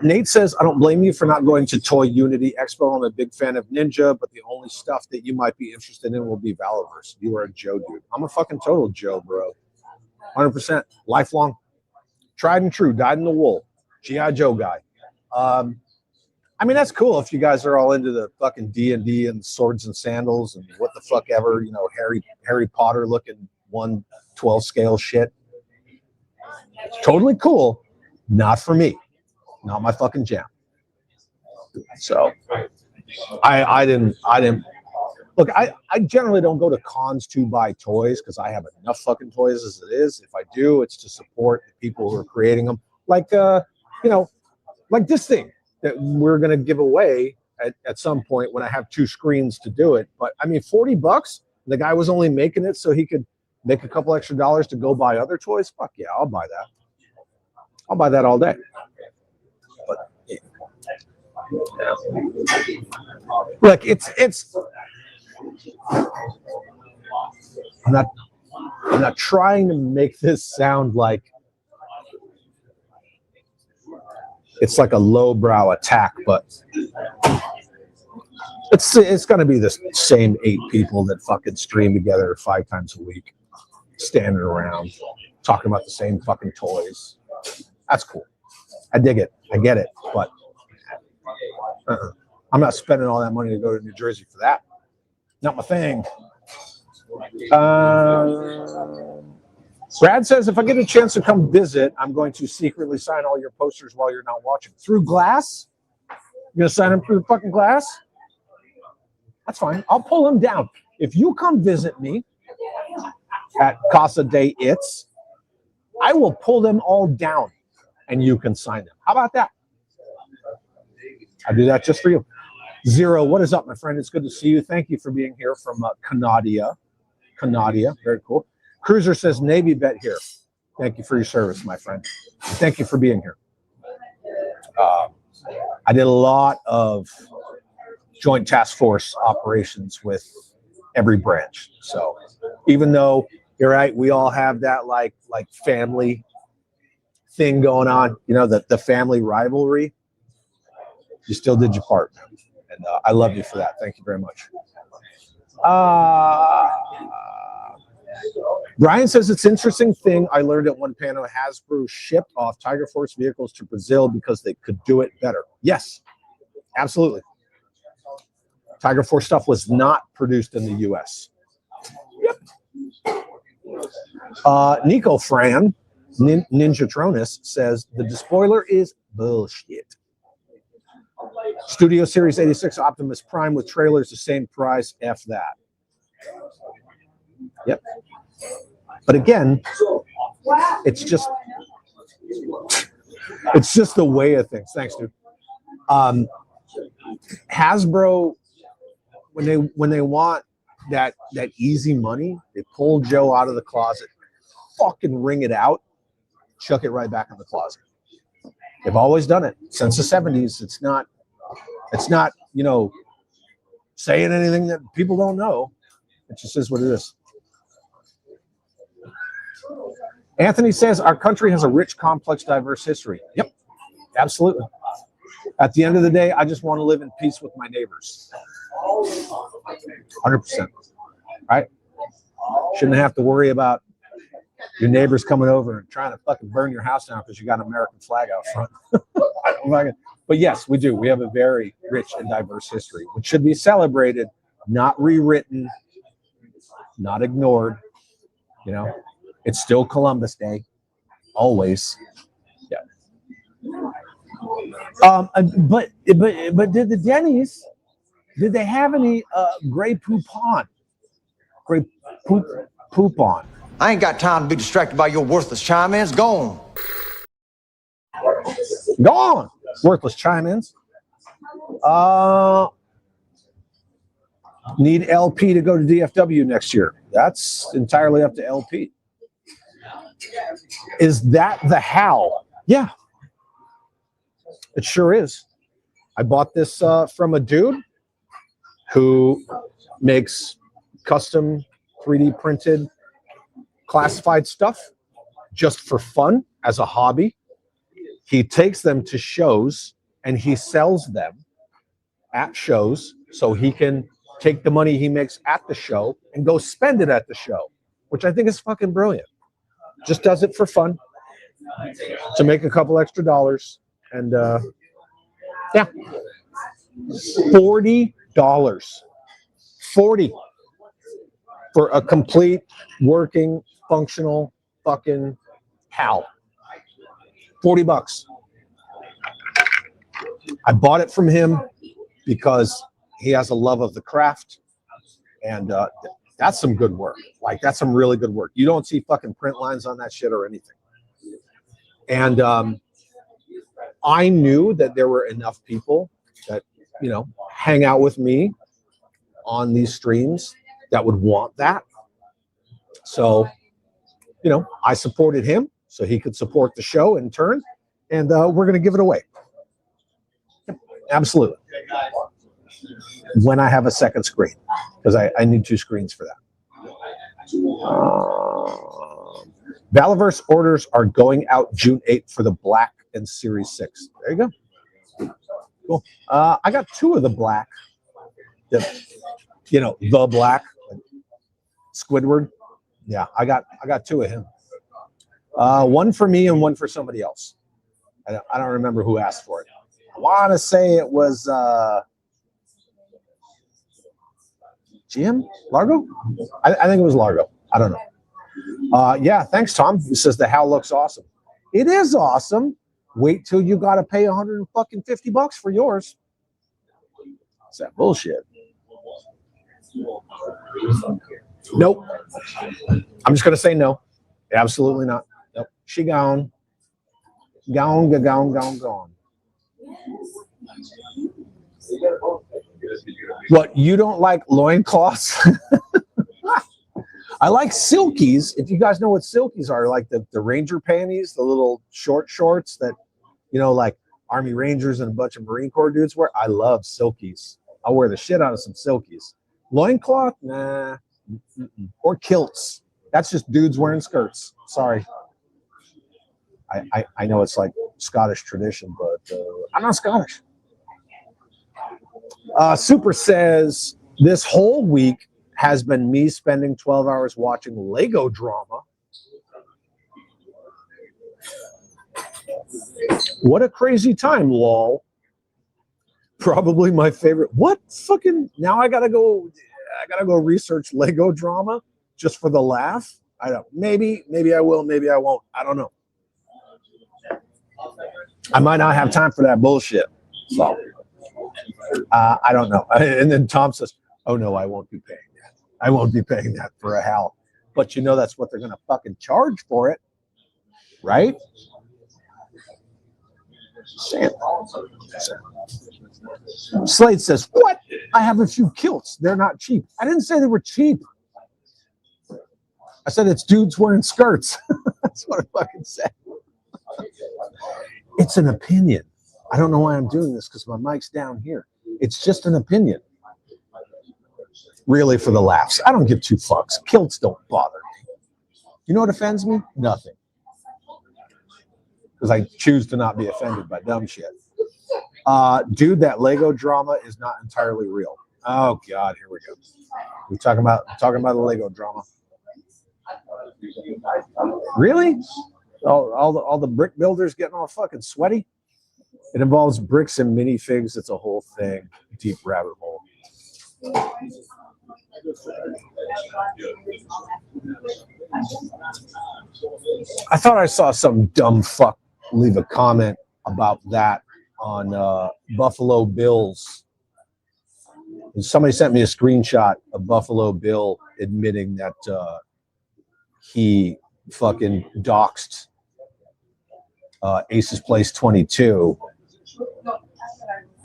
Nate says, I don't blame you for not going to Toy Unity Expo. I'm a big fan of Ninja, but the only stuff that you might be interested in will be Valorverse. You are a Joe dude. I'm a fucking total Joe, bro. 100%. Lifelong. Tried and true. Dyed in the wool. GI Joe guy. I mean, that's cool if you guys are all into the fucking D&D and swords and sandals and what the fuck ever, you know, Harry Potter looking 1/12 scale shit. It's totally cool. Not for me. Not my fucking jam. So I didn't look, I generally don't go to cons to buy toys because I have enough fucking toys as it is. If I do, it's to support the people who are creating them. Like you know, like this thing that we're gonna give away at some point when I have 2 screens to do it. But I mean, $40, the guy was only making it so he could make a couple extra dollars to go buy other toys. Fuck yeah, I'll buy that. I'll buy that all day. But yeah. Look, it's I'm not trying to make this sound like it's like a lowbrow attack, but it's going to be the same 8 people that fucking stream together 5 times a week, standing around talking about the same fucking toys. That's cool. I dig it. I get it, but I'm not spending all that money to go to New Jersey for that. Not my thing. Brad says, if I get a chance to come visit, I'm going to secretly sign all your posters while you're not watching. Through glass? You're going to sign them through the fucking glass? That's fine. I'll pull them down. If you come visit me at Casa de It's, I will pull them all down and you can sign them. How about that? I'll do that just for you. Zero, what is up, my friend? It's good to see you. Thank you for being here from Canadia. Very cool. Cruiser says, Navy bet here. Thank you for your service, my friend. Thank you for being here. I did a lot of joint task force operations with every branch. So even though you're right, we all have that like family thing going on, you know, the family rivalry, you still did your part, man. And I love you for that. Thank you very much. Brian says, it's an interesting thing I learned at one panel. Hasbro shipped off Tiger Force vehicles to Brazil because they could do it better. Yes, absolutely. Tiger Force stuff was not produced in the U.S. Yep. Nico Fran, Ninja Tronus, says, the despoiler is bullshit. Studio Series 86 Optimus Prime with trailers the same price. F that. Yep. But again, it's just the way of things. Thanks, dude. Hasbro, when they want that easy money, they pull Joe out of the closet, fucking wring it out, chuck it right back in the closet. They've always done it since the 70s. It's not, you know, saying anything that people don't know. It just is what it is. Anthony says our country has a rich, complex, diverse history. Yep, absolutely. At the end of the day, I just want to live in peace with my neighbors. 100%. Right? Shouldn't have to worry about your neighbors coming over and trying to fucking burn your house down because you got an American flag out front. But yes, we do. We have a very rich and diverse history, which should be celebrated, not rewritten, not ignored. You know, it's still Columbus Day, always. Yeah. But did the Denny's? Did they have any gray poupon? Gray poupon. I ain't got time to be distracted by your worthless chime-ins. Go on. Go on. Worthless chime-ins. Need LP to go to DFW next year. That's entirely up to LP. Is that the how? Yeah. It sure is. I bought this from a dude who makes custom 3D printed classified stuff just for fun as a hobby. He takes them to shows and he sells them at shows so he can take the money he makes at the show and go spend it at the show, which I think is fucking brilliant. Just does it for fun to make a couple extra dollars. And yeah, $40. 40 for a complete working functional fucking HAL. $40. I bought it from him because he has a love of the craft, and that's some good work. Like, that's some really good work. You don't see fucking print lines on that shit or anything. And I knew that there were enough people that, you know, hang out with me on these streams that would want that. So, you know, I supported him so he could support the show in turn, and we're going to give it away. Yep, absolutely. When I have a second screen, because I need 2 screens for that. Valaverse orders are going out June 8th for the Black and Series 6. There you go. Cool. I got 2 of the black. You know, the black. Squidward. Yeah, I got 2 of him. One for me and one for somebody else. I don't remember who asked for it. I want to say it was GM? Largo? I think it was Largo. I don't know. Yeah, thanks, Tom. He says the HAL looks awesome. It is awesome. Wait till you got to pay $150 for yours. It's that bullshit. Nope. I'm just going to say no. Absolutely not. Nope. She gone. Gone. What, you don't like loincloths? I like silkies. If you guys know what silkies are, like the Ranger panties, the little short shorts that, you know, like Army Rangers and a bunch of Marine Corps dudes wear. I love silkies. I'll wear the shit out of some silkies. Loincloth? Nah. Or kilts. That's just dudes wearing skirts. Sorry. I know it's like Scottish tradition, but I'm not Scottish. Super says, this whole week has been me spending 12 hours watching Lego drama. What a crazy time, lol. Probably my favorite. What fucking, now I gotta go research Lego drama just for the laugh. I don't, maybe I will, maybe I won't. I don't know. I might not have time for that bullshit. So I don't know. And then Tom says, oh no, I won't be paying that. I won't be paying that for a HAL. But you know that's what they're gonna fucking charge for it, right? Slade says, what? I have a few kilts. They're not cheap. I didn't say they were cheap. I said it's dudes wearing skirts. That's what I fucking said. It's an opinion. I don't know why I'm doing this because my mic's down here. It's just an opinion. Really, for the laughs. I don't give 2 fucks. Kilts don't bother me. You know what offends me? Nothing. because I choose to not be offended by dumb shit. Dude, that Lego drama is not entirely real. Oh God, here we go. We're talking about the Lego drama. Really? All the brick builders getting all fucking sweaty? It involves bricks and minifigs. It's a whole thing. Deep rabbit hole. I thought I saw some dumb fuck leave a comment about that on Buffalo Bills. And somebody sent me a screenshot of Buffalo Bill admitting that he fucking doxed Ace's Place 22.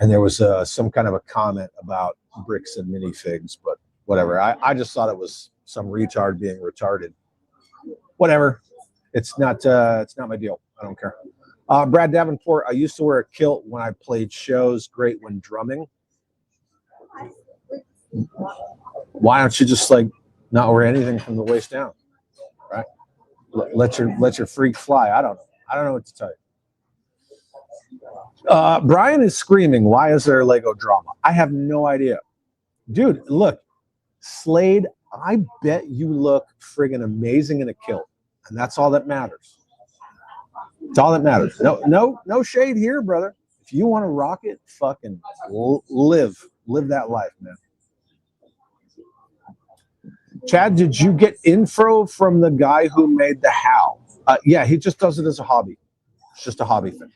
And there was some kind of a comment about bricks and minifigs, but whatever. I just thought it was some retard being retarded. Whatever. It's not my deal. I don't care. Brad Davenport, I used to wear a kilt when I played shows. Great when drumming. Why don't you just like not wear anything from the waist down, right? Let your freak fly. I don't know what to tell you. Brian is screaming. Why is there Lego drama? I have no idea, dude. Look, Slade. I bet you look friggin' amazing in a kilt, and that's all that matters. It's all that matters. No shade here, brother. If you want to rock it, fucking live that life, man. Chad, did you get info from the guy who made the HAL? Yeah, he just does it as a hobby. It's just a hobby thing.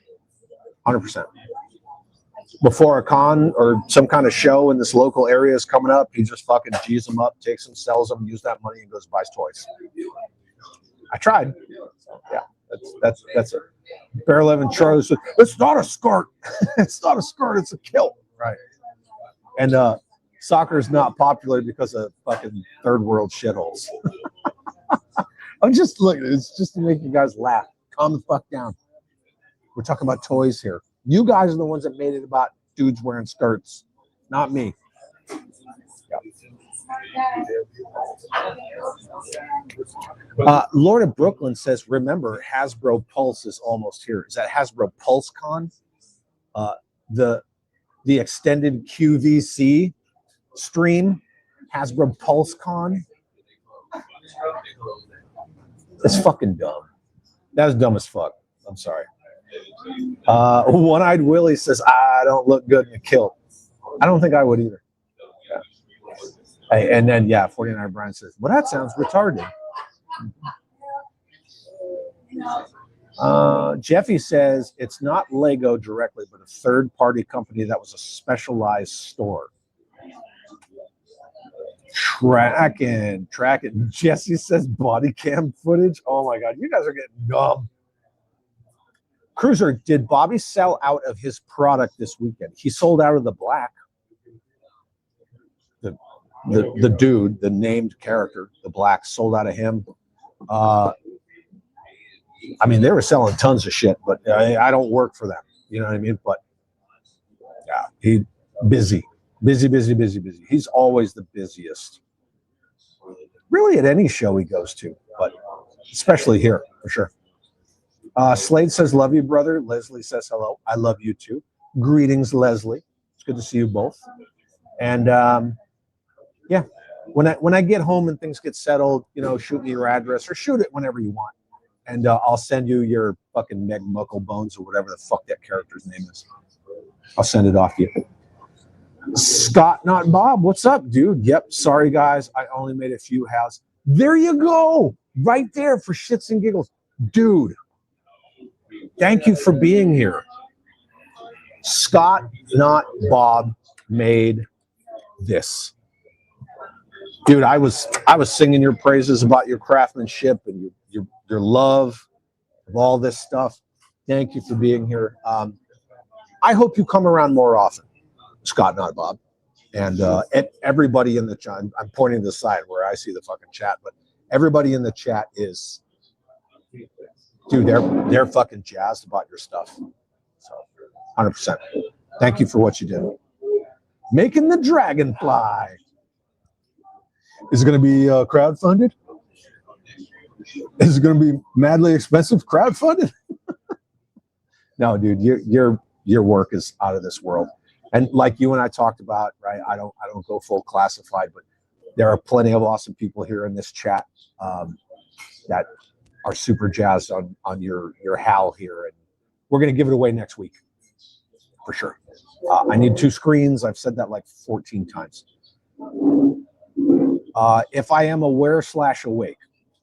100%. Before a con or some kind of show in this local area is coming up, he just fucking G's them up, takes them, sells them, use that money, and goes and buys toys. I tried. Yeah, that's it. Bear 11 Charlie said, it's not a skirt. It's not a skirt, it's a kilt. Right. And soccer's not popular because of fucking third world shitholes. I'm just looking, it's just to make you guys laugh. Calm the fuck down. We're talking about toys here. You guys are the ones that made it about dudes wearing skirts, not me. Lord of Brooklyn says, remember, Hasbro Pulse is almost here. Is that Hasbro Pulse Con? The extended QVC stream, Hasbro Pulse Con. It's fucking dumb. That was dumb as fuck. I'm sorry. One-Eyed Willie says, I don't look good in a kilt. I don't think I would either. Yeah. Hey, and then, yeah, 49 Brian says, well, that sounds retarded. Jeffy says, it's not Lego directly, but a third-party company that was a specialized store. Tracking. Jesse says body cam footage. Oh, my God. You guys are getting dumb. Cruiser, did Bobby sell out of his product this weekend? He sold out of the black. The dude, the named character, the black, sold out of him. I mean, they were selling tons of shit, but I don't work for them. You know what I mean? But yeah, he busy. He's always the busiest. Really at any show he goes to, but especially here, for sure. Slade says, love you, brother. Leslie says, hello. I love you, too. Greetings, Leslie. It's good to see you both. And, yeah, when I get home and things get settled, you know, shoot me your address or shoot it whenever you want. And I'll send you your fucking Meg Mucklebones or whatever the fuck that character's name is. I'll send it off to you. Scott, not Bob. What's up, dude? Yep. Sorry, guys. I only made a few house. There you go. Right there for shits and giggles. Dude. Thank you for being here. Scott, not Bob, made this. Dude, I was singing your praises about your craftsmanship and your love of all this stuff. Thank you for being here. I hope you come around more often, Scott, not Bob. And everybody in the chat, I'm pointing to the side where I see the fucking chat, but everybody in the chat is, dude, they're fucking jazzed about your stuff. So 100%. Thank you for what you did. Making the dragonfly. Is it going to be crowdfunded? Is it going to be madly expensive crowdfunded? No, dude, your work is out of this world. And like you and I talked about, right? I don't go full classified, but there are plenty of awesome people here in this chat that are super jazzed on your Hal here, and we're gonna give it away next week for sure. I need 2 screens. I've said that like 14 times. If I am aware/awake,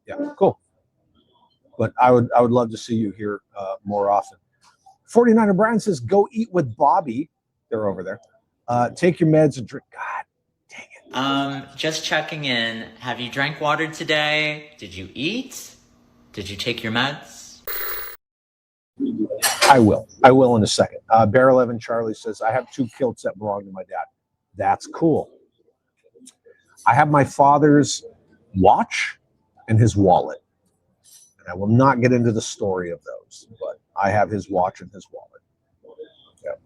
yeah, cool. But I would love to see you here more often. 49er Brian says, "Go eat with Bobby." They're over there. Take your meds and drink. God dang it. Just checking in. Have you drank water today? Did you eat? Did you take your meds? I will in a second. Bear 11 Charlie says, "I have 2 kilts that belong to my dad." That's cool. I have my father's watch and his wallet. And I will not get into the story of those, but I have his watch and his wallet. Yep.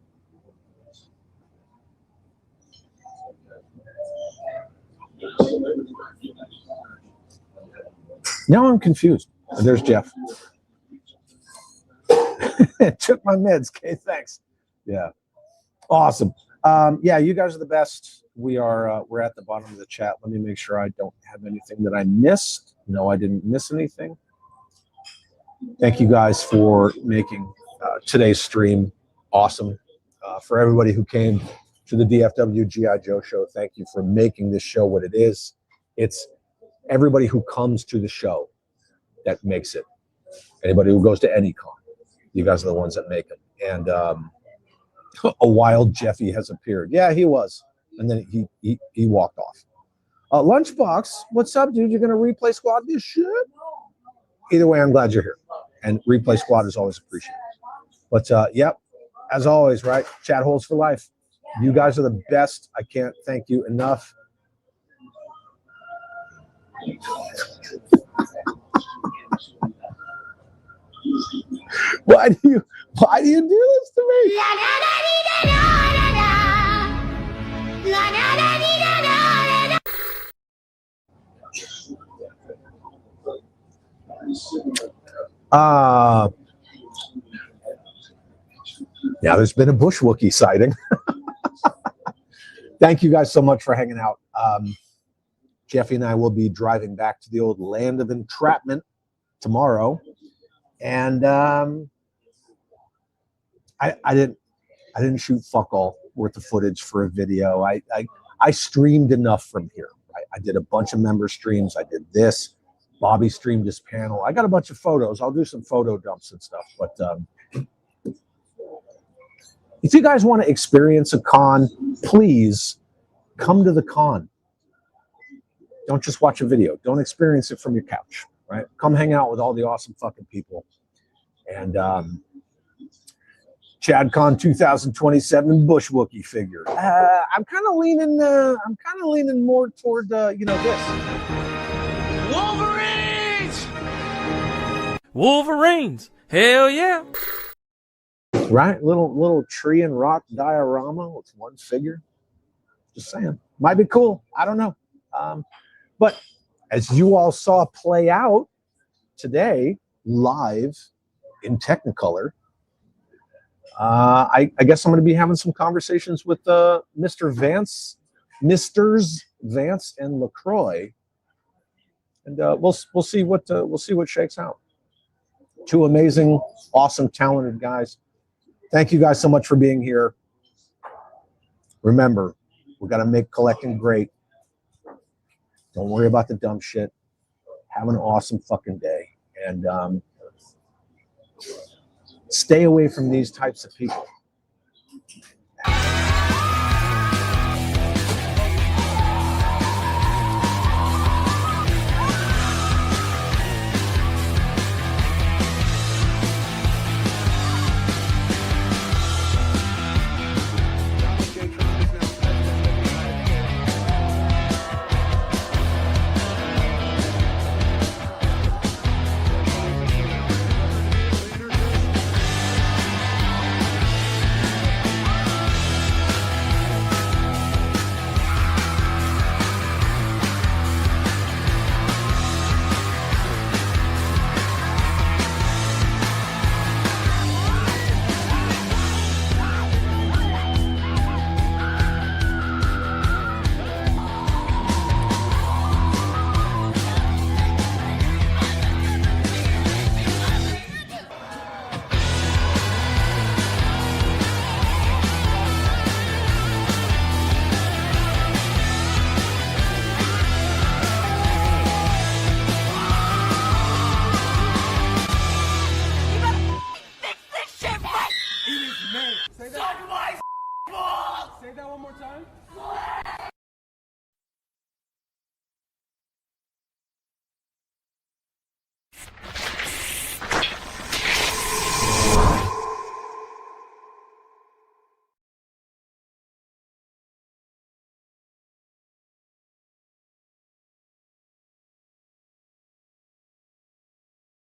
Now I'm confused. There's Jeff. Took my meds. Okay, thanks. Yeah. Awesome. Yeah, you guys are the best. We're at the bottom of the chat. Let me make sure I don't have anything that I missed. No, I didn't miss anything. Thank you guys for making today's stream awesome. For everybody who came to the DFW GI Joe show, thank you for making this show what it is. It's everybody who comes to the show that makes it. Anybody who goes to any con, you guys are the ones that make it. And a wild Jeffy has appeared. Yeah, he was. And then he walked off. Lunchbox, what's up, dude? You're going to replay squad this shit? Either way, I'm glad you're here. And replay squad is always appreciated. But, yep, as always, right? Chat holes for life. You guys are the best. I can't thank you enough. Why do you do this to me? Now there's been a bush Wookiee sighting. Thank you guys so much for hanging out. Jeffy and I will be driving back to the old land of entrapment tomorrow. And I didn't shoot fuck all worth of footage for a video. I streamed enough from here. I did a bunch of member streams. I did this. Bobby streamed his panel. I got a bunch of photos. I'll do some photo dumps and stuff. But if you guys want to experience a con, please come to the con. Don't just watch a video. Don't experience it from your couch, right? Come hang out with all the awesome fucking people. And ChadCon 2027 Bush Wookiee figure. I'm kind of leaning more toward this. Wolverines! Hell yeah! Right? Little tree and rock diorama with one figure. Just saying. Might be cool. I don't know. But as you all saw play out today, live in Technicolor, I guess I'm going to be having some conversations with Mr. Vance, Misters Vance and LaCroix, and we'll see what shakes out. 2 amazing, awesome, talented guys. Thank you guys so much for being here. Remember, we got to make collecting great. Don't worry about the dumb shit. Have an awesome fucking day, and stay away from these types of people. Suck my balls! Say that one more time.